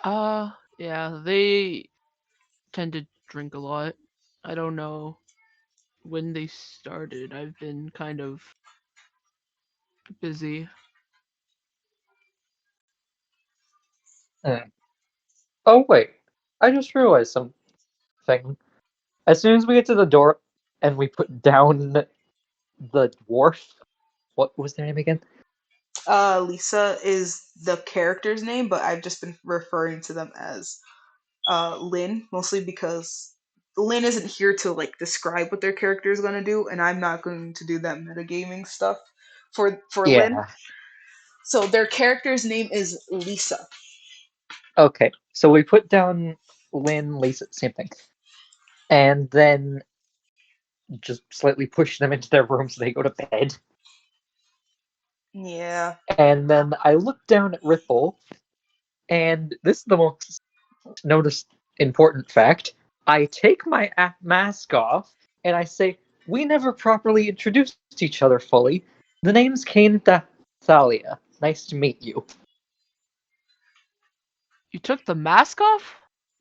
Yeah, they tend to drink a lot. I don't know when they started. I've been kind of busy. Hmm. Oh wait, I just realized something. As soon as we get to the door and we put down the dwarf, what was their name again? Lisa is the character's name, but I've just been referring to them as Lynn, mostly because Lynn isn't here to like describe what their character is gonna do, and I'm not going to do that metagaming stuff for Lynn. Yeah. So their character's name is Lisa. Okay. So we put down Lynn, Lisa, same thing. And then just slightly push them into their room so they go to bed. Yeah. And then I look down at Ripple, and this is the most noticed important fact. I take my mask off, and I say, "We never properly introduced each other fully. The name's Kane Thalia. Nice to meet you." You took the mask off?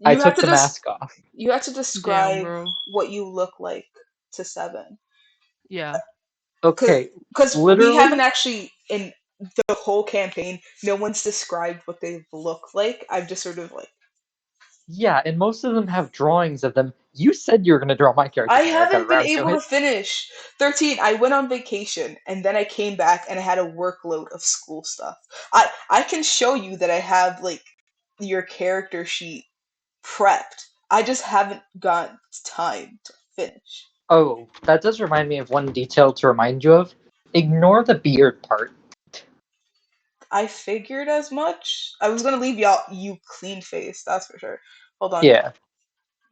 I You have took to the just mask off. you have to Damn, describe bro. what you look like to Seven, Yeah. Okay, because we haven't literally, actually in the whole campaign. No one's described what they look like. I've just sort of like yeah, and most of them have drawings of them. You said you were going to draw my character I when I got haven't been around to able to it. finish 13. I went on vacation and then I came back and I had a workload of school stuff. I can show you that I have like your character sheet prepped. I just haven't got time to finish. Oh, that does remind me of one detail to remind you of. Ignore the beard part. I figured as much. I was gonna leave you clean face, that's for sure. Hold on. Yeah.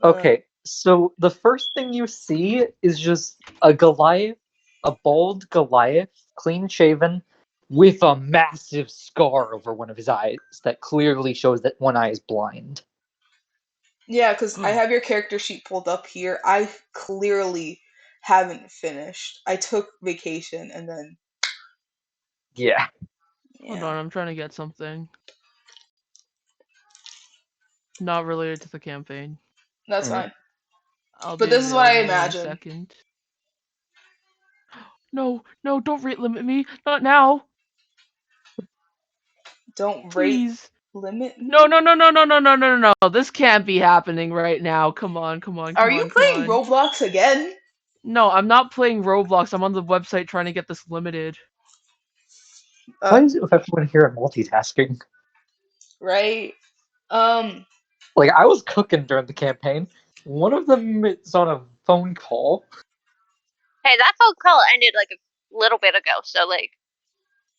Okay, so the first thing you see is just a Goliath, a bald Goliath, clean shaven, with a massive scar over one of his eyes that clearly shows that one eye is blind. Yeah, because I have your character sheet pulled up here. I clearly haven't finished. I took vacation and then Yeah. Hold yeah, on, I'm trying to get something. Not related to the campaign. that's Mhm. fine. I'll But be this is what I available in a imagine. second. No, no, don't rate limit me. Not now. Don't rate Please. limit me. No, no, no, no, no, no, no, no, no, no. This can't be happening right now. Come on, come on, Are come you on, come playing on. Roblox again? No, I'm not playing Roblox. I'm on the website trying to get this limited. Why is it with everyone here multitasking? Right. Like, I was cooking during the campaign. One of them is on a phone call. Hey, that phone call ended like a little bit ago, so like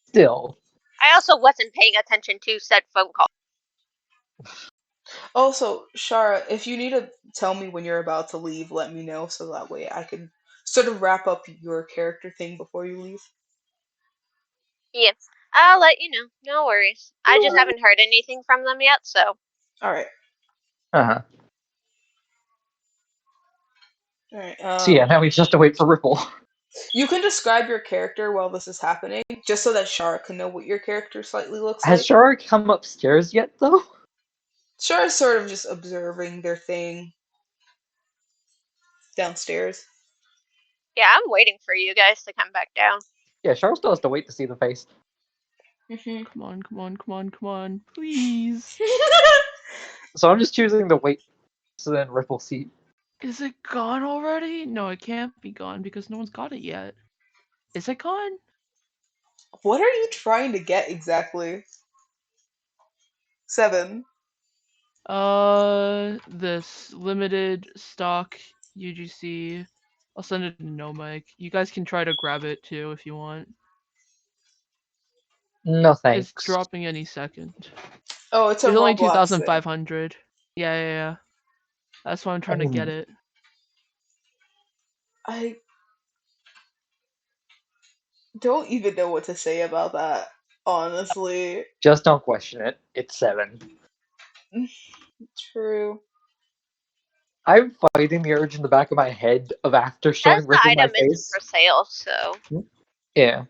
Still. I also wasn't paying attention to said phone call. Also, Shara, if you need to tell me when you're about to leave, let me know so that way I can sort of wrap up your character thing before you leave. Yeah, I'll let you know. No worries. I just haven't heard anything from them yet, so All right. Uh-huh. All right. So yeah, now we just have to wait for Ripple. You can describe your character while this is happening, just so that Shara can know what your character slightly looks Has like. Shara come upstairs yet, though? Shara's sort of just observing their thing downstairs. yeah, I'm waiting for you guys to come back down. Yeah, Shara still has to wait to see the face. Mm-hmm. Come on, come on, come on, come on. Please. So I'm just choosing to wait so then Ripple see. Is it gone already? No, it can't be gone because no one's got it yet. Is it gone? What are you trying to get exactly? 7. This limited stock UGC. I'll send it to No Mike. You guys can try to grab it too if you want. No It's thanks. dropping any second. Oh, it's a It's only Roblox thing. 2,500. Yeah, yeah, yeah. That's why I'm trying to get it. I don't even know what to say about that, honestly. Just don't question it. It's 7. True. I'm fighting the urge in the back of my head of after As showing the Ripple my item isn't face. for sale, so Yeah.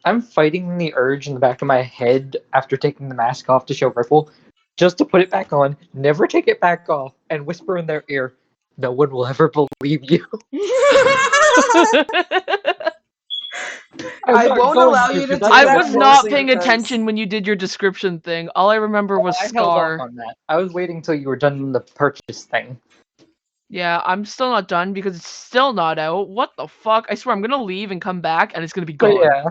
I'm fighting the urge in the back of my head after taking the mask off to show Ripple, just to put it back on, never take it back off, and whisper in their ear, "No one will ever believe you." I'm I not won't going allow to, you to because do that's I the that was one word. not mostly paying because attention when you did your description thing. All I remember was I held off Scar. on that. I was waiting till you were done the purchase thing. Yeah, I'm still not done because it's still not out. What the fuck? I swear I'm gonna leave and come back and it's gonna be But gone. yeah,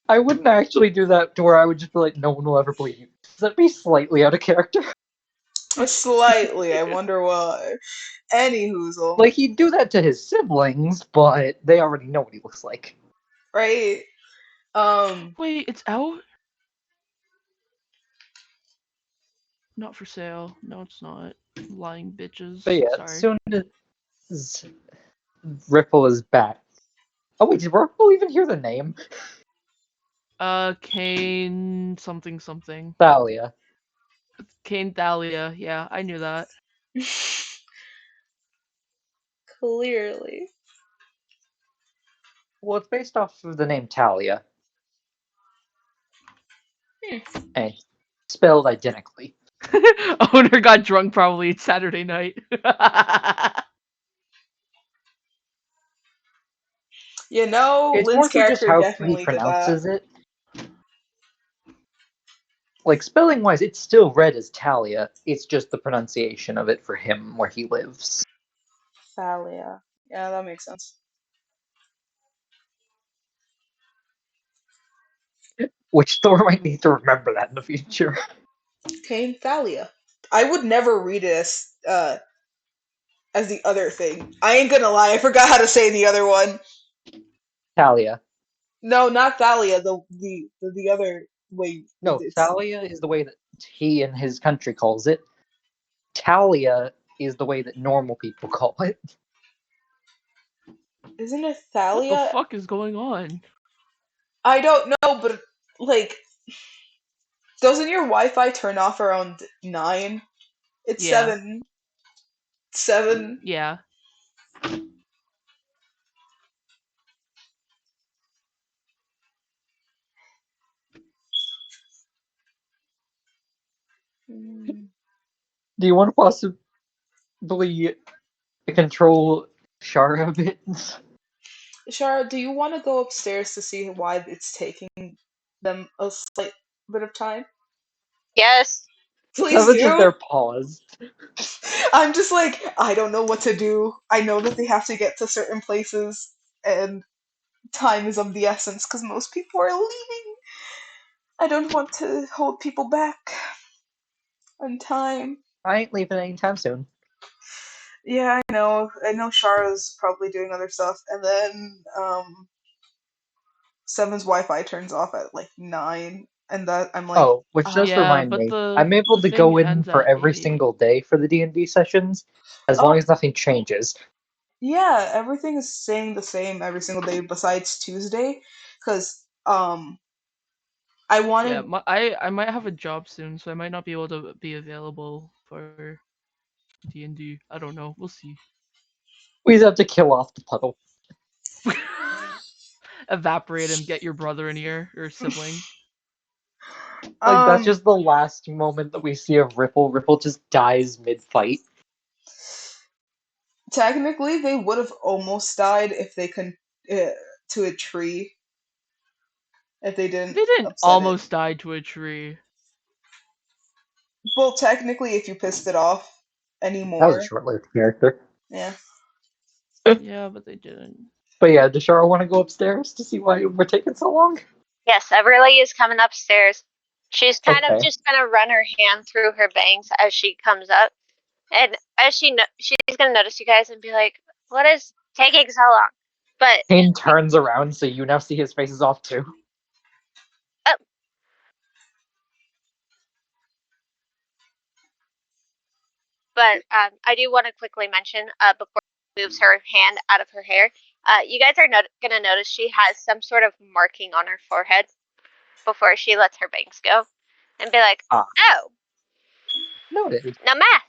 I wouldn't actually do that to where I would just be like, no one will ever believe you. Does that be slightly out of character? Slightly. I wonder why. Any hoozle. Like, he'd do that to his siblings, but they already know what he looks like. Right? Wait, it's out? Not for sale. No, it's not. Lying bitches. But yeah, Sorry. soon as Ripple is back. Oh wait, did Ripple even hear the name? Kane something something. Thalia. Kane Thalia. Yeah, I knew that. Clearly. Well, it's based off of the name Talia. And spelled identically. Owner got drunk probably Saturday night. You know, It's Lynn's more so just character how he definitely did that. pronounces it. Like, spelling wise, it's still read as Talia. It's just the pronunciation of it for him where he lives. Thalia. Yeah, that makes sense. Which Thor might need to remember that in the future. Kane Thalia. I would never read it as the other thing. I ain't gonna lie, I forgot how to say the other one. Talia. No, not Thalia. The other way. No, It's Thalia is the way that he and his country calls it. Talia is the way that normal people call it. isn't it What the Thalia? fuck is going on? I don't know, but like, doesn't your Wi-Fi turn off around 9? It's Yeah. 7. 7. Yeah. Mm. Do you want to possibly control Shara a bit? Shara, do you want to go upstairs to see why it's taking them a slight bit of time? Yes. Please Seven's just do. there paused. I'm just like, I don't know what to do. I know that they have to get to certain places, and time is of the essence because most people are leaving. I don't want to hold people back on time. I ain't leaving anytime soon. Yeah, I know. I know Shara's probably doing other stuff, and then Seven's Wi-Fi turns off at like 9, and that I'm like, Oh, which does Yeah, remind but me, the I'm able to thing go in ends for at every 8. single day for the D&D sessions, as long oh as nothing changes. yeah, everything is staying the same every single day besides Tuesday, because I Yeah, wanted I might have a job soon, so I might not be able to be available for D&D. I don't know. We'll see. We just have to kill off the puddle. Evaporate him. Get your brother in here or sibling. Like, that's um just the last moment that we see of Ripple. Ripple just dies mid-fight. technically they would have almost died if they could uh, to a tree if they didn't They didn't upset it. almost die to a tree. Well, technically, if you pissed it off That was a anymore, short-lived character. yeah. Yeah, but they didn't. But yeah, does Shara want to go upstairs to see why we're taking so long? Yes, Everly is coming upstairs. She's kind of Okay. just gonna run her hand through her bangs as she comes up, and as she's gonna notice you guys and be like, "What is taking so long?" But Kane turns around so you now see his face is off too. oh, I do want to quickly mention before she moves her hand out of her hair, you guys are gonna notice she has some sort of marking on her forehead before she lets her bangs go, and be like, Ah, "Oh, noted. no math."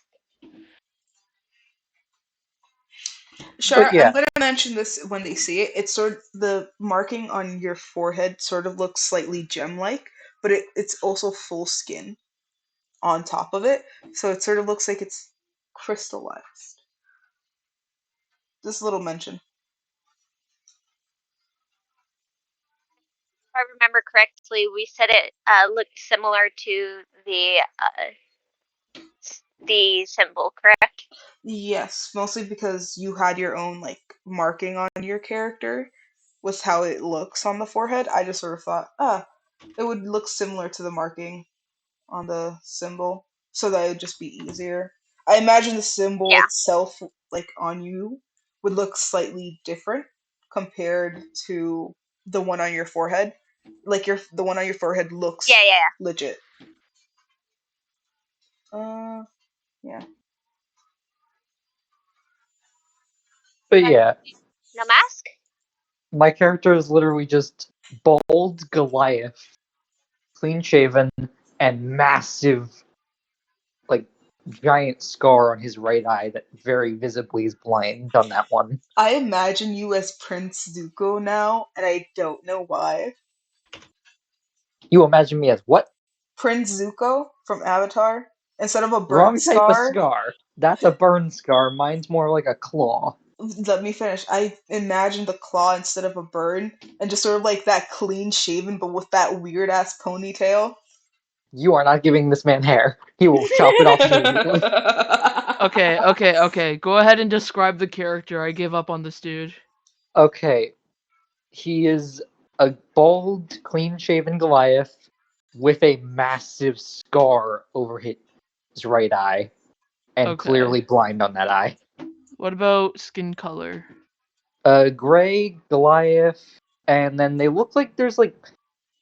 Sure, But I'm yeah, gonna mention this when they see it. It's sort of the marking on your forehead sort of looks slightly gem-like, but it's also full skin on top of it, so it sort of looks like it's crystallized. Just a little mention. If I remember correctly, we said it looked similar to the the symbol, correct? Yes, mostly because you had your own like marking on your character with how it looks on the forehead. I just sort of thought, it would look similar to the marking on the symbol, so that it would just be easier. I imagine the symbol Yeah. itself, like on you, would look slightly different compared to the one on your forehead. Like the one on your forehead looks Yeah. legit. Yeah. But yeah, No mask? my character is literally just bald Goliath, clean shaven, and massive, like, giant scar on his right eye that very visibly is blind on that one. I imagine you as Prince Zuko now, and I don't know why. You imagine me as what? Prince Zuko from Avatar, instead of a burnt Wrong type of scar. scar. That's a burn scar. Mine's more like a claw. Let me finish. I imagined the claw instead of a burn, and just sort of like that clean shaven, but with that weird ass ponytail. You are not giving this man hair. He will chop it off immediately. Okay. Go ahead and describe the character. I give up on this dude. Okay, he is a bald, clean-shaven Goliath with a massive scar over his right eye, and Okay. clearly blind on that eye. What about skin color? Gray Goliath, and then they look like there's like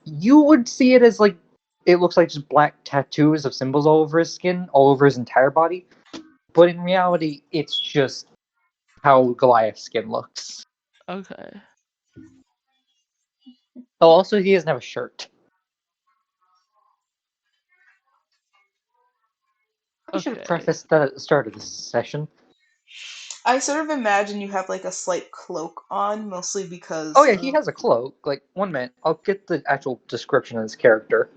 you would see it as like it looks like just black tattoos of symbols all over his skin, all over his entire body. But in reality, it's just how Goliath's skin looks. Okay. Oh, also he doesn't have a shirt. I should have Okay. prefaced that at the start of this session. I sort of imagine you have like a slight cloak on, mostly Oh because yeah, he has a cloak. Like, 1 minute, I'll get the actual description of his character.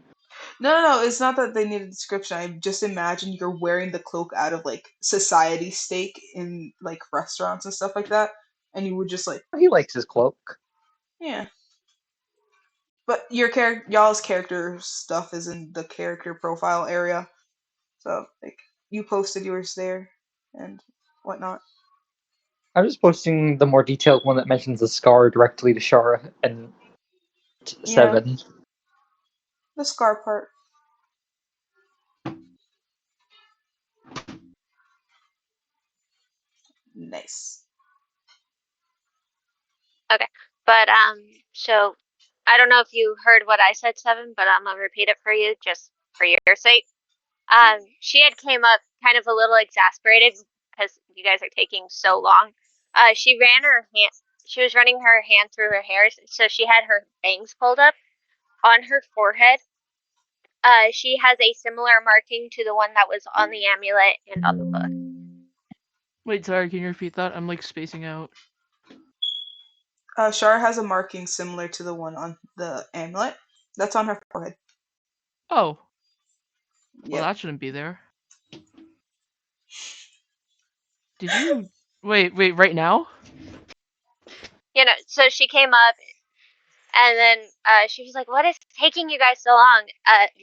no, it's not that they need a description. I just imagine you're wearing the cloak out of like society steak in like restaurants and stuff like that, and you would just like, He likes his cloak. yeah. But y'all's character stuff is in the character profile area, so like you posted yours there and whatnot. I'm just posting the more detailed one that mentions the scar directly to Shara and Yeah, Seven. the scar part. Nice. Okay. But so I don't know if you heard what I said, Seven, but I'm gonna repeat it for you just for your sake. She had came up kind of a little exasperated because you guys are taking so long. She ran her hand. She was running her hand through her hair, so she had her bangs pulled up on her forehead. She has a similar marking to the one that was on the amulet and on the book. Wait, sorry, can you repeat that? I'm like spacing out. Shara has a marking similar to the one on the amulet. That's on her forehead. Oh, well, Yep. that shouldn't be there. Did you wait, right now? You know, so she came up and then she was like, "What is taking you guys so long?"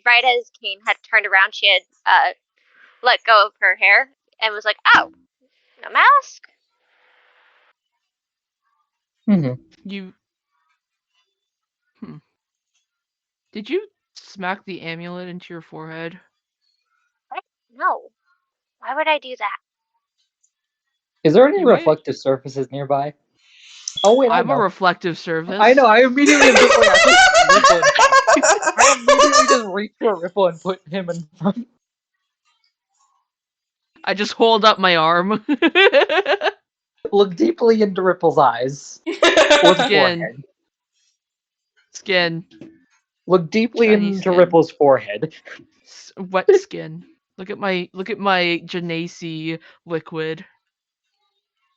Right as Kane had turned around, she had let go of her hair and was like, "Oh, no mask." Mm-hmm. You Did you smack the amulet into your forehead? What? No. Why would I do that? Is there any You might reflective surfaces nearby? Oh wait, I I'm a know. reflective I know. surface. I immediately am just like, I put Ripple in front. I immediately just reach for Ripple and put him in front. I just hold up my arm. Look deeply into Ripple's eyes or the Skin. forehead. Skin. Look deeply Shiny into skin. Ripple's forehead. Wet skin. Look at my Genasi liquid.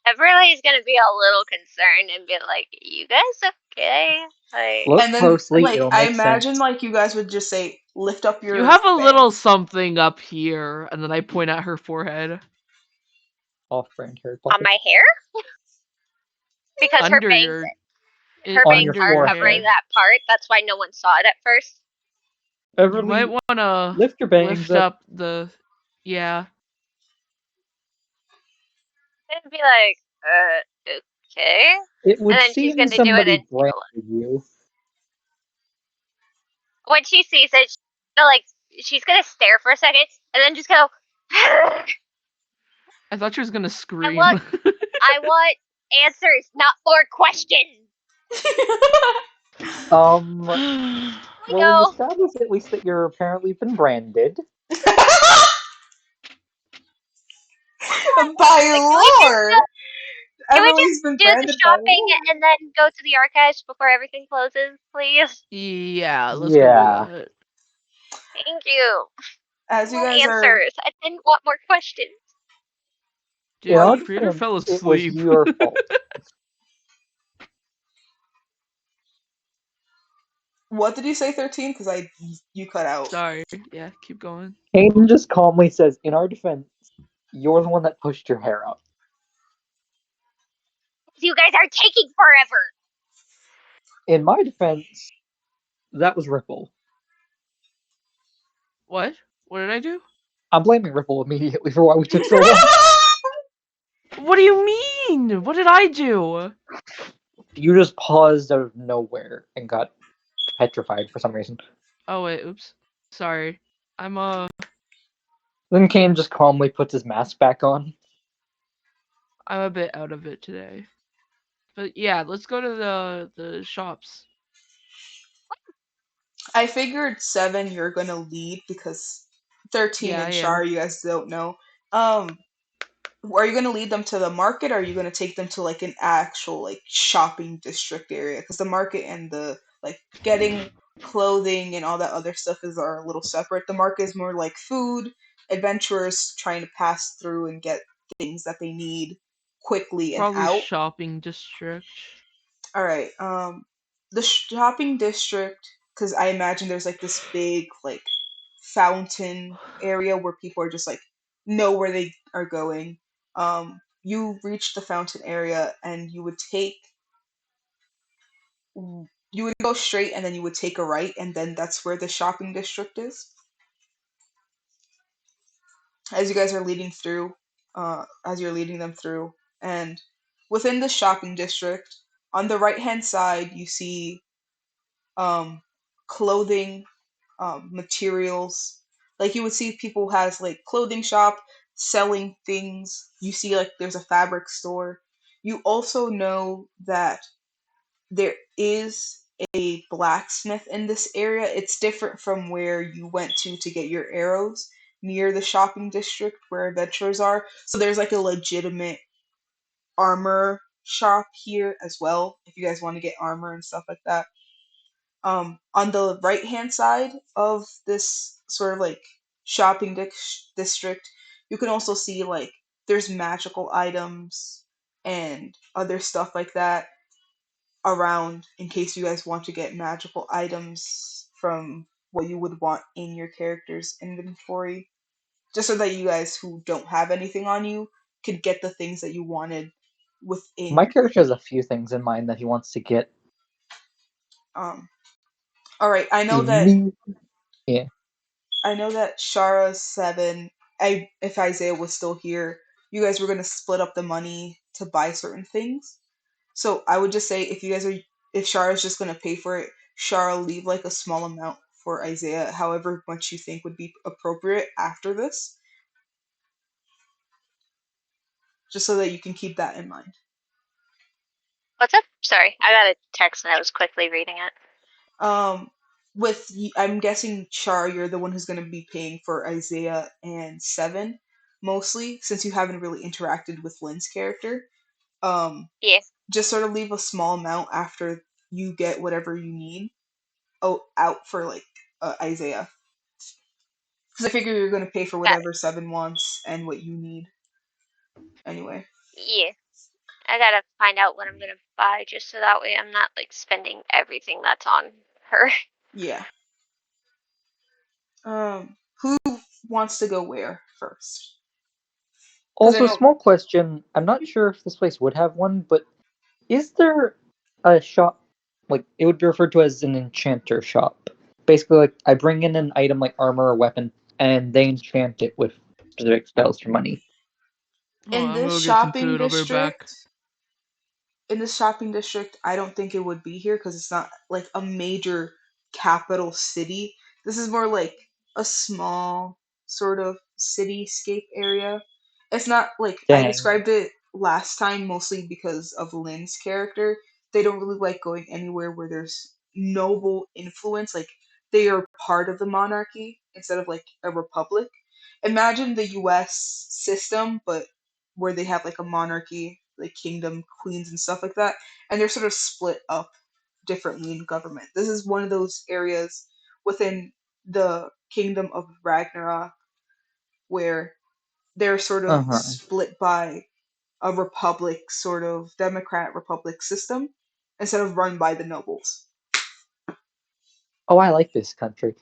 Everybody is gonna be a little concerned and be like, "You guys okay?" Like, Look And then, closely, like, it'll I make imagine, sense. like, you guys would just say, lift up You your have a little bangs. something up here, and then I point at her forehead. Off-brand Harry on Potter. my hair because her Under bangs your her On your bangs under are your covering forehead. hair. that part. That's why no one saw it at first. You might Everly, wanna lift your bangs lift up. up the yeah. And be like, okay. It would And then she's seem gonna do it somebody and branded you. when she sees it, she's gonna stare for a second and then just go. I thought she was gonna I scream. want, I want answers, not more questions. Um, I well, we go. established at least that you're apparently been branded. By Like, lore, can we just Emily's been do the branded by shopping lore. and then go to the archives before everything closes, please? Yeah, let's go do Yeah. that. Thank you. I As you want guys are, answers. I didn't want more questions. In Dude, our the creator defense, fell it was asleep. your fault. what did you say, 13? Because you cut out. Sorry. Yeah, keep going. Hayden just calmly says, in our defense, you're the one that pushed your hair out. You guys are taking forever. In my defense, that was Ripple. What? What did I do? I'm blaming Ripple immediately for why we took so long. What do you mean? What did I do? You just paused out of nowhere and got petrified for some reason. Oh wait, oops. Sorry. I'm Then Kane just calmly puts his mask back on. I'm a bit out of it today. But yeah, let's go to the shops. I figured 7 you're gonna lead because 13 Yeah, I and am. Shar you guys don't know. Are you gonna lead them to the market, or are you gonna take them to like an actual like shopping district area? Because the market and the like getting clothing and all that other stuff are a little separate. The market is more like food, adventurers trying to pass through and get things that they need quickly and Probably out. shopping district. All right. The shopping district, because I imagine there's like this big like fountain area where people are just like know where they are going. You reach the fountain area and you would go straight and then you would take a right and then that's where the shopping district is. As you guys are leading through, as you're leading them through, and within the shopping district, on the right hand side you see um, clothing, materials. Like you would see people who has like clothing shop selling things. You see like there's a fabric store. You also know that there is a blacksmith in this area. It's different from where you went to get your arrows near the shopping district where adventurers are. So there's like a legitimate armor shop here as well if you guys want to get armor and stuff like that. On the right hand side of this sort of like shopping district, you can also see like there's magical items and other stuff like that around in case you guys want to get magical items from what you would want in your character's inventory. Just so that you guys who don't have anything on you could get the things that you wanted within My your character has a few things in mind that he wants to get. um all right, Me. Yeah. I know that Shara 7, if Isaiah was still here, you guys were going to split up the money to buy certain things. So I would just say if Shara's just going to pay for it, Shara leave like a small amount for Isaiah, however much you think would be appropriate after this, just so that you can keep that in mind. What's up? Sorry, I got a text and I was quickly reading it. Um, I'm guessing Char, you're the one who's going to be paying for Isaiah and 7, mostly, since you haven't really interacted with Lynn's character. Um, Yeah. just sort of leave a small amount after you get whatever you need. Oh, out for like Isaiah, because I figure you're going to pay for Got whatever 7 wants and what you need anyway. Yeah. I gotta find out what I'm gonna buy just so that way I'm not like spending everything that's on her. Yeah. Who wants to go where first? Because I Also, know small question. I'm not sure if this place would have one, but is there a shop, like, it would be referred to as an enchanter shop? Basically, like, I bring in an item like armor or weapon, and they enchant it with specific spells for money. Oh, In I'm this gonna get some shopping food. I'll be right back. district, I don't think it would be here because it's not like a major capital city. This is more like a small sort of cityscape area. It's not like I Dang. described it last time mostly because of Lynn's character. They don't really like going anywhere where there's noble influence, like they are part of the monarchy instead of like a republic. Imagine the US system, but where they have like a monarchy, like kingdom, queens, and stuff like that, and they're sort of split up differently in government. This is one of those areas within the kingdom of Ragnarok where they're sort of Uh-huh. split by a republic, sort of democrat republic system, instead of run by the nobles. Oh, I like this country.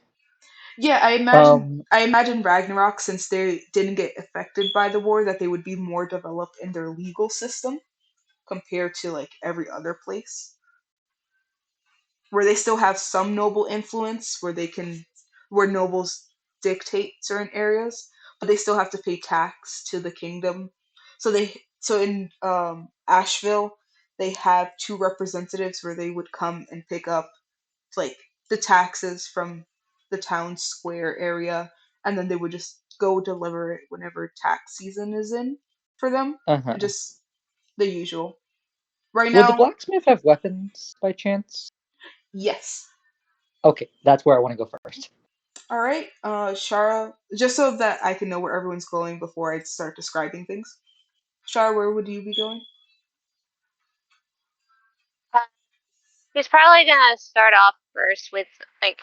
Yeah, Um, I imagine Ragnarok, since they didn't get affected by the war, that they would be more developed in their legal system compared to like every other place, where they still have some noble influence, where nobles dictate certain areas, but they still have to pay tax to the kingdom. So in Asheville, they have two representatives where they would come and pick up like the taxes from the town square area, and then they would just go deliver it whenever tax season is in for them, and uh-huh. just the usual. Right Would the now, blacksmith have weapons by chance? yes. Okay, that's where I want to go first. All right, Shara, just so that I can know where everyone's going before I start describing things. Shara, where would you be going? Uh, He's probably gonna start off first with like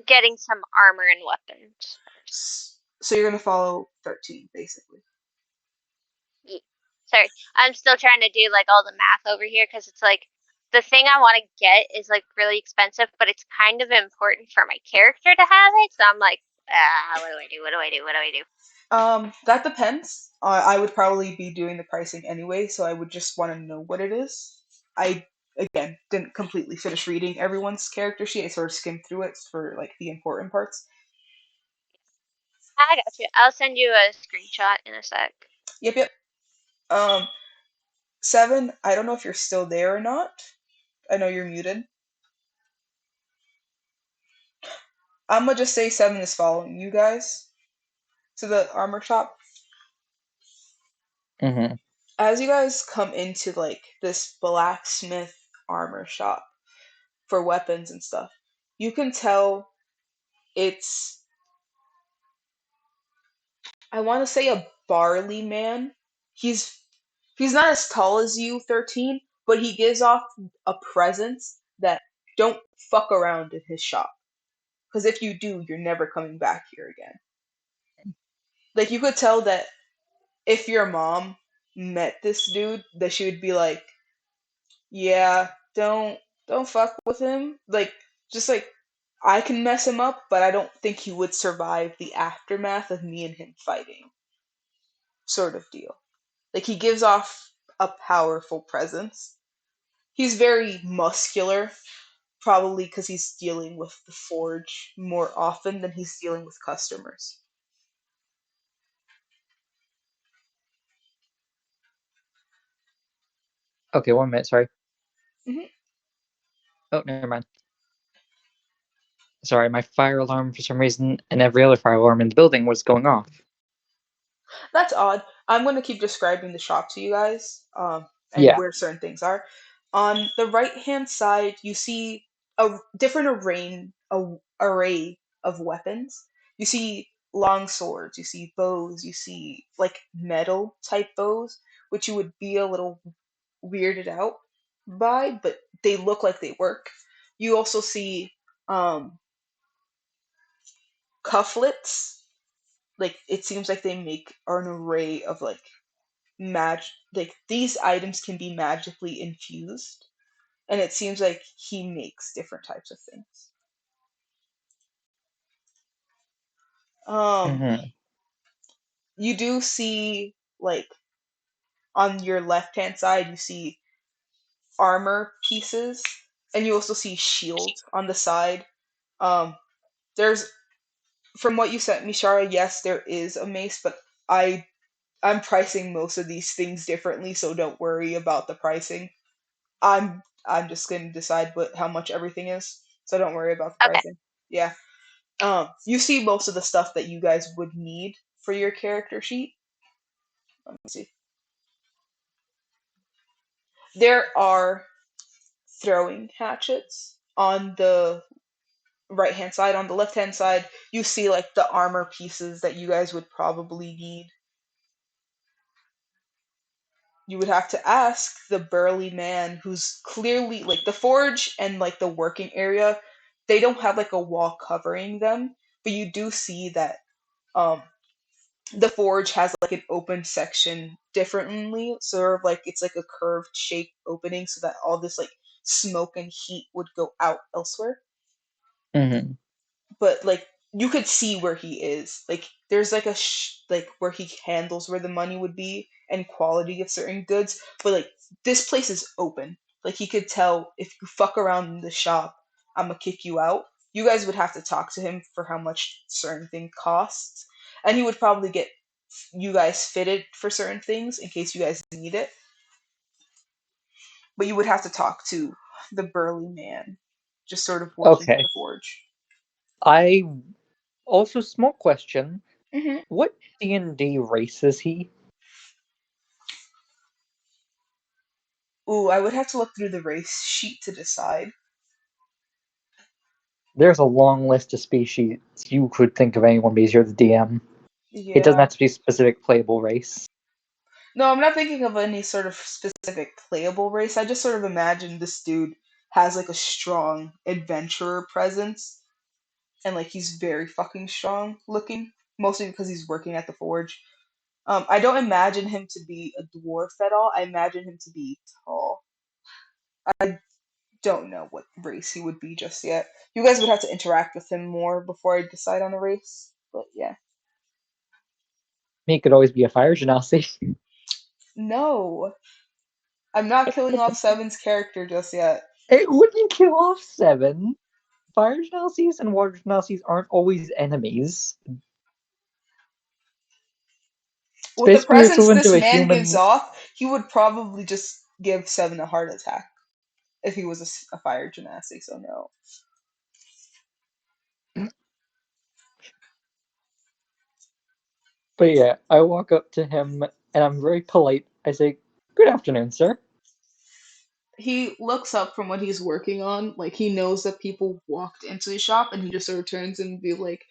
getting some armor and weapons first. So you're gonna follow 13, basically. Sorry, I'm still trying to do like all the math over here because it's like the thing I want to get is like really expensive, but it's kind of important for my character to have it. So I'm like, what do I do? What do I do? What do I do? That depends. I would probably be doing the pricing anyway, so I would just want to know what it is. I again didn't completely finish reading everyone's character sheet. I sort of skimmed through it for like the important parts. I got you. I'll send you a screenshot in a sec. Yep, yep. Um, Seven. I don't know if you're still there or not. I know you're muted. I'm gonna just say Seven is following you guys to the armor shop. Mm-hmm. As you guys come into like this blacksmith armor shop for weapons and stuff, you can tell it's, I want to say, a barley man. He's he's not as tall as you, 13, but he gives off a presence that don't fuck around in his shop. Because if you do, you're never coming back here again. Like you could tell that if your mom met this dude, that she would be like, "Yeah, don't fuck with him." Like just like I can mess him up, but I don't think he would survive the aftermath of me and him fighting. Sort of deal. Like he gives off a powerful presence. He's very muscular, probably because he's dealing with the forge more often than he's dealing with customers. Okay, 1 minute, sorry. Hmm. Oh, never mind. Sorry, my fire alarm for some reason and every other fire alarm in the building was going off. That's odd. I'm going to keep describing the shop to you guys, and Yeah. where certain things are. On the right hand side, you see a different array of weapons. You see long swords, you see bows, you see like metal type bows, which you would be a little weirded out by, but they look like they work. You also see um, cufflets. Like it seems like they make an array of like these items can be magically infused, and it seems like he makes different types of things. Um, Mm-hmm. you do see like on your left hand side, you see armor pieces, and you also see shields on the side. There's, from what you sent me, Shara, yes, there is a mace, but I I'm pricing most of these things differently, so don't worry about the pricing. I'm just gonna decide how much everything is, so don't worry about the Okay. pricing. Yeah. You see most of the stuff that you guys would need for your character sheet. Let me see. There are throwing hatchets on the right hand side. On the left hand side, you see like the armor pieces that you guys would probably need. You would have to ask the burly man who's clearly like the forge and like the working area, they don't have like a wall covering them, but you do see that um the forge has like an open section differently, sort of like it's like a curved shaped opening so that all this like smoke and heat would go out elsewhere. Mm-hmm. But like you could see where he is. Like there's like like where he handles where the money would be and quality of certain goods. But like this place is open. Like he could tell if you fuck around in the shop, I'm gonna kick you out. You guys would have to talk to him for how much certain thing costs, and he would probably get you guys fitted for certain things in case you guys need it. But you would have to talk to the burly man, just sort of working at Okay. the forge. I also small question. Hmm. What D&D race is he? Ooh, I would have to look through the race sheet to decide. There's a long list of species you could think of anyone because you're the DM. It doesn't Yeah. have to be a specific playable race. No, I'm not thinking of any sort of specific playable race. I just sort of imagine this dude has like a strong adventurer presence and like he's very fucking strong looking, mostly because he's working at the forge. I don't imagine him to be a dwarf at all. I imagine him to be tall. I don't know what race he would be just yet. You guys would have to interact with him more before I decide on a race. But yeah. He could always be a fire genasi. No. I'm not killing off Seven's character just yet. It wouldn't kill off 7. Fire genasies and water genasies aren't always enemies. It's With the basically the presence equivalent this to a man gives human. off, he would probably just give Seven a heart attack if he was a fire genasi, so no. But yeah, I walk up to him and I'm very polite. I say, "Good afternoon, sir." He looks up from what he's working on, like he knows that people walked into his shop and he just sort of turns and be like,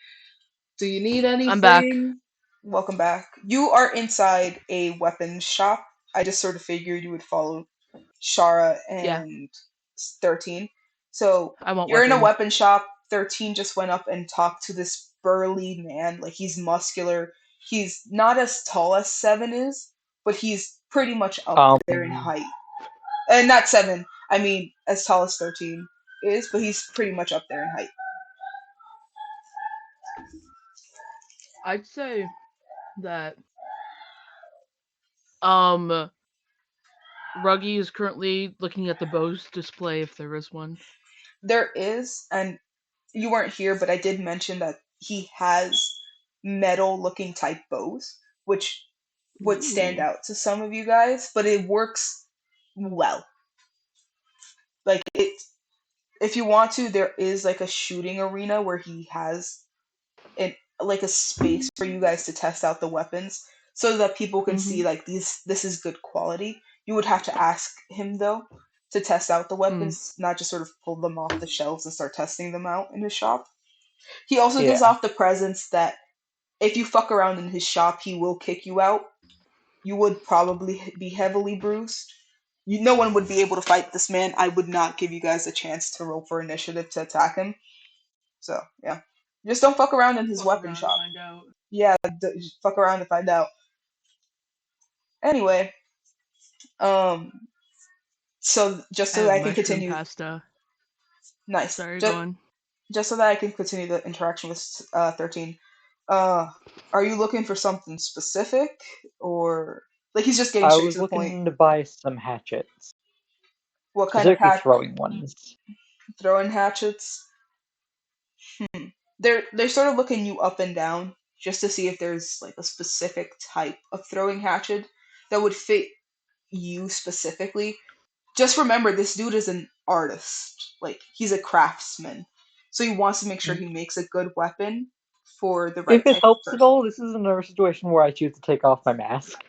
"Do you need I'm back. anything?" Welcome back. You are inside a weapons shop. I just sort of figured you would follow Shara Yeah, and 13. So I want you're in a weapons. weapon shop. 13 just went up and talked to this burly man. Like he's muscular. He's not as tall as 7 is, but he's pretty much up there in Um, height. And not 7, I mean as tall as 13 is, but he's pretty much up there in height. I'd say that um Ruggy is currently looking at the bows display if there is one. There is, and you weren't here, but I did mention that he has metal looking type bows, which would stand Ooh. out to some of you guys, but it works well. Like it, if you want to, there is like a shooting arena where he has an like a space for you guys to test out the weapons so that people can see Mhm. like this is good quality. You would have to ask him though to test out the Mm. weapons, not just sort of pull them off the shelves and start testing them out in his shop. He also gives yeah. off the presence that if you fuck around in his shop, he will kick you out. You would probably be heavily bruised. No one would be able to fight this man. I would not give you guys a chance to roll for initiative to attack him. So yeah, just don't fuck around in his Fuck weapon around and shop. find out. Yeah, just fuck around to find out. Anyway, um, so just I so that have I can mushroom continue, pasta. nice. Sorry, go on. Just so that I can continue the interaction with 13. Uh, are you looking for something specific, or like he's just getting I straight was to the point? looking to buy some hatchets, What kind of specifically throwing ones. throwing hatchets? Hmm. They're sort of looking you up and down. just to see if there's like a specific type of throwing hatchet that would fit you specifically. Just remember, this dude is an artist. Like, he's a craftsman. So he wants to make sure he makes a good weapon for the If right it type of helps at person. all, this is another situation where I choose to take off my mask.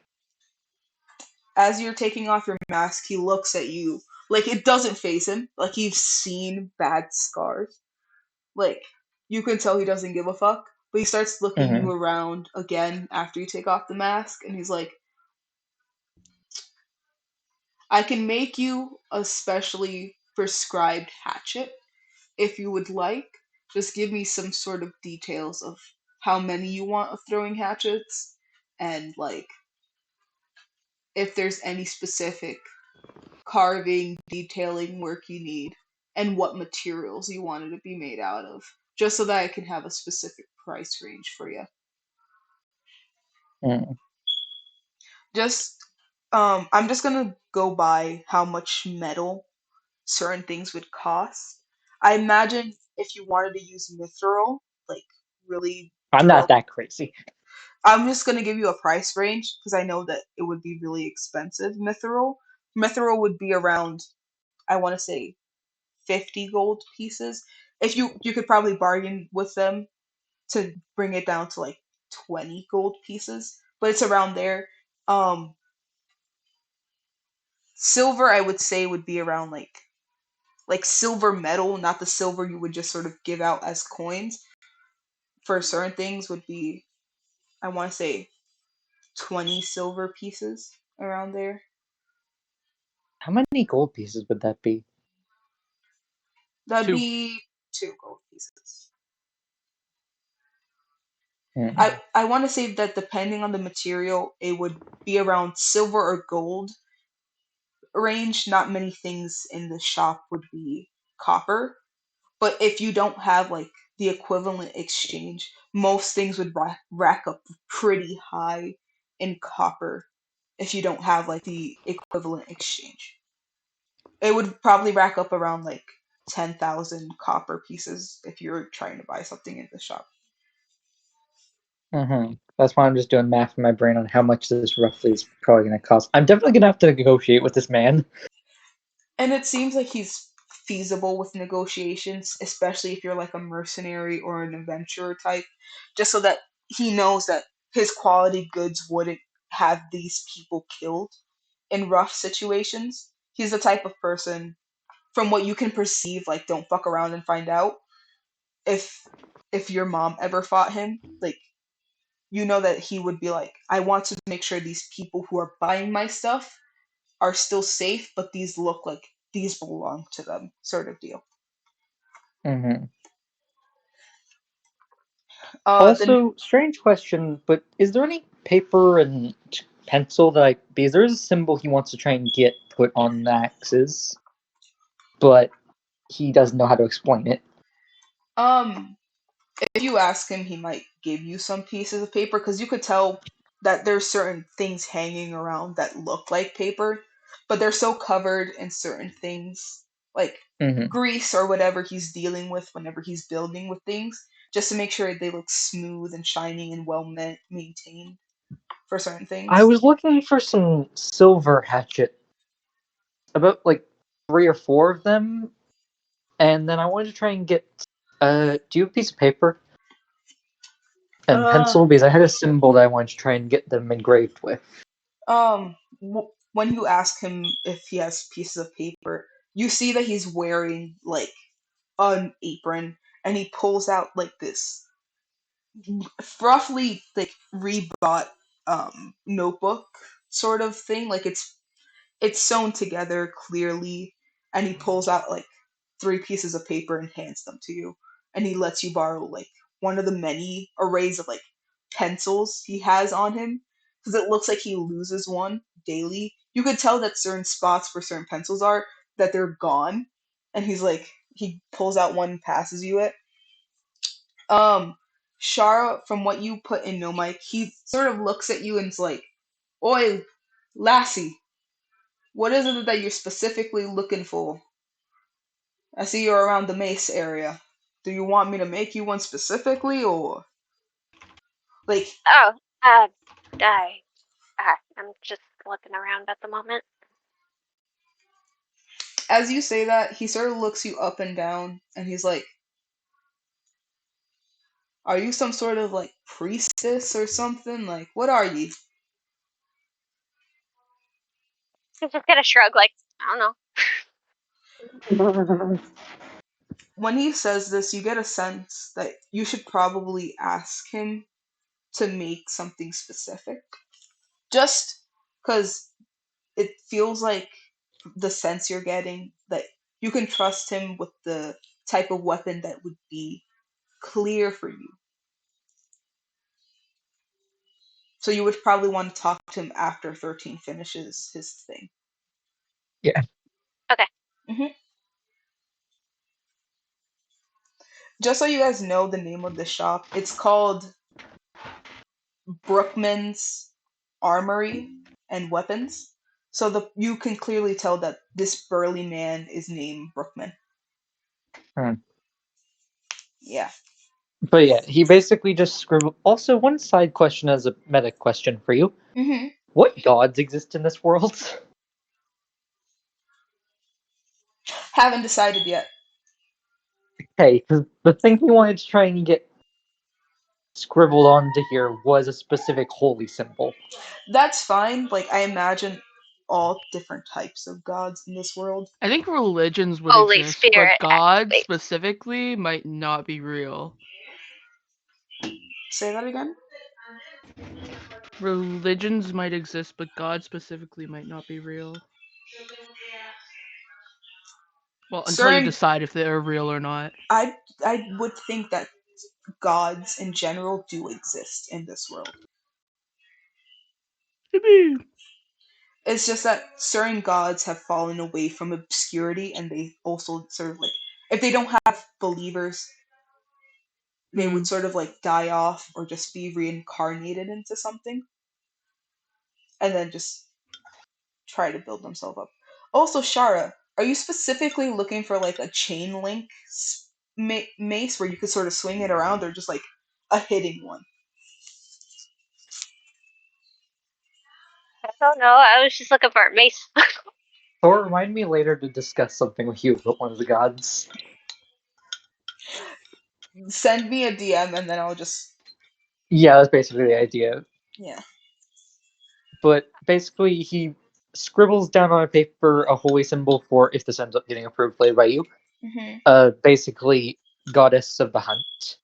As you're taking off your mask, he looks at you. Like, it doesn't phase him. Like, you've seen bad scars. Like, you can tell he doesn't give a fuck. But he starts looking Mm-hmm. you around again after you take off the mask, and he's like, I can make you a specially prescribed hatchet if you would like. Just give me some sort of details of how many you want of throwing hatchets, and like if there's any specific carving, detailing work you need, and what materials you want it to be made out of, just so that I can have a specific price range for you. Mm. Just, I'm just gonna go by how much metal certain things would cost. I imagine if you wanted to use mithril, like really I'm drill, not that crazy. I'm just gonna give you a price range because I know that it would be really expensive. Mithril would be around, I want to say, 50 gold pieces. If you could probably bargain with them to bring it down to like 20 gold pieces, but it's around there. Um, Silver, I would say, would be around like silver metal, not the silver you would just sort of give out as coins. For certain things, would be, I want to say, 20 silver pieces around there. How many gold pieces would that be? That'd 2. be 2 gold pieces. Mm. I want to say that depending on the material, it would be around silver or gold range. Not many things in the shop would be copper, but if you don't have like the equivalent exchange, most things would rack up pretty high in copper if you don't have like the equivalent exchange. It would probably rack up around like 10,000 copper pieces if you're trying to buy something in the shop. Mm-hmm. That's why I'm just doing math in my brain on how much this roughly is probably going to cost. I'm definitely going to have to negotiate with this man. And it seems like he's feasible with negotiations, especially if you're like a mercenary or an adventurer type, just so that he knows that his quality goods wouldn't have these people killed in rough situations. He's the type of person, from what you can perceive, like don't fuck around and find out. If if your mom ever fought him, like you know that he would be like, I want to make sure these people who are buying my stuff are still safe, but these look like these belong to them, sort of deal. Mm-hmm. Then Also, strange question, but is there any paper and pencil that because there is a symbol he wants to try and get put on the axes, but he doesn't know how to explain it. um, if you ask him, he might give you some pieces of paper because you could tell that there's certain things hanging around that look like paper, but they're so covered in certain things like Mm-hmm. grease or whatever he's dealing with whenever he's building with things, just to make sure they look smooth and shining and well maintained for certain I things. was looking for some silver hatchet, about like 3 or 4 of them, and then I wanted to try and get. Do you have a piece of paper and Uh, pencil? Because I had a symbol that I wanted to try and get them engraved with. when you ask him if he has pieces of paper, you see that he's wearing like an apron, and he pulls out like this roughly like rebought notebook sort of thing. Like it's sewn together clearly, and he pulls out like 3 pieces of paper and hands them to you, and he lets you borrow like one of the many arrays of like pencils he has on him, because it looks like he loses one daily. You could tell that certain spots where certain pencils are, that they're gone, and he pulls out one and passes you it. um Shara, from what you put in No Mike, he sort of looks at you and is like, Oi, lassie, what is it that you're specifically looking for? I see you're around the mace area. Do you want me to make you one specifically, or? Like, Oh, I'm just looking around at the moment. as you say that, he sort of looks you up and down, and he's like, "Are you some sort of like priestess or something? Like, what are you?" I'm just gonna shrug, like, I don't know. When he says this, you get a sense that you should probably ask him to make something specific. Just because it feels like the sense you're getting that you can trust him with the type of weapon that would be clear for you. So you would probably want to talk to him after 13 finishes his thing. Yeah. Okay. hmm Just so you guys know the name of the shop, it's called Brookman's Armory and Weapons. So you can clearly tell that this burly man is named Brookman. Hmm. Yeah. But yeah, he basically just scribbled. Also, one side question as a meta question for you: hmm what gods exist in this world? Haven't decided yet. Hey, because the thing he wanted to try and get scribbled onto here was a specific holy symbol. That's fine. Like, I imagine all different types of gods in this world. I think religions would Holy exist, but Spirit God activate. specifically might not be real. Say that again? Religions might exist, but God specifically might not be real. Well, until you Certain, decide if they're real or not. I would think that gods in general do exist in this world. Yippee! It's just that certain gods have fallen away from obscurity, and they also sort of like, if they don't have believers, they would sort of like die off or just be reincarnated into something, and then just try to build themselves up. Also, Shara, are you specifically looking for like a chain link mace where you could sort of swing it around, or just like a hitting one? I don't know. I was just looking for a mace. Thor, remind me later to discuss something with you about one of the gods. Send me a DM and then I'll just, Yeah, that's basically the idea. yeah. But basically, he scribbles down on a paper a holy symbol for if this ends up getting approved later by you. hmm Basically, goddess of the hunt,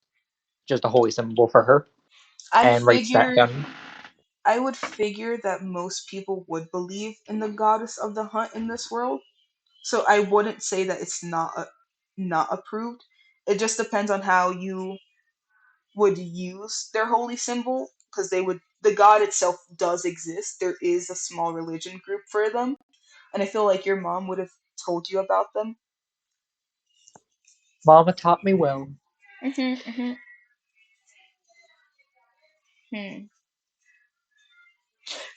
just a holy symbol for her, I and writes that figured down. I would figure that most people would believe in the goddess of the hunt in this world. So I wouldn't say that it's not approved. It just depends on how you would use their holy symbol, because the god itself does exist. There is a small religion group for them, and I feel like your mom would have told you about them. Mama taught me well. Mm-hmm, hmm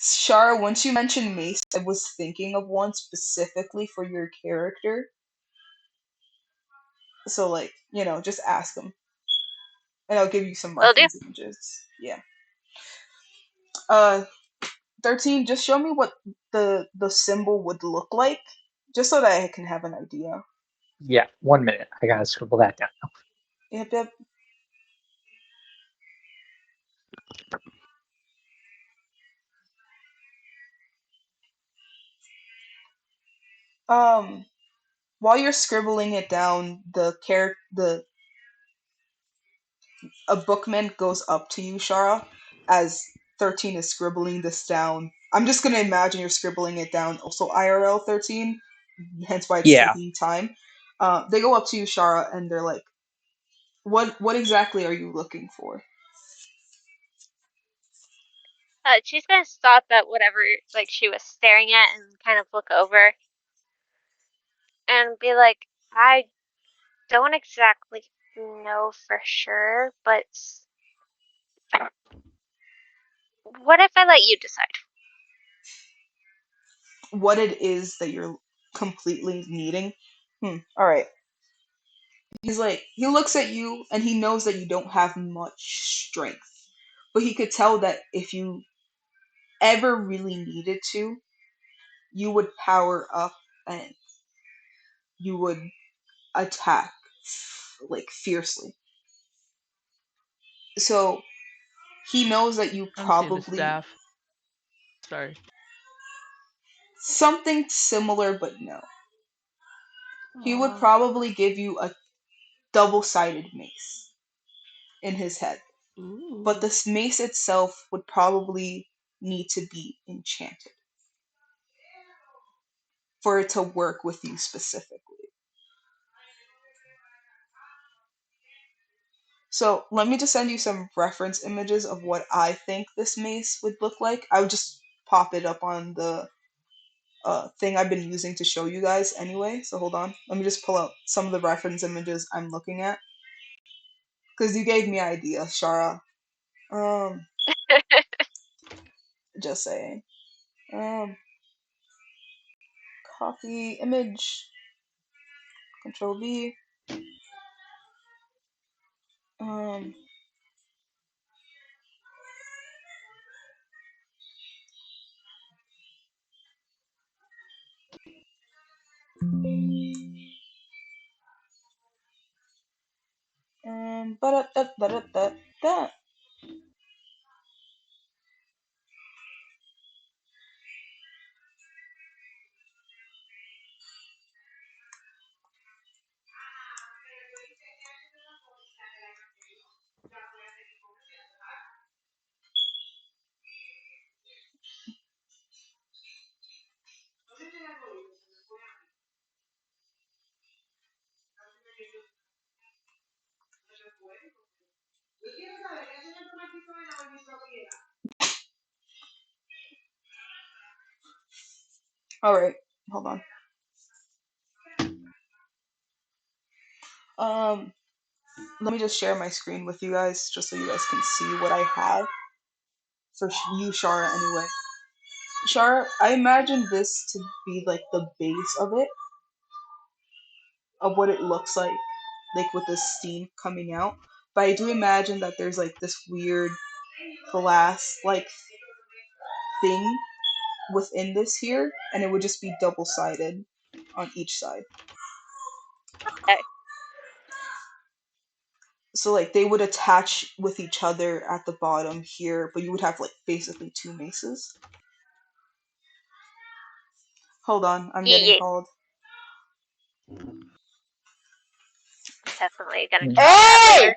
Shara, once you mentioned mace, I was thinking of one specifically for your character. So, like, just ask them, and I'll give you some Will do. reference images. Yeah. Uh, 13. Just show me what the symbol would look like, just so that I can have an idea. Yeah, 1 minute. I gotta scribble that down. Yep, yep. Um, while you're scribbling it down, a bookman goes up to you, Shara, as 13 is scribbling this down. I'm just gonna imagine you're scribbling it down. Also, IRL 13, hence why it's Yeah, taking time. They go up to you, Shara, and they're like, "What exactly are you looking for?" She's gonna stop at whatever like she was staring at and kind of look over and be like, I don't exactly know for sure, but what if I let you decide? What it is that you're completely needing. All right. He looks at you and he knows that you don't have much strength. but he could tell that if you ever really needed to, you would power up and you would attack like fiercely. So he knows that you I'm seeing the probably staff. Sorry. something similar, but no. He would Aw. probably give you a double-sided mace in his head. But Ooh. this mace itself would probably need to be enchanted for it to work with you specifically. So let me just send you some reference images of what I think this mace would look like. I would just pop it up on the thing I've been using to show you guys anyway. So hold on. Let me just pull out some of the reference images I'm looking at. Because you gave me idea, Shara. Um, just saying. Um, copy image. Control V. Um, ba-da-da-da-da-da. Alright, hold on. Let me just share my screen with you guys, just so you guys can see what I have. For you, Shara, anyway. Shara, I imagine this to be like the base of it, of what it looks like with the steam coming out. But I do imagine that there's like this weird glass-like thing within this here, and it would just be double-sided on each side. Okay. So like they would attach with each other at the bottom here, but you would have like basically two maces. Hold on, I'm getting Yeah, called. definitely gonna Mm. check that Hey! later.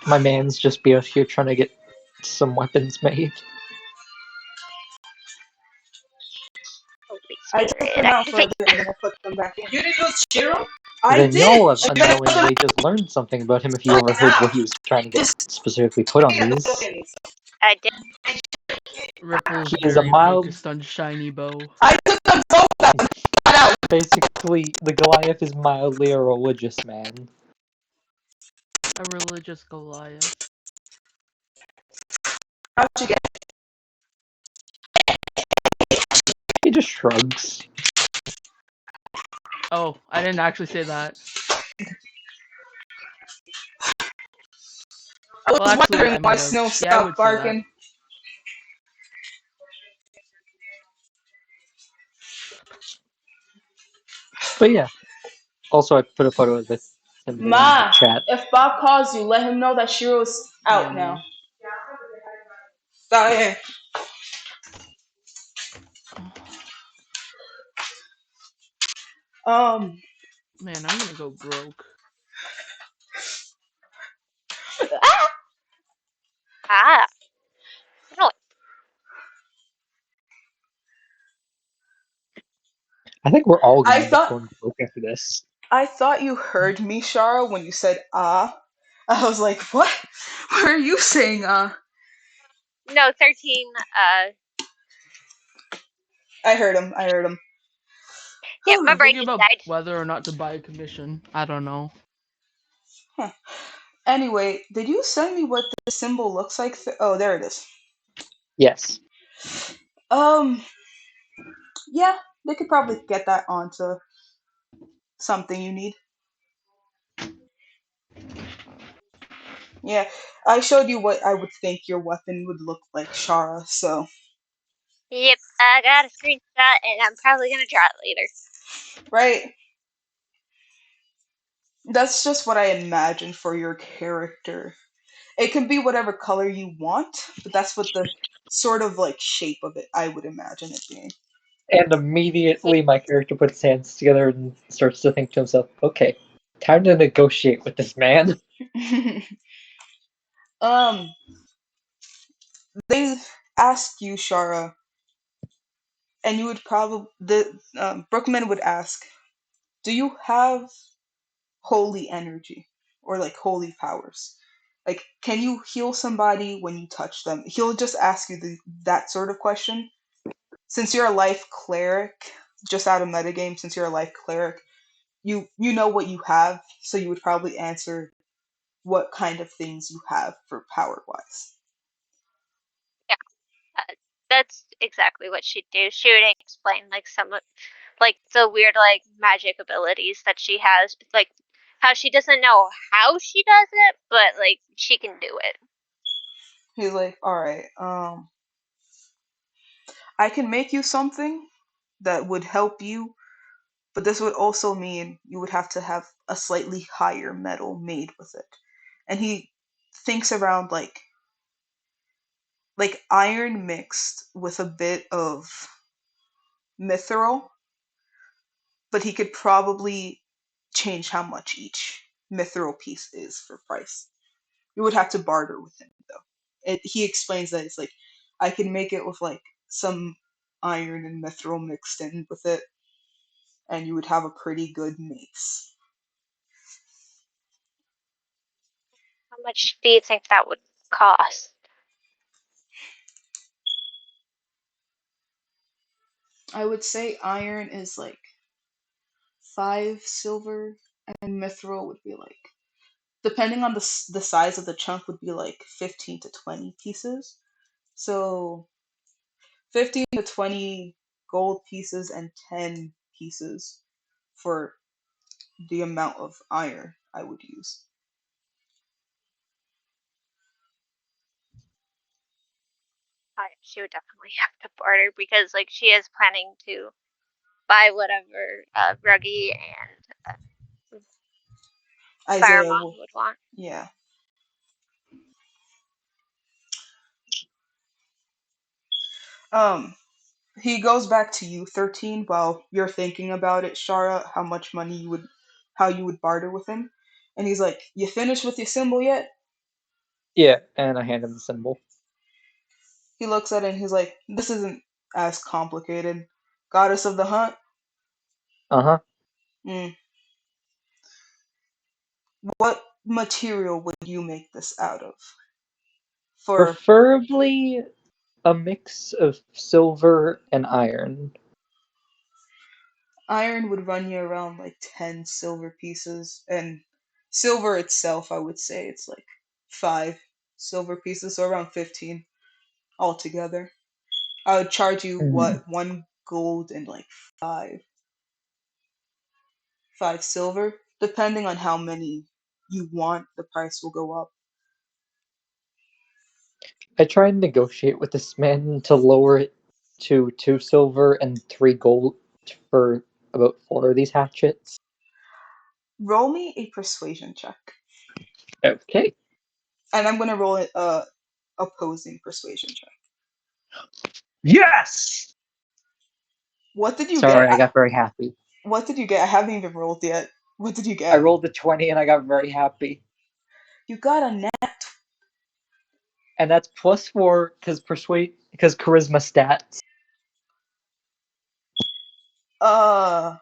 My man's just be out here trying to get some weapons made. Holy I took Spirit, them out for a activate. bit and then I put them back in. You didn't use Shiro? I Then did! y'all have And then I put them unknowingly just learned something about him if you right overheard now! what he was trying to get specifically put on these. I did. Ripple's He is a very mild. focused on shiny bow. I took them both out and got out! Basically, the Goliath is mildly a religious man. A religious Goliath. How'd you get He just shrugs. Oh, I didn't actually say that. I was Well, actually, wondering I why might have. Snow Yeah, I stopped would say that. barking. But yeah. Also, I put a photo of him in the Ma, chat. if Bob calls you, let him know that Shiro's Yeah, out now. man. Está bien. Man, I'm gonna go broke. Ah, no. I think we're all gonna I end up thought going broke after this. I thought you heard me, Shara, when you said ah. I was like, what? What are you saying, ah? No, 13. I heard him. I heard him. Yeah, my I'm brain thinking just about died. whether or not to buy a commission. I don't know. Huh. Anyway, did you send me what the symbol looks like? Oh, there it is. Yes. Yeah, they could probably get that onto something you need. Yeah, I showed you what I would think your weapon would look like, Shara. So Yep, I got a screenshot, and I'm probably gonna draw it later. right, that's just what I imagined for your character. It can be whatever color you want, but that's what the sort of like shape of it I would imagine it being. And immediately my character puts his hands together and starts to think to himself, okay, time to negotiate with this man. um, they ask you, Shara, and you would probably the Brookman would ask, "Do you have holy energy or like holy powers? Like, can you heal somebody when you touch them?" He'll just ask you that sort of question. Since you're a life cleric, just out of metagame, since you're a life cleric, you know what you have, so you would probably answer what kind of things you have for power wise. Yeah, that's exactly what she'd do. She would explain like some of like the weird like magic abilities that she has, like how she doesn't know how she does it, but like she can do it. He's like, all right, I can make you something that would help you, but this would also mean you would have to have a slightly higher metal made with it. And he thinks around like iron mixed with a bit of mithril, but he could probably change how much each mithril piece is for price. You would have to barter with him though. He explains that it's like I can make it with like some iron and mithril mixed in with it, and you would have a pretty good mace. How much do you think that would cost? I would say iron is like 5 silver, and mithril would be like, depending on the size of the chunk, would be like 15 to 20 pieces. So 15 to 20 gold pieces and 10 pieces for the amount of iron I would use. She would definitely have to barter because like she is planning to buy whatever Ruggy and Isaiah Firemoth will, would want. yeah. Um, he goes back to you, 13, while you're thinking about it, Shara, how much money how you would barter with him. And he's like, "You finished with your symbol yet?" Yeah, and I hand him the symbol. He looks at it and he's like, "This isn't as complicated. Goddess of the hunt? Uh-huh. Mm. What material would you make this out of?" For Preferably a mix of silver and iron. iron would run you around like 10 silver pieces, and silver itself, I would say it's like 5 silver pieces, so around 15 altogether. I would charge you Mhm. what, 1 gold and like five 5 silver, depending on how many you want. The price will go up. I try and negotiate with this man to lower it to 2 silver and 3 gold for about 4 of these hatchets. Roll me a persuasion check, Okay. and I'm gonna roll it opposing persuasion check. Yes! What did you get? Sorry, I got very happy. What did you get? I haven't even rolled yet. What did you I get? rolled a 20 and I got very happy. You got a net. And that's +4 because charisma stats. Uh,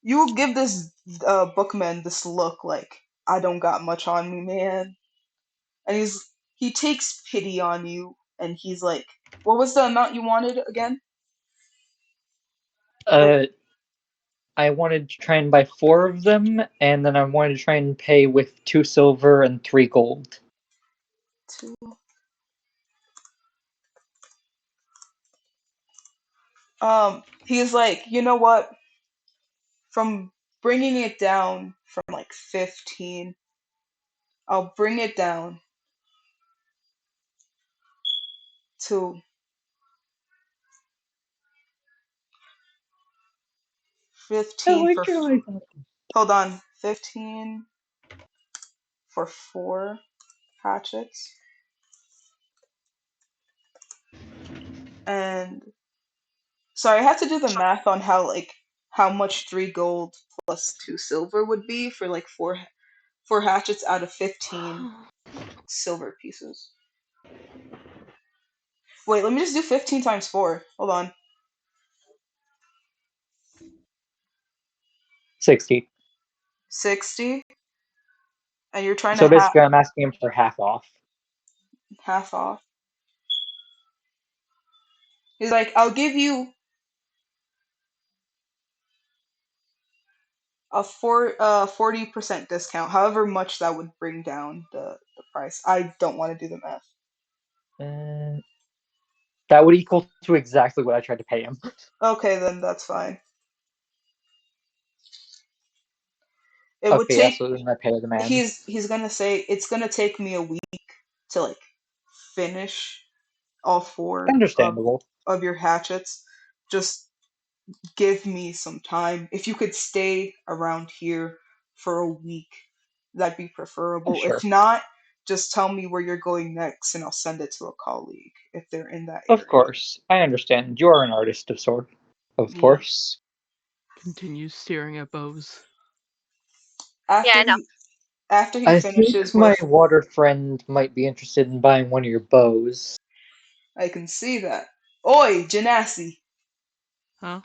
you give this bookman this look like, "I don't got much on me, man," and he takes pity on you, and he's like, "What was the amount you wanted again?" Or Uh, I wanted to try and buy 4 of them, and then I wanted to try and pay with 2 silver and 3 gold. two. He's like, you know what? From bringing it down from like 15, I'll bring it down to I 15 like for. your iPhone. Hold on, 15 for 4 hatchets, and sorry, I had to do the math on how much 3 gold plus 2 silver would be for like four hatchets out of 15 silver pieces. Wait, let me just do 15 times 4. Hold on. 60. 60, and you're trying to So basically, I'm asking him for half off. half off. He's like, I'll give you a 40% discount, however much that would bring down the price. I don't want to do the math. Uh, that would equal to exactly what I tried to pay him. Okay, then that's fine. It would Okay, yeah, take. so then I pay the man. He's gonna say it's gonna take me a week to like finish all 4 Understandable. of your hatchets. Just give me some time. If you could stay around here for a week, that'd be preferable. If Sure. not, just tell me where you're going next and I'll send it to a colleague if they're in that Of area. course. I understand. You are an artist of sort. Of Yeah. course. Continues staring at bows. After Yeah, I know. he after he I think finishes my with water friend might be interested in buying one of your bows. I can see that. Oi, Janassi, Huh?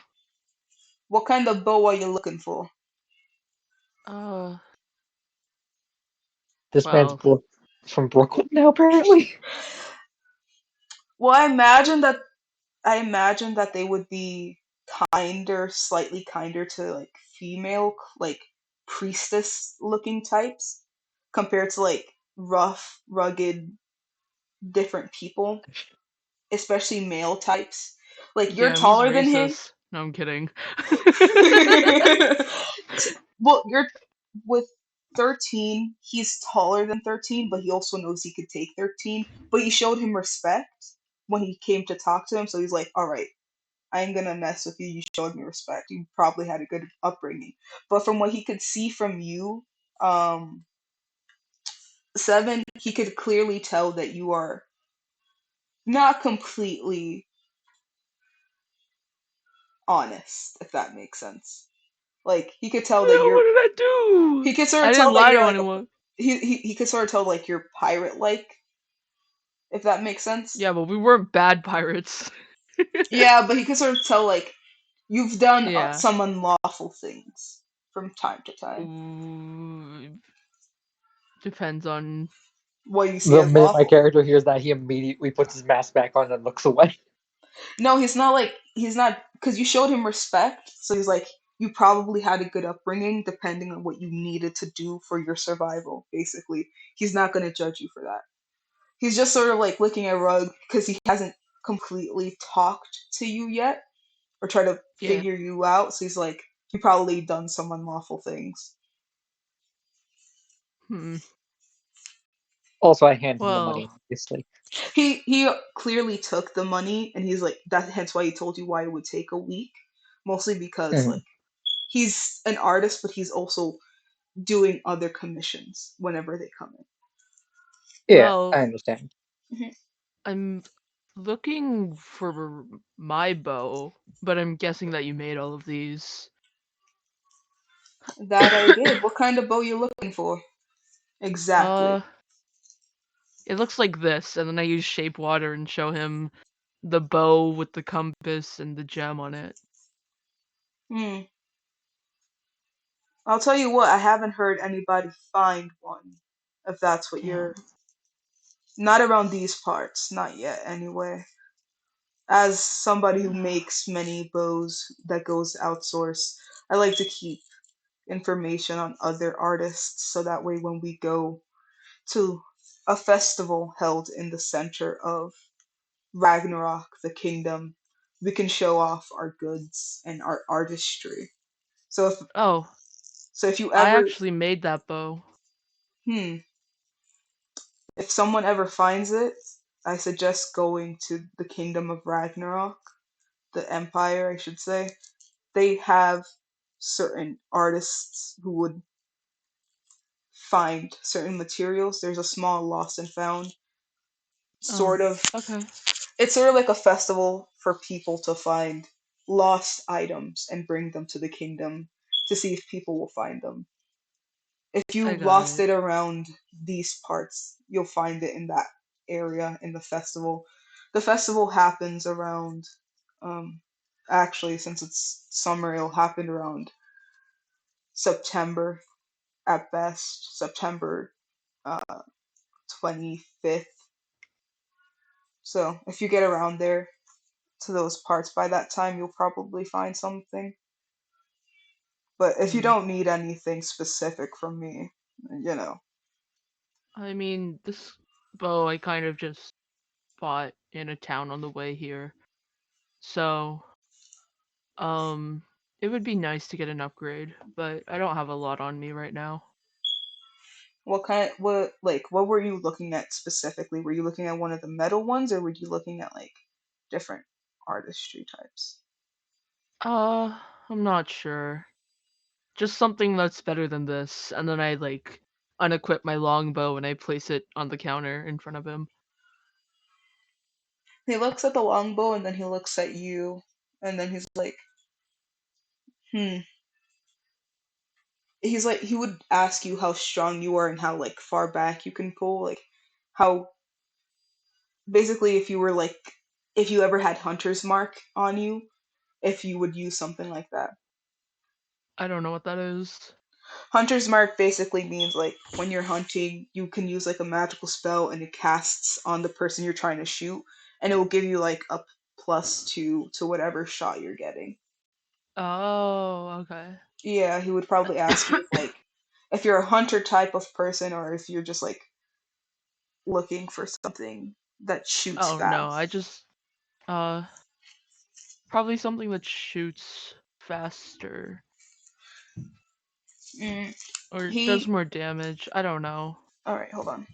what kind of bow are you looking for? Uh, This man's well, from Brooklyn now, apparently. Well, I imagine that they would be kinder, slightly kinder to like female, like priestess looking types compared to like rough, rugged, different people, especially male types. Like you're damn, he's taller than him. racist. No, I'm kidding. Well, you're with 13, he's taller than 13, but he also knows he could take 13. But he showed him respect when he came to talk to him, so he's like, all right, I ain't gonna mess with you. You showed me respect. You probably had a good upbringing. But from what he could see from you, um, 7, he could clearly tell that you are not completely honest, if that makes sense. Like he could tell that What you're. did I do? He could sort I of didn't tell that lie you're to like. anyone. He could sort of tell like you're pirate like, if that makes sense. Yeah, but we weren't bad pirates. Yeah, but he could sort of tell like you've done Yeah. some unlawful things from time to time. Ooh, depends on. What you see The as minute my lawful. character hears that, he immediately puts his mask back on and looks away. No, he's not because you showed him respect. So he's like you probably had a good upbringing depending on what you needed to do for your survival. Basically, he's not gonna judge you for that. He's just sort of like licking a rug because he hasn't completely talked to you yet or try to Yeah. figure you out. So he's like, you probably done some unlawful things. Hmm. Also, I hand him the Well. money, obviously. He clearly took the money, and he's like that. Hence why he told you why it would take a week, mostly because Mhm. like he's an artist, but he's also doing other commissions whenever they come Yeah, I Well. understand. in. I'm looking for my bow, but I'm guessing that you made all of these. That I did. What kind of bow you looking for? Exactly. Uh, it looks like this, and then I use shape water and show him the bow with the compass and the gem on it. Hmm. I'll tell you what. I haven't heard anybody find one. If that's what Damn. you're not around these parts, not yet. Anyway, as somebody who makes many bows that goes outsourced, I like to keep information on other artists so that way when we go to a festival held in the center of Ragnarok, the kingdom, we can show off our goods and our artistry. So Oh, if you I ever actually made that bow. hmm if someone ever finds it, I suggest going to the Kingdom of Ragnarok, the Empire, I should say. They have certain artists who would find certain materials. There's a small lost and found Oh, sort of. okay. It's sort of like a festival for people to find lost items and bring them to the kingdom to see if people will find them. If I you got lost it. it around these parts, you'll find it in that area in the festival. The festival happens around, um, actually, since it's summer, it'll happen around September at best, September 25th. So if you get around there to those parts by that time, you'll probably find something. But if you Hmm. don't need anything specific from me, you know. I mean, this bow I kind of just bought in a town on the way here. So, um, it would be nice to get an upgrade, but I don't have a lot on me right now. What were you looking at specifically? Were you looking at one of the metal ones or were you looking at like different artistry types? I'm not sure. Just something that's better than this, and then I like unequip my longbow and I place it on the counter in front of him. He looks at the longbow and then he looks at you and then he's like, hmm. He would ask you how strong you are and how like far back you can pull, like how basically if you ever had hunter's mark on you, if you would use something like that. I don't know what that is. Hunter's mark basically means like when you're hunting, you can use like a magical spell and it casts on the person you're trying to shoot, and it will give you like a +2 to whatever shot you're getting. Oh, okay. Yeah, he would probably ask you if you're a hunter type of person or if you're just like looking for something that shoots Oh no, I fast. just uh probably something that shoots faster Mm, or does he. more damage. I don't know. All right, hold on.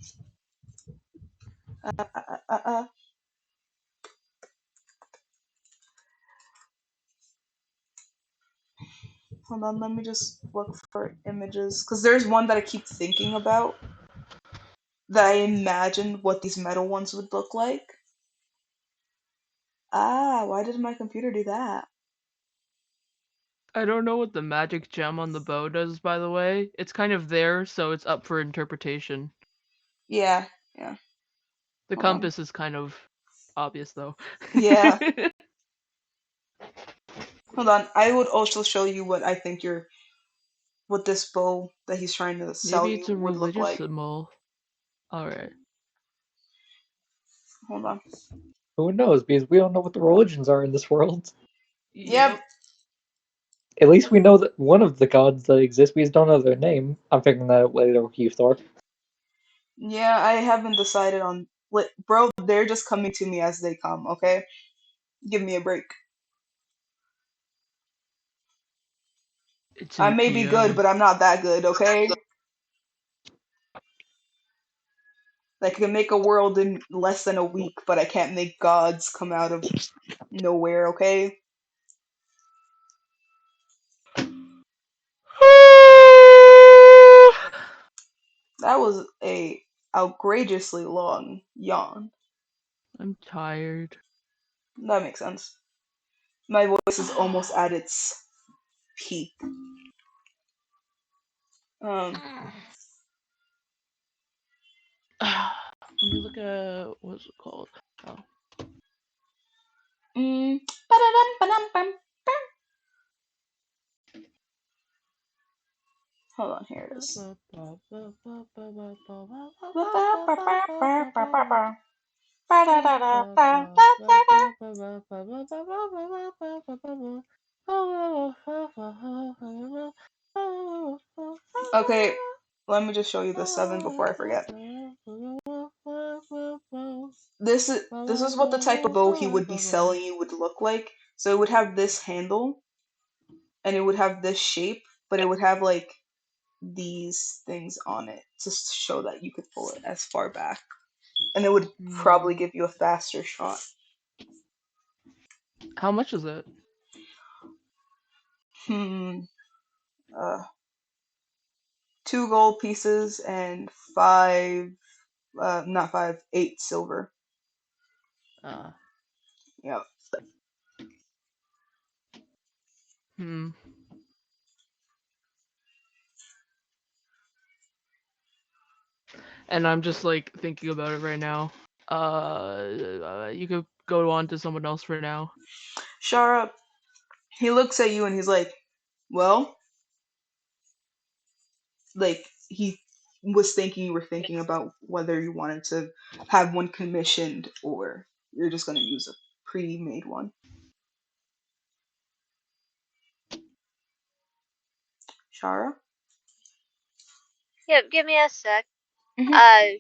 Uh, uh, uh, uh. Hold on, let me just look for images because there's one that I keep thinking about that I imagined what these metal ones would look like. Ah, why did my computer do that? I don't know what the magic gem on the bow does, by the way. It's kind of there, so it's up for interpretation. Yeah, yeah. The Hold on. compass is kind of obvious, though. Yeah, hold on. I would also show you what I think what this bow that he's trying to sell Maybe it's you a would look religious like. symbol. Alright. Hold on. Who knows? Because we don't know what the religions are in this world. Yep. Yep. At least we know that one of the gods that exist. We just don't know their name. I'm figuring that out later with you, Thor. Yeah, I haven't decided on. Bro, they're just coming to me as they come. Okay, give me a break. It's I 8 may be good, p.m. but I'm not that good. Okay. Like I can make a world in less than a week, but I can't make gods come out of nowhere. Okay. That was a outrageously long yawn. I'm tired. That makes sense. My voice is almost at its peak. Um. Let me look at what's it called? Oh. Mm, ba-da-dum, ba-dum, bum, bum. Hold on, here it is. Ba-ba-ba-ba-ba-ba. Ba-da-da-da-ba, da-da-da. Okay, let me just show you the seven before I forget. This is what the type of bow he would be selling you would look like. So it would have this handle, and it would have this shape, but it would have like these things on it to show that you could pull it as far back, and it would probably give you a faster shot. How much is it? Hmm. 2 gold pieces and 5, not 5, 8 silver. Yep. Hmm. And I'm just like thinking about it right now. You could go on to someone else for now. Shara, he looks at you and he's like, well, like he was thinking you were thinking about whether you wanted to have one commissioned or you're just going to use a pre-made one. Shara? Yep, give me a sec. Mm-hmm.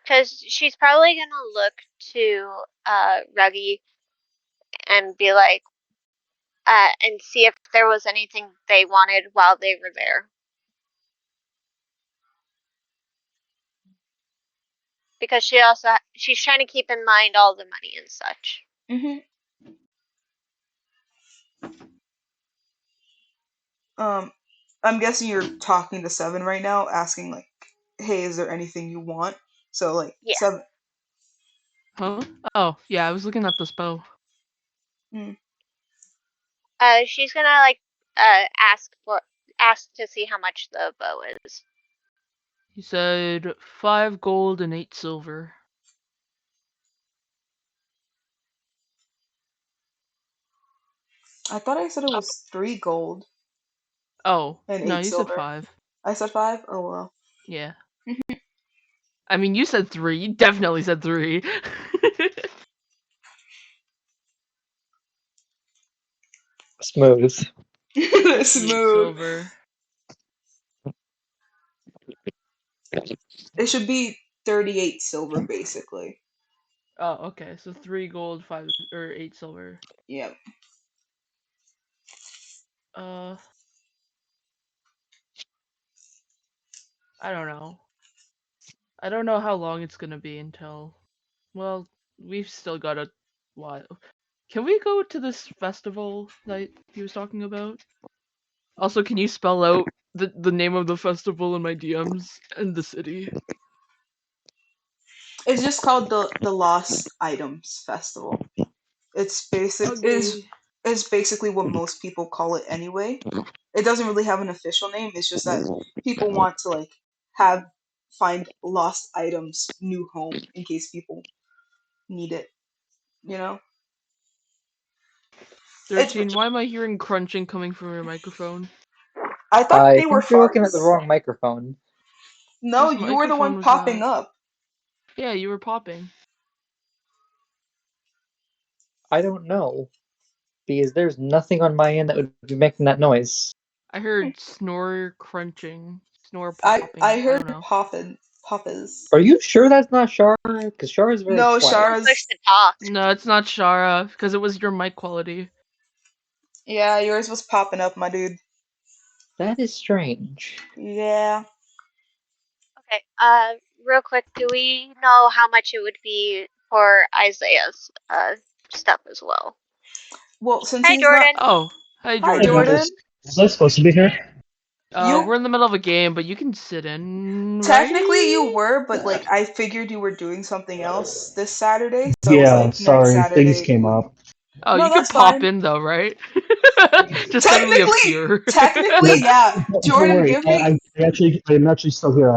Because she's probably gonna look to Ruggy and be like, and see if there was anything they wanted while they were there. Because she's trying to keep in mind all the money and such. Mm-hmm. I'm guessing you're talking to Seven right now, asking like, hey, is there anything you want? So like Yeah. Seven. Huh? Oh, yeah, I was looking at the spell. She's gonna like ask to see how much the bow is. You said 5 gold and 8 silver. I thought I said it was 3 gold Oh, and no, 8 you said silver. 5. I said 5? Oh well. Yeah. I mean, you said 3. You definitely said 3. Smooth. 8 Smooth. silver. It should be 38 silver basically. Oh, okay. So 3 gold, 5 or 8 silver. Yep. I don't know. I don't know how long it's gonna be until. Well, we've still got a while. Can we go to this festival that he was talking about? Also, can you spell out the name of the festival in my DMs and the city? It's just called the Lost Items Festival. It's basic is Okay. is basically what most people call it anyway. It doesn't really have an official name. It's just that people want to like have find lost items new home in case people need it. You know? It's 13. Why am I hearing crunching coming from your microphone? I thought I they were think you're looking at the farts. wrong microphone. No, Whose you were the one microphone was popping that? up. Yeah, you were popping. I don't know. Because there's nothing on my end that would be making that noise. I heard snore crunching, snore I popping. I heard don't know. poppers. Are you sure that's not Shara? Because Shara's very No, quiet. Push Shara's. to talk. No, it's not Shara, because it was your mic quality. Yeah, yours was popping up, my dude. That is strange. Yeah. Okay. Real quick, do we know how much it would be for Isaiah's stuff as well? Well, since Hi, he's not. Jordan. Oh, hi Hi, Jordan. Jordan. Was I supposed to be here? You We're in the middle of a game, but you can sit in, technically you right? were, but like I figured you were doing something else this Saturday, so I was Yeah, like next sorry, things Saturday. came up. Oh, No, you could that's pop fine. in though, right? Just suddenly Technically, appear. technically, Yeah, yeah. don't Jordan, worry. give me I'm actually still here.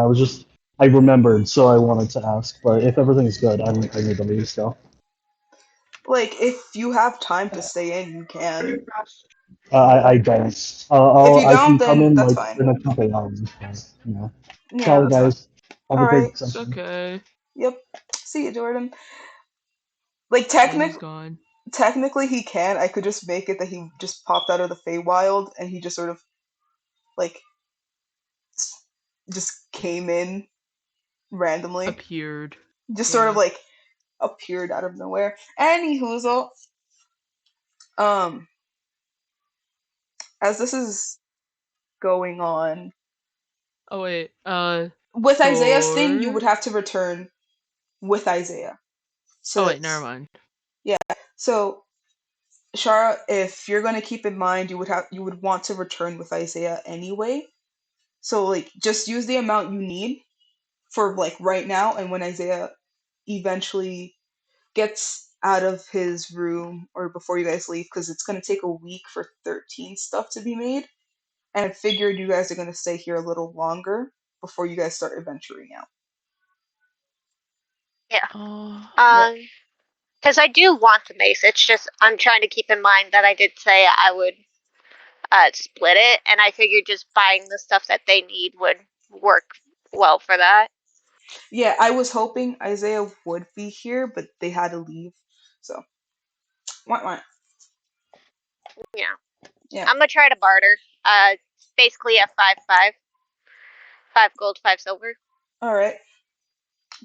I remembered, so I wanted to ask. But if everything's good, I need to leave still. like if you have time to stay in, you can. I don't. If you I can don't, come then in that's like fine. in a couple hours. You know. Yeah, Sorry, that's fine. guys. Have All a right. great It's session. okay. Yep. See you, Jordan. Like And he's gone. technically he can. I could just make it that he just popped out of the Feywild and he just sort of like just came in randomly. Appeared. Just sort of Yeah. like appeared out of nowhere. Any hoozle. Um, as this is going on, Oh wait. with Isaiah's thing, you Sure. would have to return with Isaiah. So Oh wait, never that's mind. yeah. So Shara, if you're gonna keep in mind, you would want to return with Isaiah anyway. So like just use the amount you need for like right now, and when Isaiah eventually gets out of his room or before you guys leave, because it's gonna take a week for 13 stuff to be made, and I figured you guys are gonna stay here a little longer before you guys start adventuring out. Yeah. Oh. Yep. Because I do want the mace. It's just I'm trying to keep in mind that I did say I would split it, and I figured just buying the stuff that they need would work well for that. Yeah, I was hoping Isaiah would be here, but they had to leave. So, why? Yeah. Yeah. I'm gonna try to barter. Basically a 5-5, 5 gold, 5 silver. All right.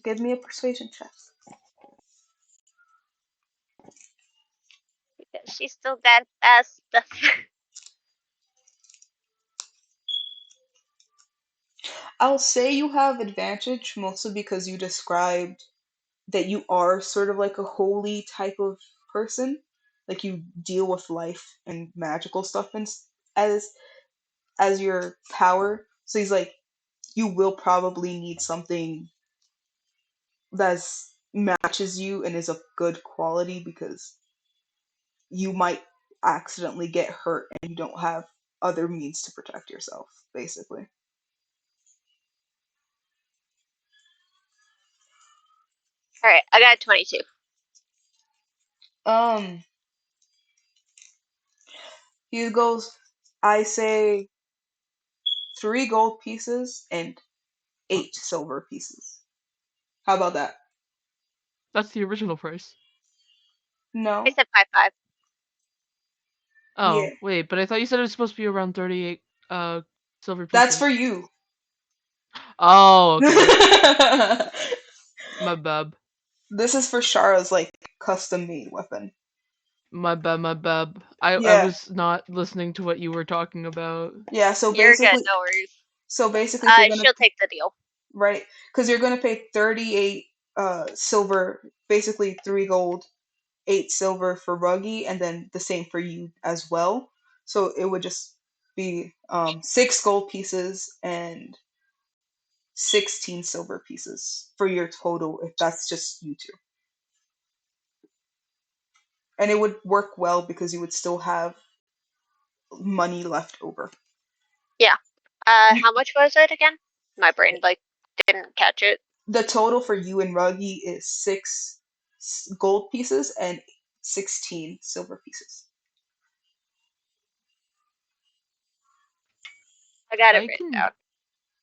Give me a persuasion check. Because she's still got stuff. I'll say you have advantage mostly because you described that you are sort of like a holy type of person. Like you deal with life and magical stuff and as as your power. So he's like, you will probably need something that's matches you and is of good quality because you might accidentally get hurt and you don't have other means to protect yourself, basically. Alright, I got 22. Um, he goes, I say 3 gold pieces and 8 silver pieces. How about that? That's the original price. I No. said 5-5. Yeah. Oh, wait, but I thought you said it was supposed to be around 38 silver That's for pieces. you. Oh, okay. My bad. This is for Shara's like custom made weapon. My bad, my bad. I Yeah. was not listening to what you were talking about. Yeah, so You're good, basically no worries. if you're gonna She'll take the deal. right, because you're gonna pay 38 silver, basically 3 gold, 8 silver for Ruggy, and then the same for you as well. So it would just be 6 gold pieces and 16 silver pieces for your total if that's just you two. And it would work well because you would still have money left over. Yeah. How much was it again? My brain, didn't catch it. The total for you and Ruggy is 6 gold pieces and 16 silver pieces. I got it I written can down.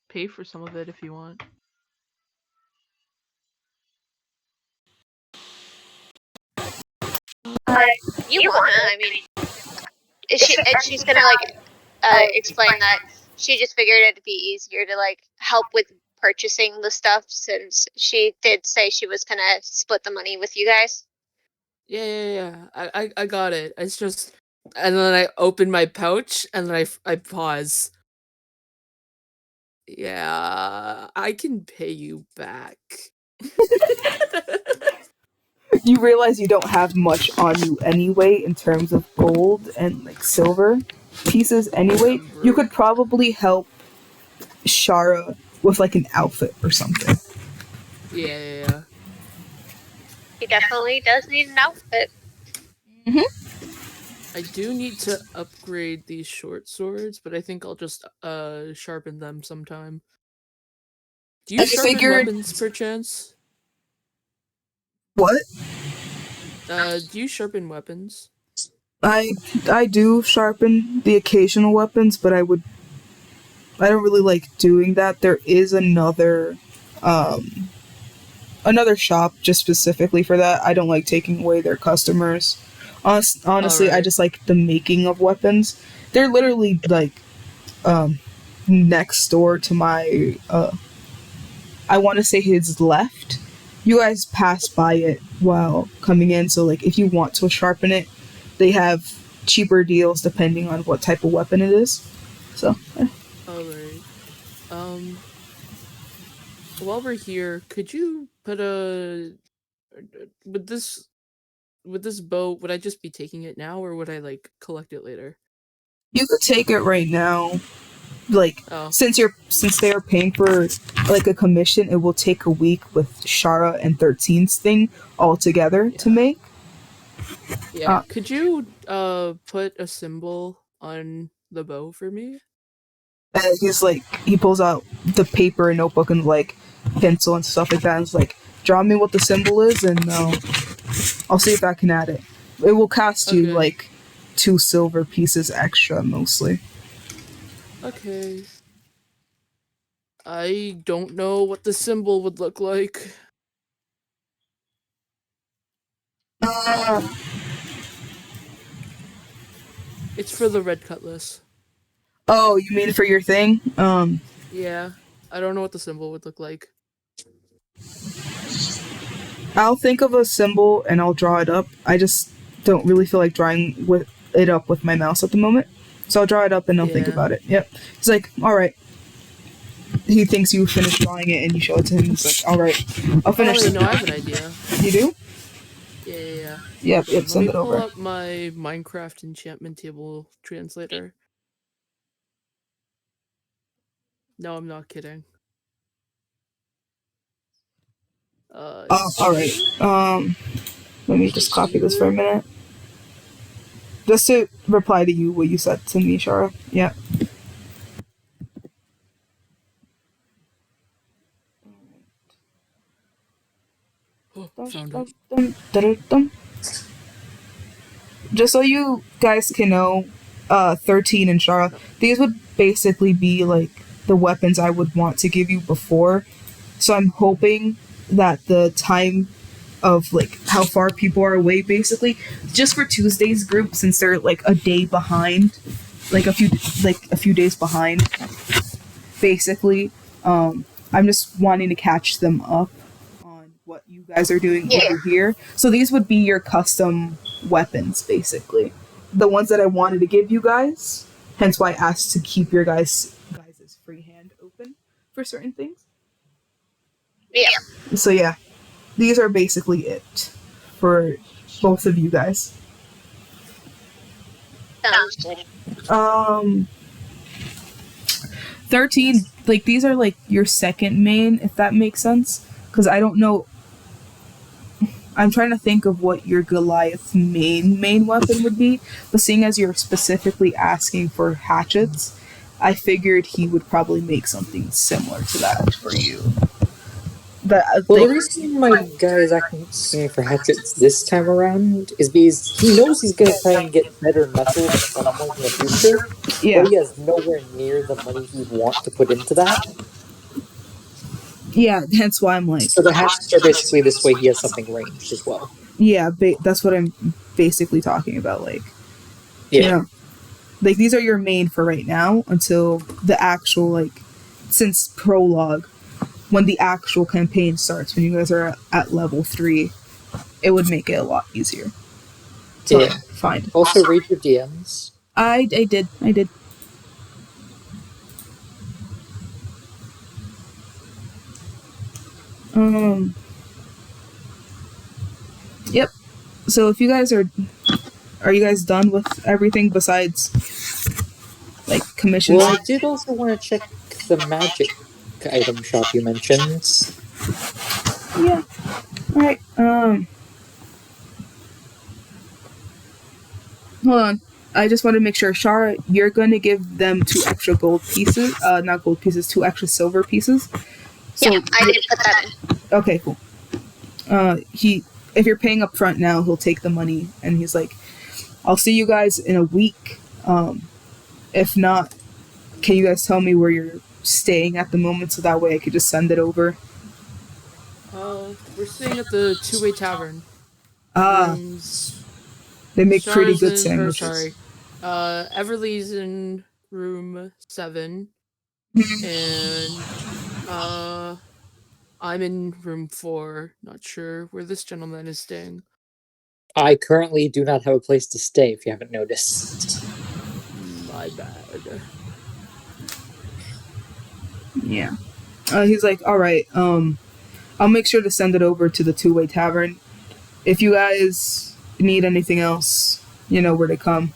pay for some of it if you want. Uh, you wanna, I mean, she's gonna, explain that she just figured it'd be easier to, help with purchasing the stuff since she did say she was gonna split the money with you guys. Yeah. I got it. It's just, and then I open my pouch and then I pause. Yeah, I can pay you back. You realize you don't have much on you anyway in terms of gold and like silver pieces anyway. You Remember? could probably help Shara with like an outfit or something. Yeah. He definitely does need an outfit. I do need to upgrade these short swords, but I think I'll just sharpen them sometime. Do you I sharpen figured. weapons perchance? What? Do you sharpen weapons? I do sharpen the occasional weapons, but I don't really like doing that. There is another shop just specifically for that. I don't like taking away their customers. Honestly, I Alright. just like the making of weapons. They're literally like next door to my I want to say his left. You guys pass by it while coming in, so like if you want to sharpen it, they have cheaper deals depending on what type of weapon it is. So, All right. While we're here, could you put a with this bow? Would I just be taking it now, or would I like collect it later? you could take it right now. Like, Oh, since they are paying for like a commission, it will take a week with Shara and 13's thing all together to yeah, make. yeah. Could you put a symbol on the bow for me? And he's like, he pulls out the paper and notebook and like pencil and stuff like that. And it's like, draw me what the symbol is, and I'll see if I can add it. It will cost you Okay. like 2 silver pieces extra, mostly. Okay. I don't know what the symbol would look like. Uh, It's for the red cutlass. oh, you mean for your thing? Yeah. I don't know what the symbol would look like. I'll think of a symbol and I'll draw it up. I just don't really feel like drawing with it up with my mouse at the moment. So I'll draw it up and I'll think Yeah. about it. Yep. He's like, alright. He thinks you finish drawing it and you show it to him. He's like, alright, I'll Oh finish wait, it. no, I have an idea. You do? Yeah. Yep, Hold on, yep, let send me it pull over. up my Minecraft enchantment table translator. No, I'm not kidding. Oh, alright. Here? Let me just copy this for a minute. Just to reply to you what you said to me, Shara. Yeah. Oh, found it. Just so you guys can know, 13 and Shara, these would basically be like the weapons I would want to give you before. So I'm hoping that the time of like how far people are away, basically, just for Tuesday's group, since they're like a day behind, like a few days behind, basically. I'm just wanting to catch them up on what you guys are doing over here. So these would be your custom weapons, basically. The ones that I wanted to give you guys. Hence why I asked to keep your guys' free hand open for certain things. Yeah. So yeah, these are basically it for both of you guys. Sounds good. 13, like these are like your second main, if that makes sense. Because I don't know. I'm trying to think of what your Goliath main weapon would be, but seeing as you're specifically asking for hatchets, I figured he would probably make something similar to that for you. But Well, the reason my guy is asking for hatchets this time around is because he knows he's going to try and get better metals at some point in the future, yeah, but he has nowhere near the money he'd want to put into that. yeah. Hence why I'm like, So the hatchets are basically this way he has something ranged as well. yeah, that's what I'm basically talking about. Like, Yeah. you know, like these are your main for right now until the actual, like, since prologue, when the actual campaign starts, when you guys are at level 3, it would make it a lot easier to find. Also, read your DMs. I did. Yep. So if you guys are you guys done with everything besides like commissions? Well, I did also want to check the magic item shop you mentioned. Yeah. All right. Hold on. I just want to make sure, Shara, you're going to give them 2 extra gold pieces. Not gold pieces, 2 extra silver pieces. So, Yeah, I did put that in. okay, cool. If you're paying up front now, he'll take the money, and he's like, I'll see you guys in a week. If not, can you guys tell me where you're staying at the moment so that way I could just send it over? We're staying at the Two-Way Tavern. Ah, Rooms. they make pretty Shara's good in, sandwiches. Everly's in room 7, and I'm in room 4. Not sure where this gentleman is staying. I currently do not have a place to stay, if you haven't noticed. My bad. Yeah. He's like, all right, I'll make sure to send it over to the Two-Way Tavern. If you guys need anything else, you know where to come.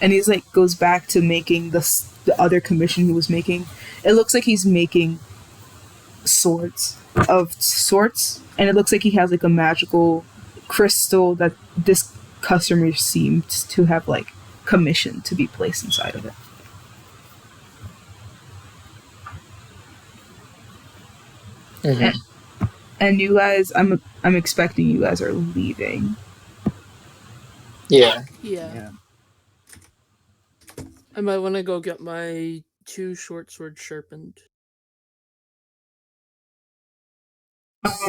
And he's like, goes back to making the other commission he was making. It looks like he's making swords of sorts, and it looks like he has like a magical crystal that this customer seemed to have like commissioned to be placed inside of it. And you guys, I'm expecting you guys are leaving. Yeah. I might want to go get my 2 short swords sharpened.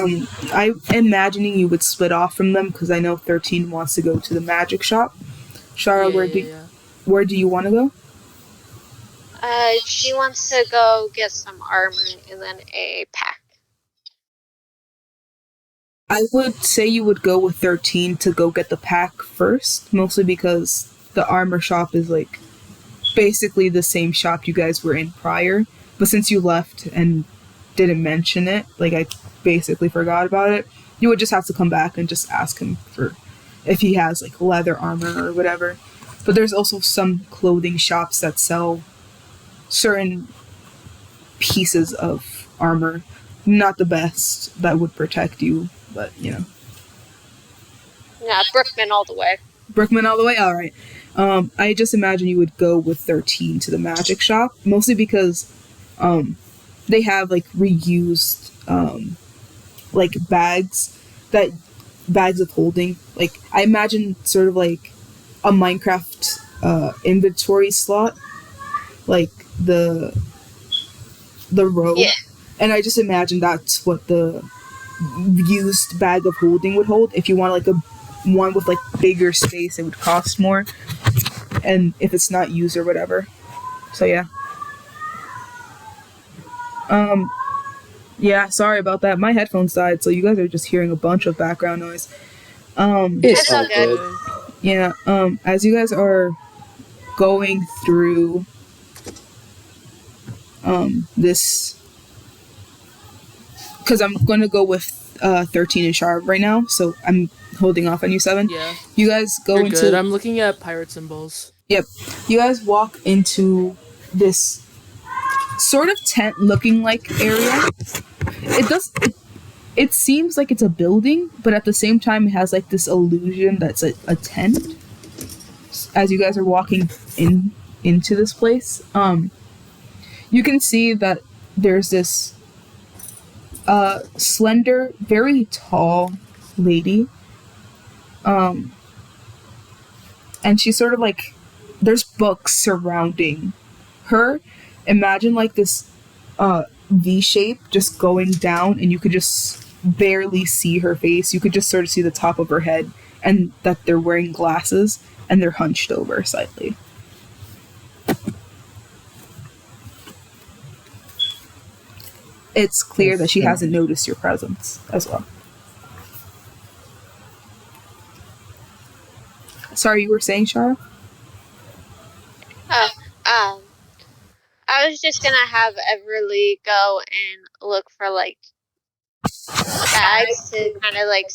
I'm imagining you would split off from them because I know 13 wants to go to the magic shop. Shara, where do you want to go? She wants to go get some armor and then a pack. I would say you would go with 13 to go get the pack first, mostly because the armor shop is like basically the same shop you guys were in prior, but since you left and didn't mention it, like I basically forgot about it, you would just have to come back and just ask him for if he has like leather armor or whatever. But there's also some clothing shops that sell certain pieces of armor, not the best that would protect you, but you know. Yeah, Brookman all the way. Brookman all the way? Alright. I just imagine you would go with 13 to the magic shop, mostly because they have like reused like bags of holding. Like I imagine sort of like a Minecraft inventory slot, like the row. Yeah. And I just imagine that's what the used bag of holding would hold. If you want like a one with like bigger space, it would cost more, and if it's not used or whatever. So yeah. Yeah, sorry about that. My headphones died, so you guys are just hearing a bunch of background noise. It's all good. Yeah, as you guys are going through this, because I'm going to go with 13 and Sharp right now, so I'm holding off on you 7. Yeah. You guys go You're into... good. I'm looking at pirate symbols. Yep. You guys walk into this sort of tent-looking like area. It seems like it's a building, but at the same time it has like this illusion that's a tent. As you guys are walking into this place, you can see that there's this slender, very tall lady. And she's sort of like, there's books surrounding her. Imagine like this V shape just going down, and you could just barely see her face. You could just sort of see the top of her head, and that they're wearing glasses and they're hunched over slightly. It's clear that she hasn't noticed your presence as well. Sorry, you were saying, Shara? I was just gonna have Everly go and look for like bags to kind of like,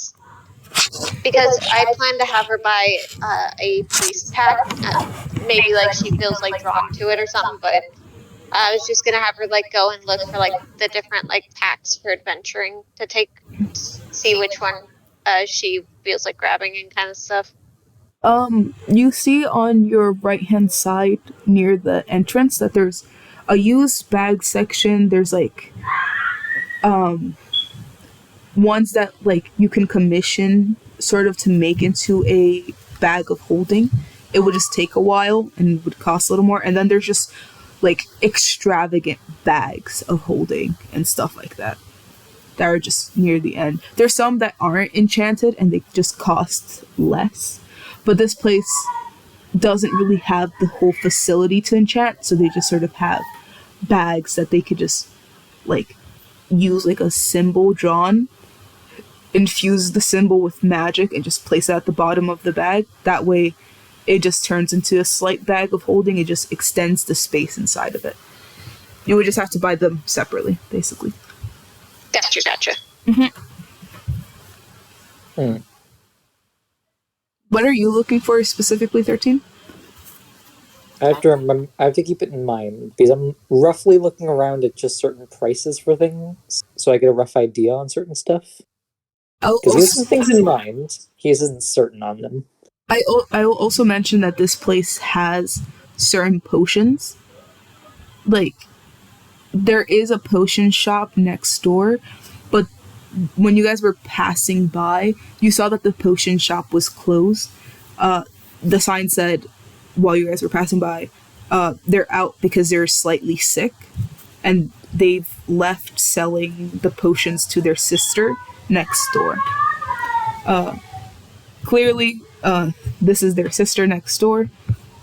because I plan to have her buy a police pack. Maybe like she feels like drawn to it or something, but I was just gonna have her like go and look for like the different like packs for adventuring to take, see which one she feels like grabbing and kind of stuff. You see on your right-hand side near the entrance that there's a used bag section. There's like ones that like you can commission sort of to make into a bag of holding. It would just take a while and would cost a little more. And then there's just like extravagant bags of holding and stuff like that are just near the end. There's some that aren't enchanted and they just cost less. But this place doesn't really have the whole facility to enchant, so they just sort of have bags that they could just, like, use, like, a symbol drawn infuse the symbol with magic and just place it at the bottom of the bag. That way, it just turns into a slight bag of holding. It just extends the space inside of it. You would just have to buy them separately, basically. Gotcha. What are you looking for specifically, 13? I have to keep it in mind because I'm roughly looking around at just certain prices for things, so I get a rough idea on certain stuff. Because he has some things in mind, he isn't certain on them. I will also mention that this place has certain potions. Like, there is a potion shop next door, but when you guys were passing by, you saw that the potion shop was closed. The sign said, while you guys were passing by, they're out because they're slightly sick, and they've left selling the potions to their sister next door. Clearly, this is their sister next door,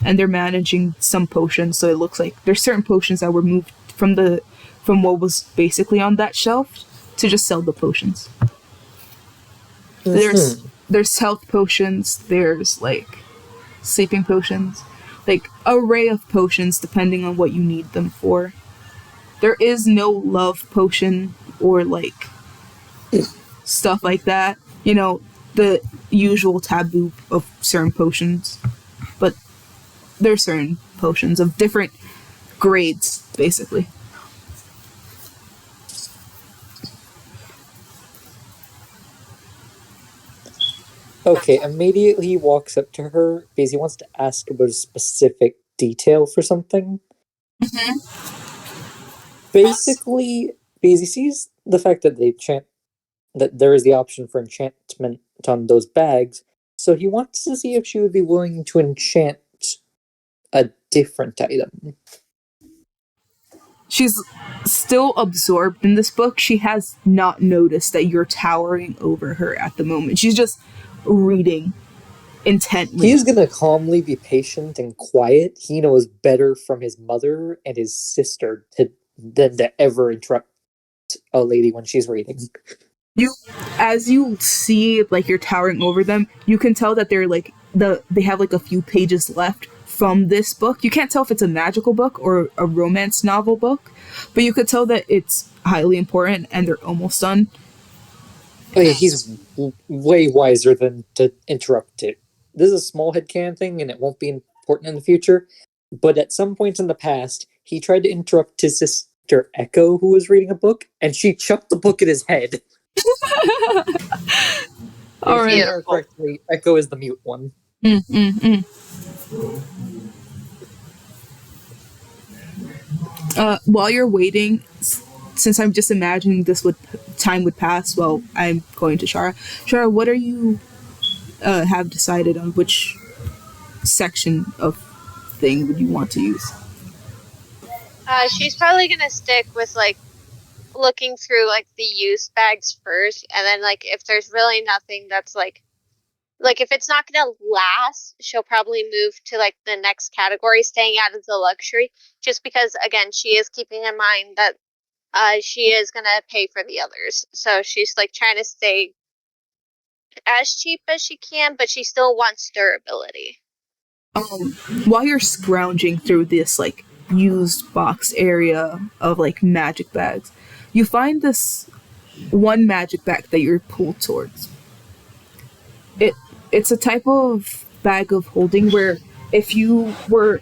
and they're managing some potions, so it looks like there's certain potions that were moved from what was basically on that shelf to just sell the potions. There's health potions, there's like sleeping potions, like array of potions depending on what you need them for. There is no love potion or like stuff like that. You know, the usual taboo of certain potions. But there's certain potions of different grades, basically. Okay, immediately he walks up to her because he wants to ask about a specific detail for something. Basically, because he sees the fact that that there is the option for enchantment on those bags, so he wants to see if she would be willing to enchant a different item. She's still absorbed in this book. She has not noticed that you're towering over her at the moment. She's just reading intently. He is going to calmly be patient and quiet. He knows better from his mother and his sister than to ever interrupt a lady when she's reading. As you see, like, you're towering over them, you can tell that they're like they have like a few pages left from this book. You can't tell if it's a magical book or a romance novel book, but you could tell that it's highly important and they're almost done. Oh yeah, he's way wiser than to interrupt it. This is a small headcanon thing and it won't be important in the future, but at some point in the past, he tried to interrupt his sister Echo, who was reading a book, and she chucked the book at his head. All right. Correctly, Echo is the mute one. While you're waiting, since I'm just imagining time would pass, well, I'm going to Shara. Shara, what are you have decided on which section of thing would you want to use? She's probably gonna stick with like looking through like the used bags first, and then like if there's really nothing that's like if it's not gonna last, she'll probably move to like the next category, staying out of the luxury, just because again she is keeping in mind that she is gonna pay for the others, so she's like trying to stay as cheap as she can, but she still wants durability. While you're scrounging through this like used box area of like magic bags, you find this one magic bag that you're pulled towards. It's a type of bag of holding where if you were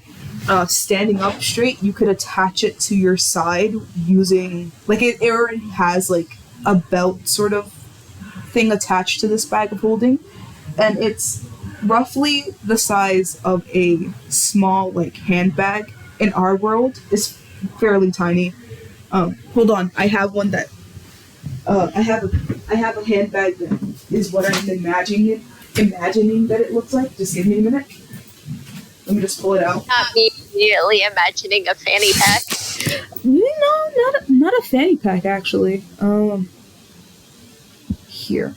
standing up straight, you could attach it to your side using like it already has like a belt sort of thing attached to this bag of holding, and it's roughly the size of a small like handbag. In our world, is fairly tiny. Hold on, I have one that I have a handbag that is what I'm imagining that it looks like. Just give me a minute. Let me just pull it out. Not immediately imagining a fanny pack. No, not a fanny pack actually. Here.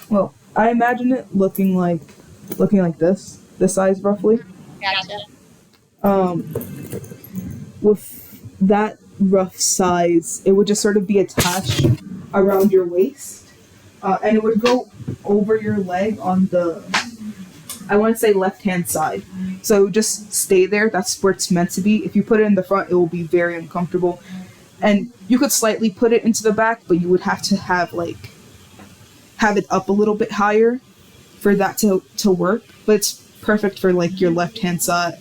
Well, I imagine it looking like this size roughly. Gotcha. With that rough size, it would just sort of be attached around your waist, and it would go over your leg on the, I want to say, left hand side. So just stay there. That's where it's meant to be. If you put it in the front, it will be very uncomfortable. And you could slightly put it into the back, but you would have to have it up a little bit higher for that to work. But it's perfect for like your left hand side,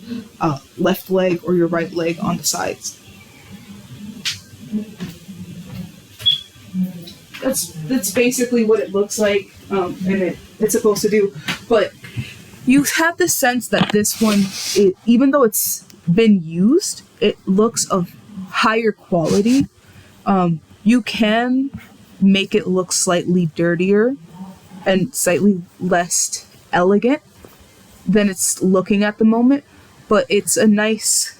left leg, or your right leg on the sides. That's basically what it looks like, and it's supposed to do. But you have the sense that this one, even though it's been used, it looks of higher quality. You can make it look slightly dirtier and slightly less elegant than it's looking at the moment, but it's a nice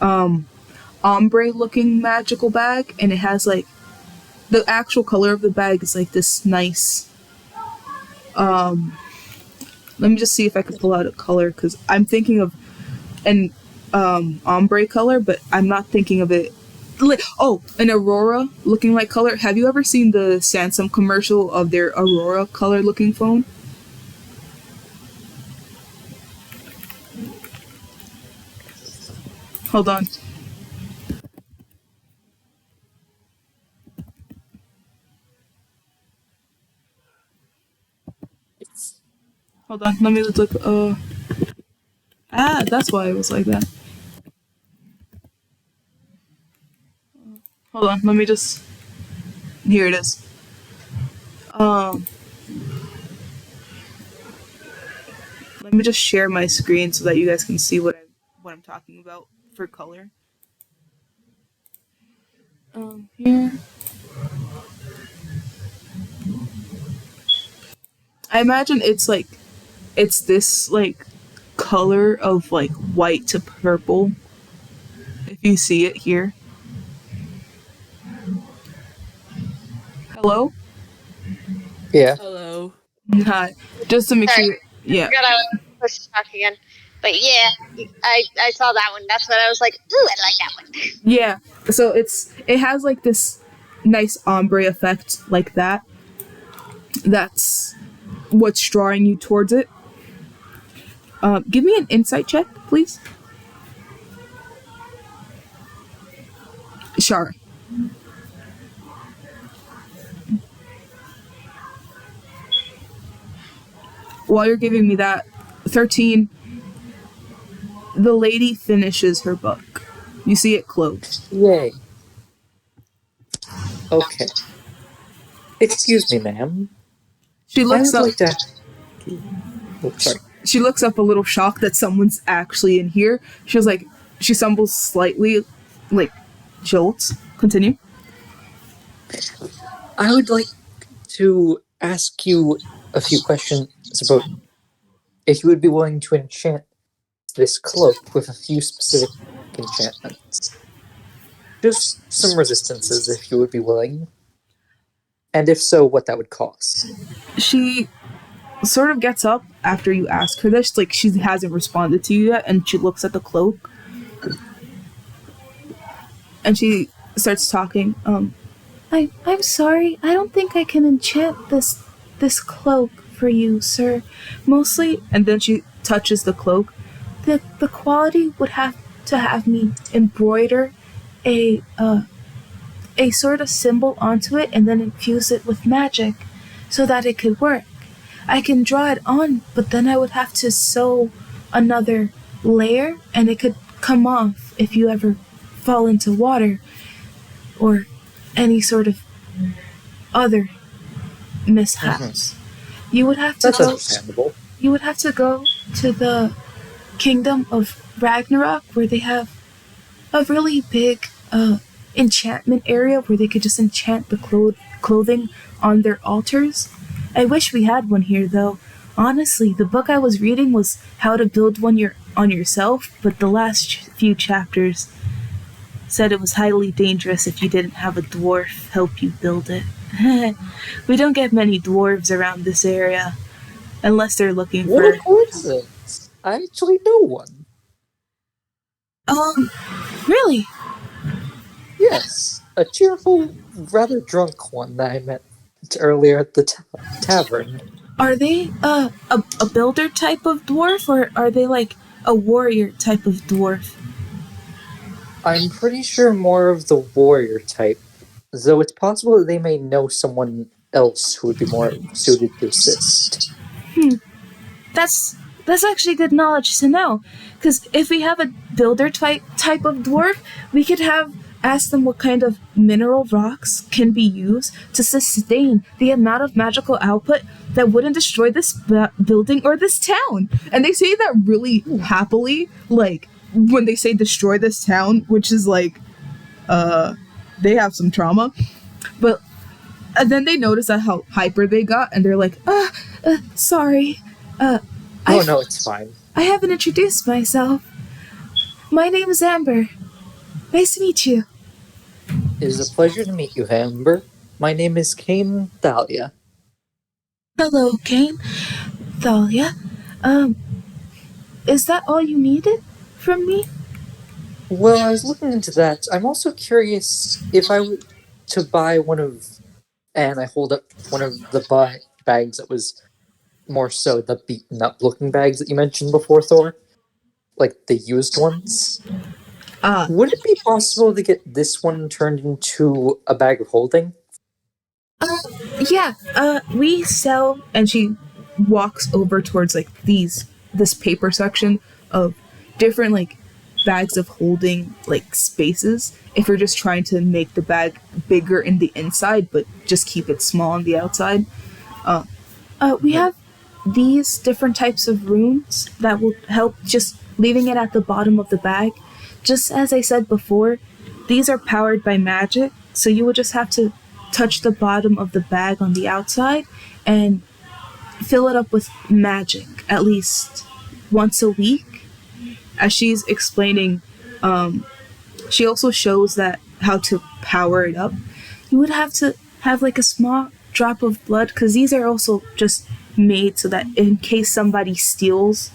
ombre looking magical bag, and it has like the actual color of the bag is like this nice let me just see if I could pull out a color, because I'm thinking of an ombre color, but I'm not thinking of it an Aurora looking like color. Have you ever seen the Samsung commercial of their Aurora color looking phone? Hold on. Hold on, let me look. That's why it was like that. Hold on, let me just. Here it is. Let me just share my screen so that you guys can see what I'm talking about for color. Here. I imagine it's this like color of like white to purple. If you see it here. Hello? Yeah. Hello. Hi. Just to make Sorry. sure. Yeah. I forgot I was supposed to talk again. But yeah, I saw that one. That's what I was like, ooh, I like that one. Yeah. So it has like this nice ombre effect like that. That's what's drawing you towards it. Give me an insight check, please. Sure. While you're giving me that, 13, the lady finishes her book. You see it closed. Yay. Okay. Excuse me, ma'am. She I looks would up. like to. Oh, sorry. She looks up a little shocked that someone's actually in here. She stumbles slightly, like jolts. Continue. I would like to ask you a few questions about if you would be willing to enchant this cloak with a few specific enchantments. Just some resistances, if you would be willing. And if so, what that would cost. She sort of gets up after you ask her this, like she hasn't responded to you yet, and she looks at the cloak. And she starts talking. I'm sorry. I don't think I can enchant this cloak for you, sir. Mostly, and then she touches the cloak. The quality would have to have me embroider a sort of symbol onto it and then infuse it with magic so that it could work. I can draw it on, but then I would have to sew another layer and it could come off if you ever fall into water or any sort of other mishaps. You would have to That's go. understandable. You would have to go to the kingdom of Ragnarok, where they have a really big enchantment area where they could just enchant the clothing on their altars. I wish we had one here, though. Honestly, the book I was reading was how to build one on yourself, but the last few chapters said it was highly dangerous if you didn't have a dwarf help you build it. We don't get many dwarves around this area, unless they're looking What for... a coincidence! I actually know one. Really? Yes, a cheerful, rather drunk one that I met earlier at the tavern. Are they a builder type of dwarf, or are they like a warrior type of dwarf? I'm pretty sure more of the warrior type, though it's possible that they may know someone else who would be more suited to assist. That's actually good knowledge to know. Because if we have a builder type of dwarf, we could have ask them what kind of mineral rocks can be used to sustain the amount of magical output that wouldn't destroy this building or this town. And they say that really happily, like when they say destroy this town, which is like, they have some trauma. But and then they notice that how hyper they got, and they're like, sorry. No, it's fine. I haven't introduced myself. My name is Amber. Nice to meet you. It is a pleasure to meet you, Amber. My name is Kane Thalia. Hello, Kane. Thalia. Is that all you needed from me? Well, I was looking into that. I'm also curious if I were to buy one of... And I hold up one of the bags that was more so the beaten-up looking bags that you mentioned before, Thor. Like, the used ones. Would it be possible to get this one turned into a bag of holding? Yeah, we sell, and she walks over towards, like, this paper section of different, like, bags of holding, like, spaces, if you're just trying to make the bag bigger in the inside, but just keep it small on the outside. We have these different types of runes that will help just leaving it at the bottom of the bag. Just as I said before, these are powered by magic, so you will just have to touch the bottom of the bag on the outside and fill it up with magic at least once a week. As she's explaining, she also shows that how to power it up. You would have to have like a small drop of blood, because these are also just made so that in case somebody steals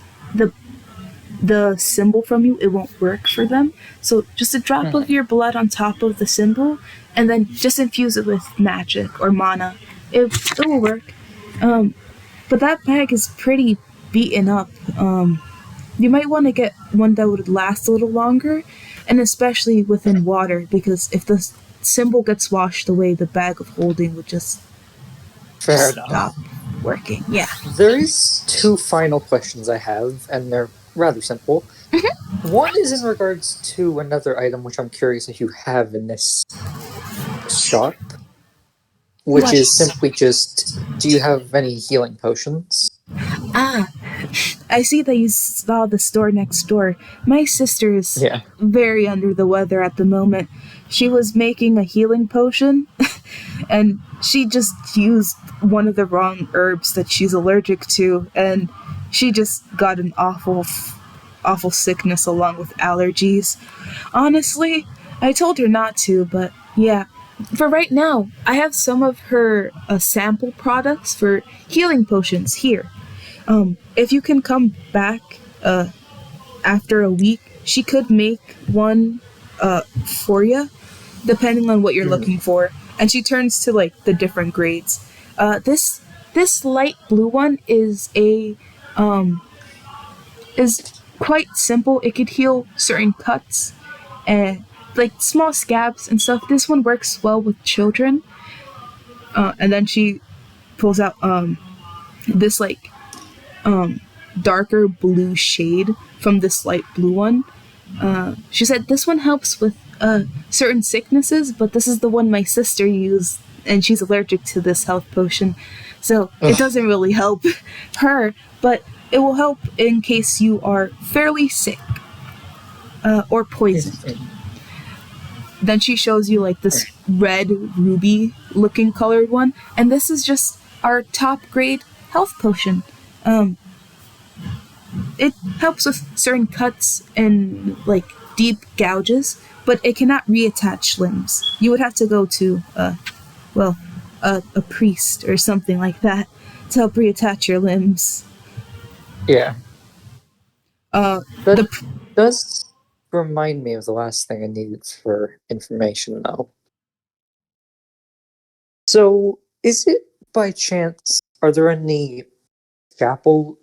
the symbol from you, it won't work for them. So just a drop of your blood on top of the symbol, and then just infuse it with magic or mana. It will work. But that bag is pretty beaten up. You might want to get one that would last a little longer, and especially within water, because if the symbol gets washed away, the bag of holding would just Fair stop enough. working. Yeah. There is two final questions I have, and they're rather simple. One is in regards to another item which I'm curious if you have in this shop, which What? is simply just, do you have any healing potions? I see that you saw the store next door. My sister is Yeah. very under the weather at the moment. She was making a healing potion, and she just used one of the wrong herbs that she's allergic to, and she just got an awful sickness along with allergies. Honestly, I told her not to, but yeah. For right now, I have some of her sample products for healing potions here. If you can come back after a week, she could make one for you, depending on what you're looking for. And she turns to like the different grades. This light blue one is quite simple. It could heal certain cuts and like small scabs and stuff. This one works well with children. And then she pulls out this like darker blue shade from this light blue one. She said this one helps with certain sicknesses, but this is the one my sister used, and she's allergic to this health potion, so it doesn't really help her, but it will help in case you are fairly sick or poisoned. Then she shows you like this red ruby looking colored one, and this is just our top grade health potion. It helps with certain cuts and like deep gouges, but it cannot reattach limbs. You would have to go to a priest or something like that to help reattach your limbs. Yeah. That does remind me of the last thing I needed for information, though. So, is it by chance, are there any chapel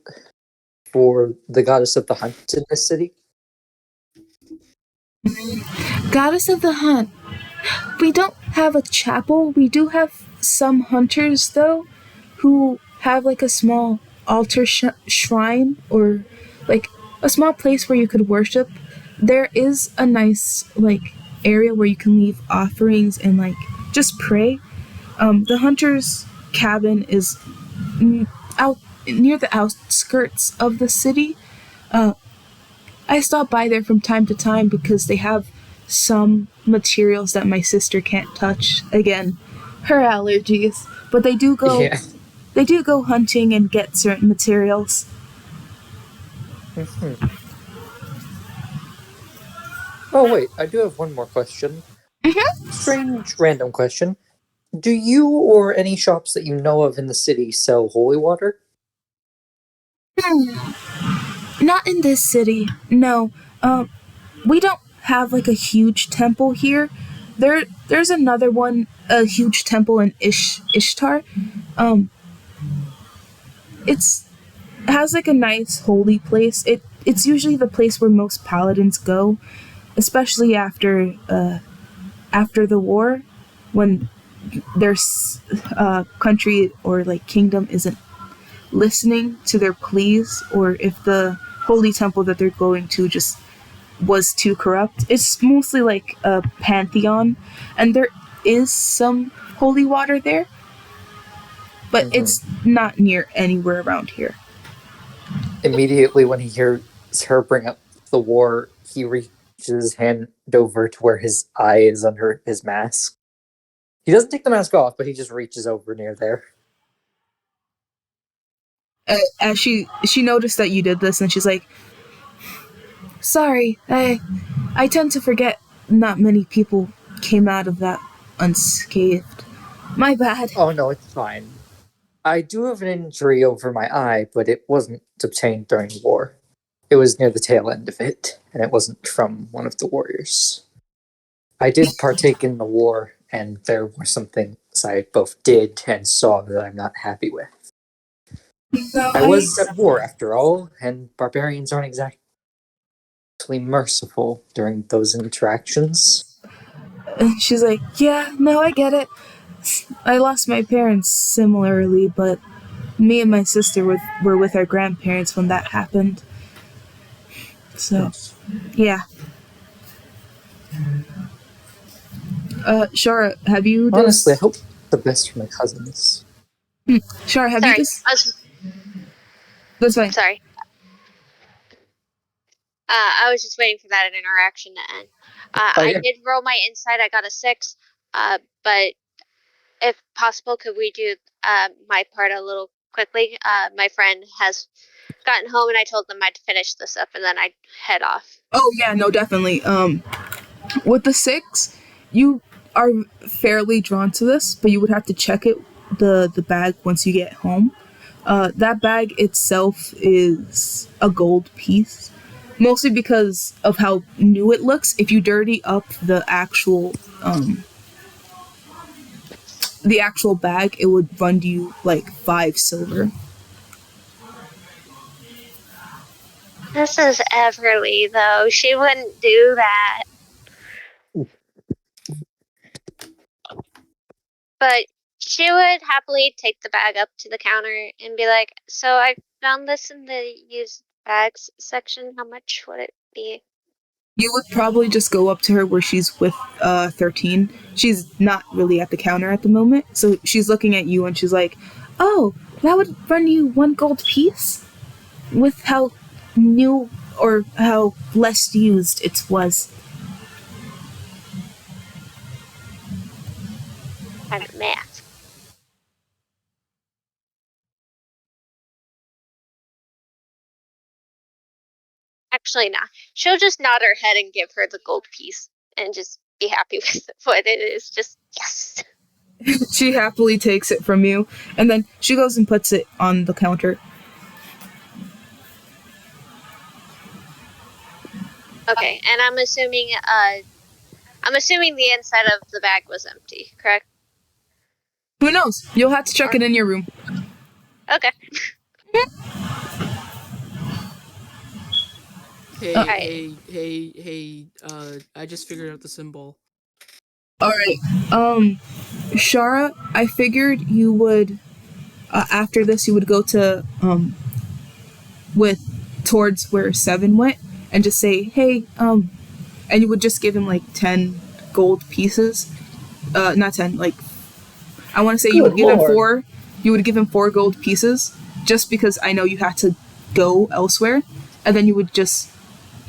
for the goddess of the hunt in this city? Goddess of the Hunt. We don't have a chapel. We do have some hunters, though, who have like a small altar shrine or like a small place where you could worship. There is a nice like area where you can leave offerings and like just pray. The hunter's cabin is out near the outskirts of the city. I stop by there from time to time because they have some materials that my sister can't touch. Again, her allergies. But Yeah. they do go hunting and get certain materials. Mhm. Oh, wait, I do have one more question. Strange, random question. Do you or any shops that you know of in the city sell holy water? Not in this city. No. We don't have like a huge temple here. There's another one, a huge temple in Ishtar. Um it's has like a nice holy place. It's usually the place where most paladins go, especially after the war, when their country or like kingdom isn't listening to their pleas, or if the holy temple that they're going to just was too corrupt. It's mostly like a pantheon, and there is some holy water there, but Mhm. it's not near anywhere around here. Immediately when he hears her bring up the war, he reaches his hand over to where his eye is under his mask. He doesn't take the mask off, but he just reaches over near there. As she noticed that you did this, and she's like, "Sorry, I tend to forget. Not many people came out of that unscathed. My bad." Oh no, it's fine. I do have an injury over my eye, but it wasn't obtained during the war. It was near the tail end of it, and it wasn't from one of the warriors. I did partake in the war, and there were some things I both did and saw that I'm not happy with. No, I was at war, after all, and barbarians aren't exactly merciful during those interactions. And she's like, "Yeah, no, I get it. I lost my parents similarly, but me and my sister were with our grandparents when that happened. So, yeah. Shara, have you Honestly, I this? hope the best for my cousins. Shara, have you Sorry, this? That's fine. sorry. I was just waiting for that interaction to end. I yeah. did roll my insight. I got a 6. But if possible, could we do my part a little quickly? My friend has gotten home, and I told them I'd finish this up, and then I'd head off. Oh yeah, no, definitely. With the 6, you are fairly drawn to this, but you would have to check the bag once you get home. That bag itself is a gold piece, mostly because of how new it looks. If you dirty up the actual bag, it would run you like 5 silver. This is Everly, though. She wouldn't do that. But she would happily take the bag up to the counter and be like, "So I found this in the used bags section. How much would it be?" You would probably just go up to her where she's with 13. She's not really at the counter at the moment, so she's looking at you and she's like, "Oh, that would run you 1 gold piece?" With how new or how less used it was. Kind of math. Actually, nah. She'll just nod her head and give her the gold piece and just be happy with what it is. Just, yes. She happily takes it from you, and then she goes and puts it on the counter. Okay, and I'm assuming the inside of the bag was empty, correct? Who knows? You'll have to check it in your room. Okay. Hey, Alright. hey, I just figured out the symbol. Alright. Shara, I figured you would after this you would go to towards where Seven went and just say, hey, and you would just give him like 10 gold pieces. Not 10, like I want to say you Good would give him lord. 4. You would give him 4 gold pieces just because I know you had to go elsewhere, and then you would just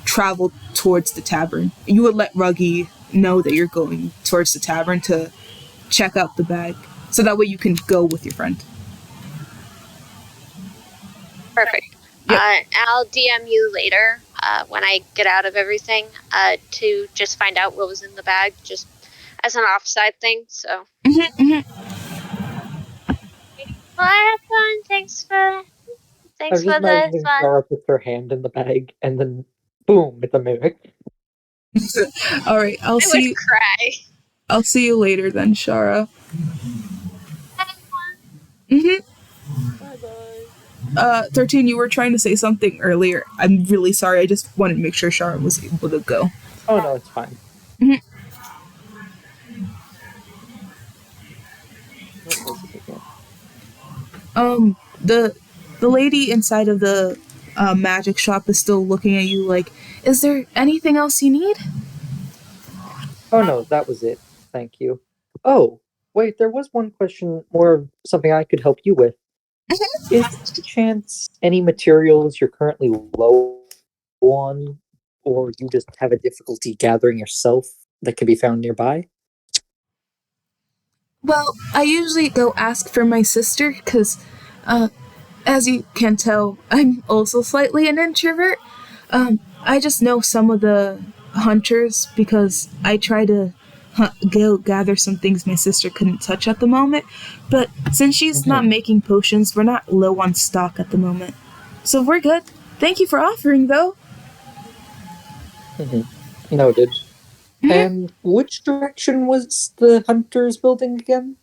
travel towards the tavern. You would let Ruggy know that you're going towards the tavern to check out the bag, so that way you can go with your friend. Perfect. Yep. I'll DM you later when I get out of everything to just find out what was in the bag, just as an offside thing. So. Well, have fun. Thanks I was for just the imagining fun. Sarah puts her hand in the bag and then boom, it's a mimic. All right, I would cry. I'll see you later then, Shara. Bye bye. 13, you were trying to say something earlier. I'm really sorry. I just wanted to make sure Shara was able to go. Oh no, it's fine. What was it again? The lady inside of the magic shop is still looking at you like, is there anything else you need? Oh no, that was it. Thank you. Oh, wait, there was one question, more of something I could help you with. Is there any chance any materials you're currently low on, or you just have a difficulty gathering yourself that can be found nearby? Well, I usually go ask for my sister because, as you can tell, I'm also slightly an introvert. I just know some of the hunters because I try to go gather some things my sister couldn't touch at the moment. But since she's not making potions, we're not low on stock at the moment. So we're good. Thank you for offering, though. Noted. And which direction was the hunters building again?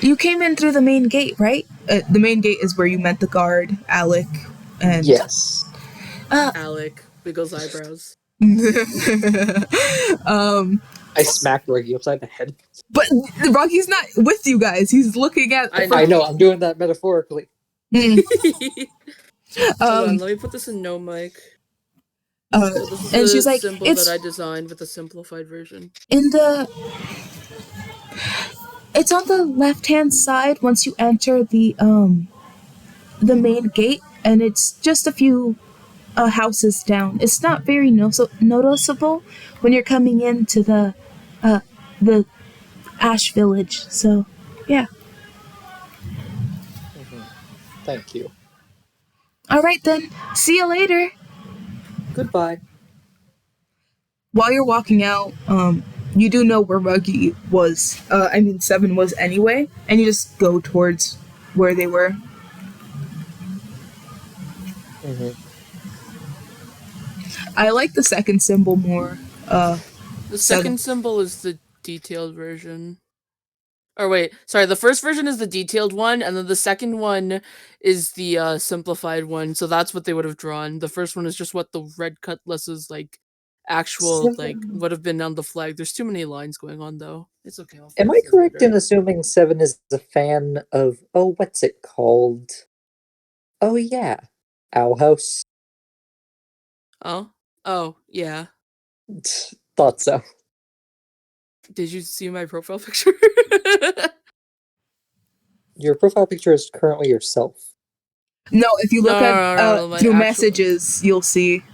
You came in through the main gate, right? The main gate is where you met the guard, Alec, and Yes. Alec, Biggle's eyebrows. I smacked Reggie upside the head. But Rocky's not with you guys. He's looking at. I know, I'm doing that metaphorically. Hold on, let me put this in no mic. So this is And the she's like, symbol it's that I designed with a simplified version. It's on the left-hand side once you enter the main gate, and it's just a few houses down. It's not very noticeable when you're coming into the Ash Village. So, yeah. Thank you. All right then. See you later. Goodbye. While you're walking out, you do know where Ruggy was. Seven was anyway, and you just go towards where they were. I like the second symbol more. The second symbol is the detailed version. Or wait, sorry, the first version is the detailed one, and then the second one is the simplified one, so that's what they would have drawn. The first one is just what the red cutlass's actual would have been on the flag. There's too many lines going on though. It's okay. Am I correct in assuming Seven is a fan of what's it called? Oh yeah. Owl House. Oh, yeah. Thought so. Did you see my profile picture? Your profile picture is currently yourself. No, if you look No, through messages, you'll see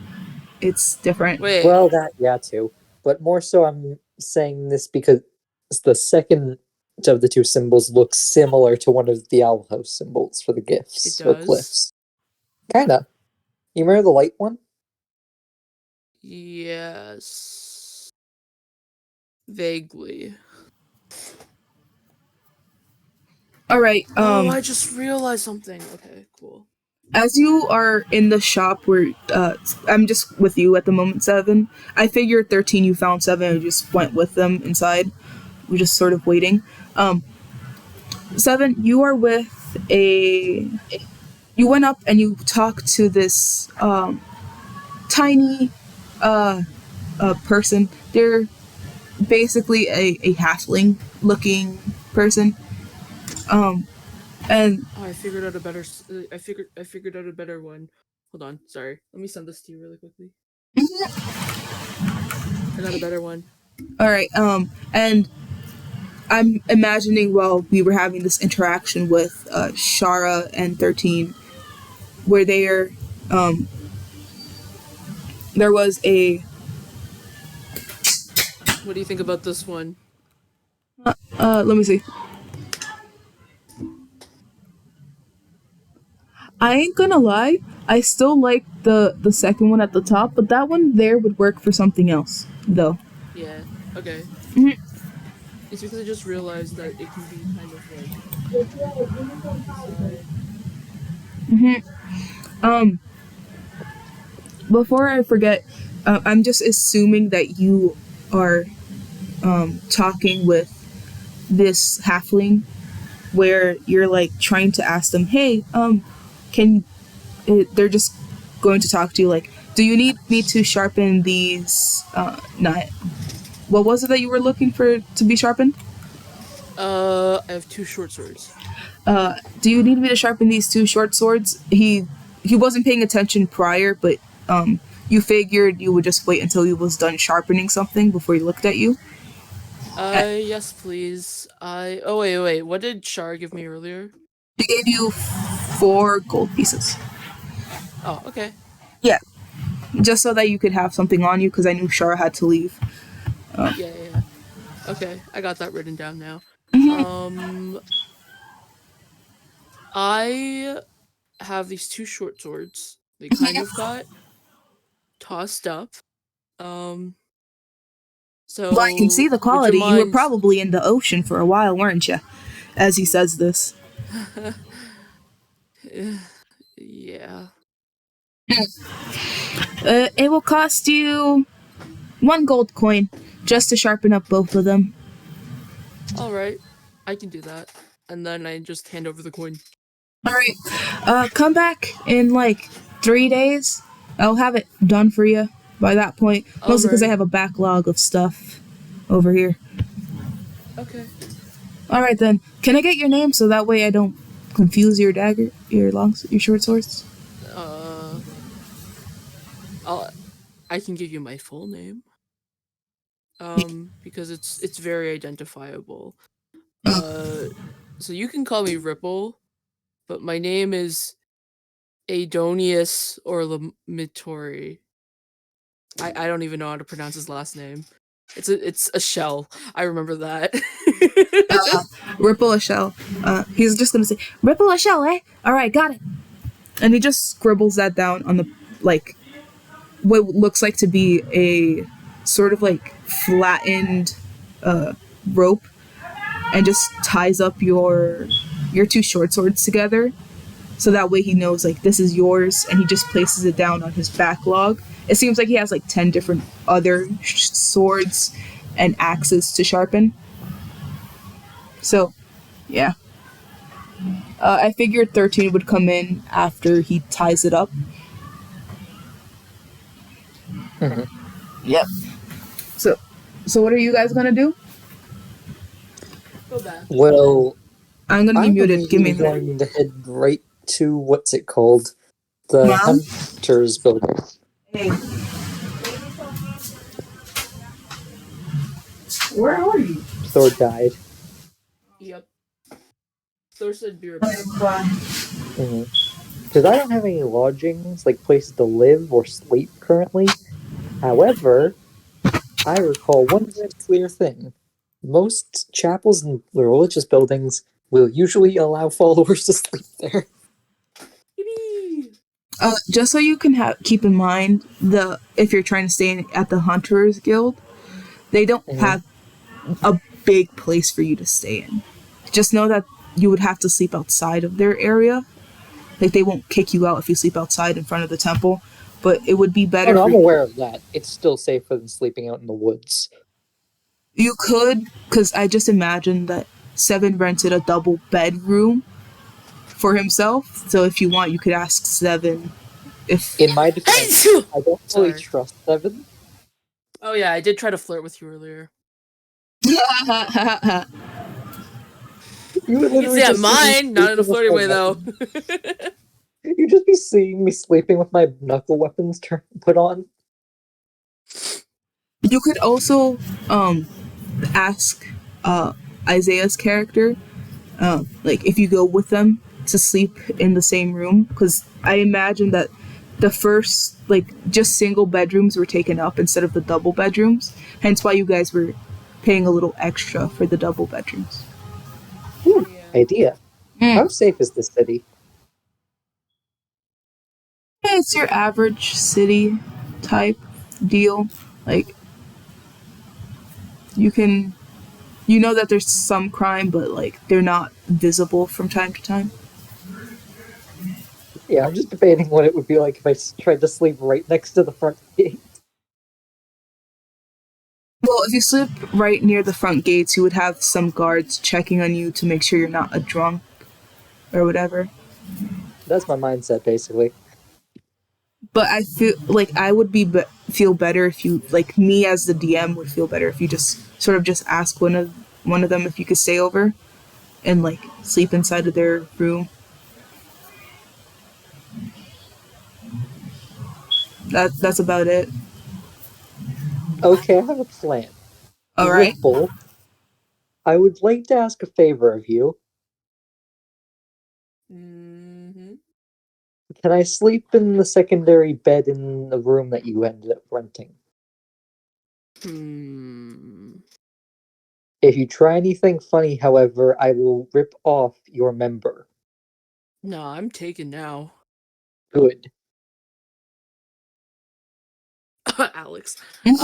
it's different. Wait. Well, that too. But more so, I'm saying this because the second of the two symbols looks similar to one of the Owl House symbols for the gifts or glyphs. Kinda. You remember the light one? Yes. Vaguely. All right. Oh, I just realized something. Okay, cool. As you are in the shop where I'm just with you at the moment, 7. I figured 13 you found 7 and just went with them inside. We're just sort of waiting. 7, you are with a. You went up and you talked to this tiny person. They're basically a halfling looking person. And Oh, I figured out a better. I figured out a better one. Hold on, sorry. Let me send this to you really quickly. I got a better one. all right. And I'm imagining while we were having this interaction with Shara and 13, where there was a. What do you think about this one? Let me see. I ain't gonna lie, I still like the second one at the top, but that one there would work for something else, though. Yeah. Okay. Mhm. It's because I just realized that it can be kind of like side. Before I forget, I'm just assuming that you are talking with this halfling, where you're like trying to ask them, hey, can they're just going to talk to you like, do you need me to sharpen these? Not what was it that you were looking for to be sharpened? I have 2 short swords. Do you need me to sharpen these 2 short swords? He wasn't paying attention prior, but you figured you would just wait until he was done sharpening something before he looked at you. Yes, please. Oh, wait. What did Shar give me earlier? He gave you 4 gold pieces. Oh, okay. Yeah, just so that you could have something on you, because I knew Shara had to leave. Yeah. Okay, I got that written down now. I have these 2 short swords. They kind of got tossed up. Well, I can see So the would you quality. You were mind? probably in the ocean for a while, weren't you? As he says this. Yeah. It will cost you 1 gold coin just to sharpen up both of them. All right, I can do that. And then I just hand over the coin. Alright, come back in like 3 days. I'll have it done for you by that point. Mostly because I Alright. have a backlog of stuff over here. Okay. Alright then, can I get your name so that way I don't confuse your dagger, your short swords? I can give you my full name. Because it's very identifiable. So you can call me Ripple, but my name is Adonius or Lamitori. I don't even know how to pronounce his last name. It's a shell. I remember that. Ripple a shell. He's just gonna say, Ripple a shell, eh? Alright, got it. And he just scribbles that down on the, like, what looks like to be a sort of like flattened rope, and just ties up your 2 short swords together, so that way he knows like this is yours, and he just places it down on his backlog. It seems like he has like 10 different other swords and axes to sharpen. So, yeah. I figured 13 would come in after he ties it up. Yep. So what are you guys gonna do? Go back. Well, I'm gonna be I'm muted. Give me a immediately minute. going to head right to what's it called? The Mom? Hunter's building. Hey. Where are you? Thor died. Yep. Thor said be right back. Because I don't have any lodgings, like places to live or sleep currently. However, I recall one very clear thing. Most chapels and religious buildings will usually allow followers to sleep there. Yippee! Just so you can keep in mind, if you're trying to stay at the Hunters Guild, they don't have a big place for you to stay in. Just know that you would have to sleep outside of their area. like they won't kick you out if you sleep outside in front of the temple. But it would be Oh better no, for I'm aware of that. It's still safer than sleeping out in the woods. you could, because I just imagined that Seven rented a double bedroom for himself. So if you want, you could ask Seven if. In my defense, I don't fully Sorry. trust Seven. Oh yeah, I did try to flirt with you earlier. You would You can literally say I'm just see me mine, not in a sleeping with flirty my way though. weapons. You'd just be seeing me sleeping with my knuckle weapons put on. You could also ask Isaiah's character, like if you go with them to sleep in the same room, because I imagine that the first like just single bedrooms were taken up instead of the double bedrooms, hence why you guys were paying a little extra for the double bedrooms. Ooh, idea. Mm. How safe is this city? Yeah, it's your average city type deal. Like you can, you know that there's some crime, but like they're not visible from time to time. Yeah, I'm just debating what it would be like if I tried to sleep right next to the front gate. Well, if you sleep right near the front gates, you would have some guards checking on you to make sure you're not a drunk or whatever. That's my mindset, basically. But I feel like I would feel better if you, like me as the DM would feel better if you just sort of just ask one of them if you could stay over and like sleep inside of their room. That's about it. Okay, I have a plan. All right. Ripple, I would like to ask a favor of you. Mm-hmm. Can I sleep in the secondary bed in the room that you ended up renting? If you try anything funny, however, I will rip off your member. No, I'm taken now. Good. Alex. Don't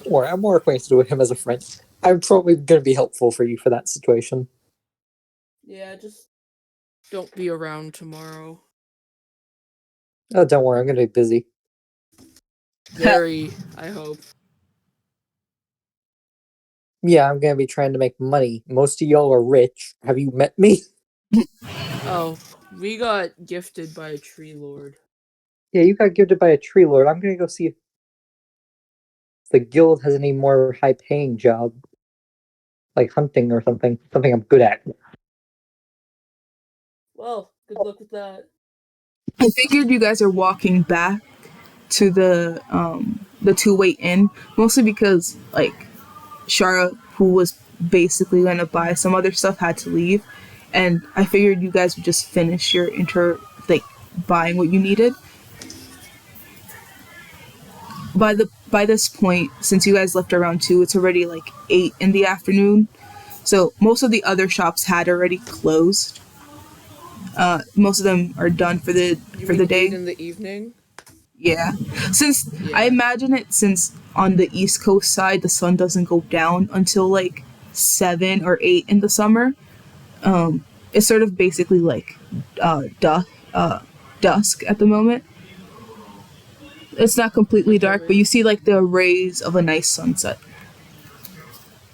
worry, I'm more acquainted with him as a friend. I'm probably going to be helpful for you for that situation. Yeah, just don't be around tomorrow. Oh, don't worry, I'm going to be busy. Very, I hope. Yeah, I'm going to be trying to make money. Most of y'all are rich. Have you met me? Oh, we got gifted by a tree lord. Yeah, you got gifted by a tree lord. I'm going to go see if the guild has any more high-paying job. Like hunting or something. Something I'm good at. Well, good luck with that. I figured you guys are walking back to the two-way inn, mostly because like Shara, who was basically gonna buy some other stuff, had to leave, and I figured you guys would just finish your like buying what you needed. By this point, since you guys left around 2, it's already like 8 in the afternoon. So most of the other shops had already closed. Most of them are done for the You for mean the day. 8 in the evening? Yeah. Since Yeah. I imagine it, since on the East Coast side the sun doesn't go down until like 7 or 8 in the summer. It's sort of basically like dusk at the moment. It's not completely Okay, dark, but wait. you see like the rays of a nice sunset.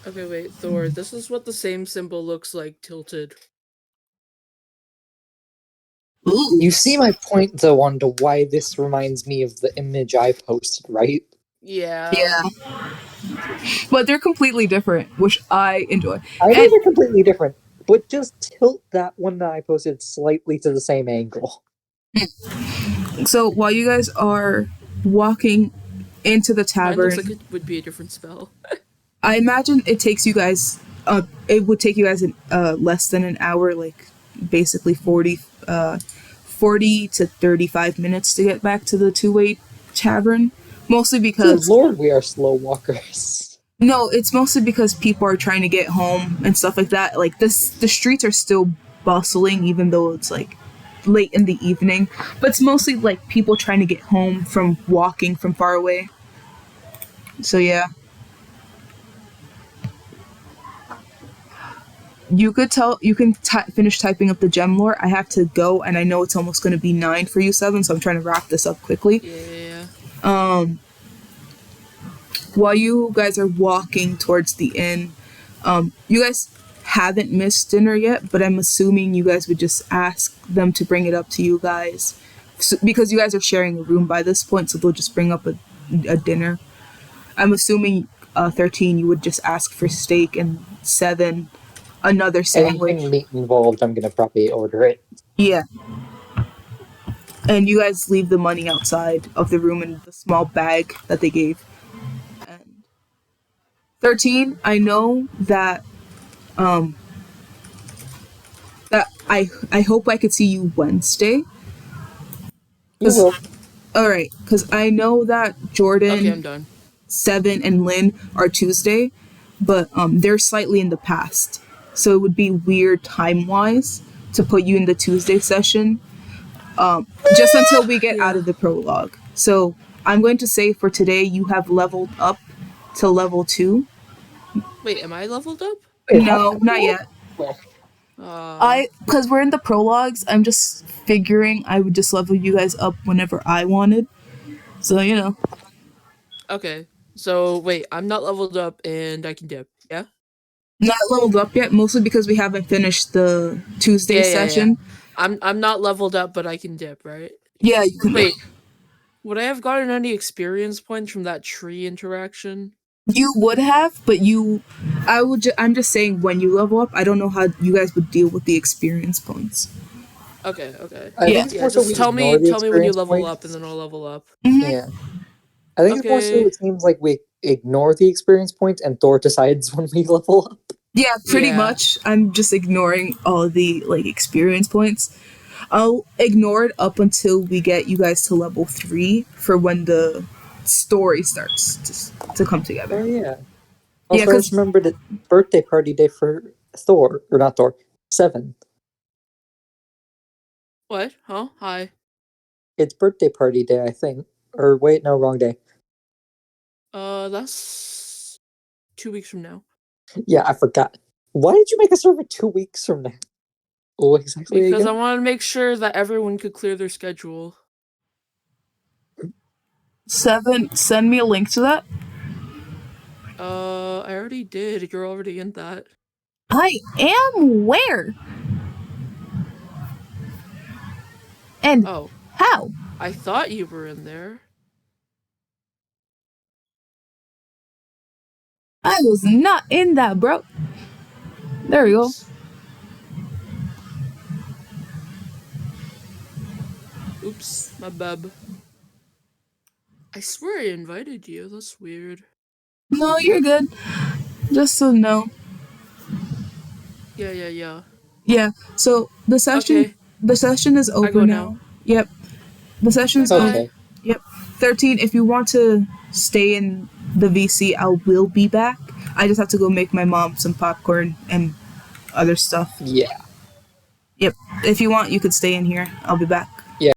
Okay, wait, Thor, this is what the same symbol looks like tilted. Ooh. You see my point, though, on to why this reminds me of the image I posted, right? Yeah. Yeah. But they're completely different, which I enjoy. I know And they're completely different, but just tilt that one that I posted slightly to the same angle. so while you guys are walking into the Mine looks tavern, like it would be a different spell. I imagine it takes you guys. It would take you guys less than an hour, like basically 40 to 35 minutes to get back to the two-way tavern. Mostly Good because lord, we are slow walkers. no, it's mostly because people are trying to get home and stuff like that. Like the streets are still bustling, even though it's like late in the evening. But it's mostly like people trying to get home from walking from far away. So yeah. you can finish typing up the gem lore. I have to go, and I know it's almost going to be 9 for you 7, so I'm trying to wrap this up quickly. Yeah. While you guys are walking towards the inn, you guys haven't missed dinner yet, but I'm assuming you guys would just ask them to bring it up to you guys, because you guys are sharing a room by this point, so they'll just bring up a dinner. I'm assuming 13 you would just ask for steak, and 7 another sandwich. Anything meat involved, I'm gonna probably order it. Yeah. And you guys leave the money outside of the room in the small bag that they gave. And 13, I know that I hope I could see you Wednesday. You will. Alright, because I know that Jordan, Okay, I'm done. 7, and Lynn are Tuesday, but they're slightly in the past. So it would be weird time-wise to put you in the Tuesday session, just until we get out of the prologue. So I'm going to say for today you have leveled up to level 2. Wait, am I leveled up? Wait, No, not yet. Because we're in the prologues, I'm just figuring I would just level you guys up whenever I wanted. So, you know. Okay. So wait, I'm not leveled up and I can dip. Yeah. Not leveled up yet, mostly because we haven't finished the Tuesday session. I'm not leveled up, but I can dip, right? Yeah, you can. Wait, would I have gotten any experience points from that tree interaction? You would have, but I'm just saying when you level up, I don't know how you guys would deal with the experience points. Okay. I think it's more so Just we tell me ignore the when you experience level points. up, and then I'll level up. Yeah. I think it's more so it seems like we ignore the experience points and Thor decides when we level up. Yeah, pretty much. I'm just ignoring all of the experience points. I'll ignore it up until we get you guys to level 3 for when the story starts to come together. Oh yeah. Also, I just remembered the birthday party day for Thor, or not Thor, 7. What? Huh? Hi. It's birthday party day, I think. Or wait, no, wrong day. That's 2 weeks from now. Yeah, I forgot. Why did you make a server 2 weeks from now? Oh, exactly. Because again? I want to make sure that everyone could clear their schedule. 7, send me a link to that. I already did. You're already in that. I am where? And how? I thought you were in there. I was not in that, bro. There we go. Oops, my bub. I swear I invited you. That's weird. No, you're good. Just so know. Yeah. Yeah. So the session is over now. Yep. The session's over. Yep. 13, if you want to stay in the VC, I will be back. I just have to go make my mom some popcorn and other stuff. Yeah. Yep. If you want, you could stay in here. I'll be back.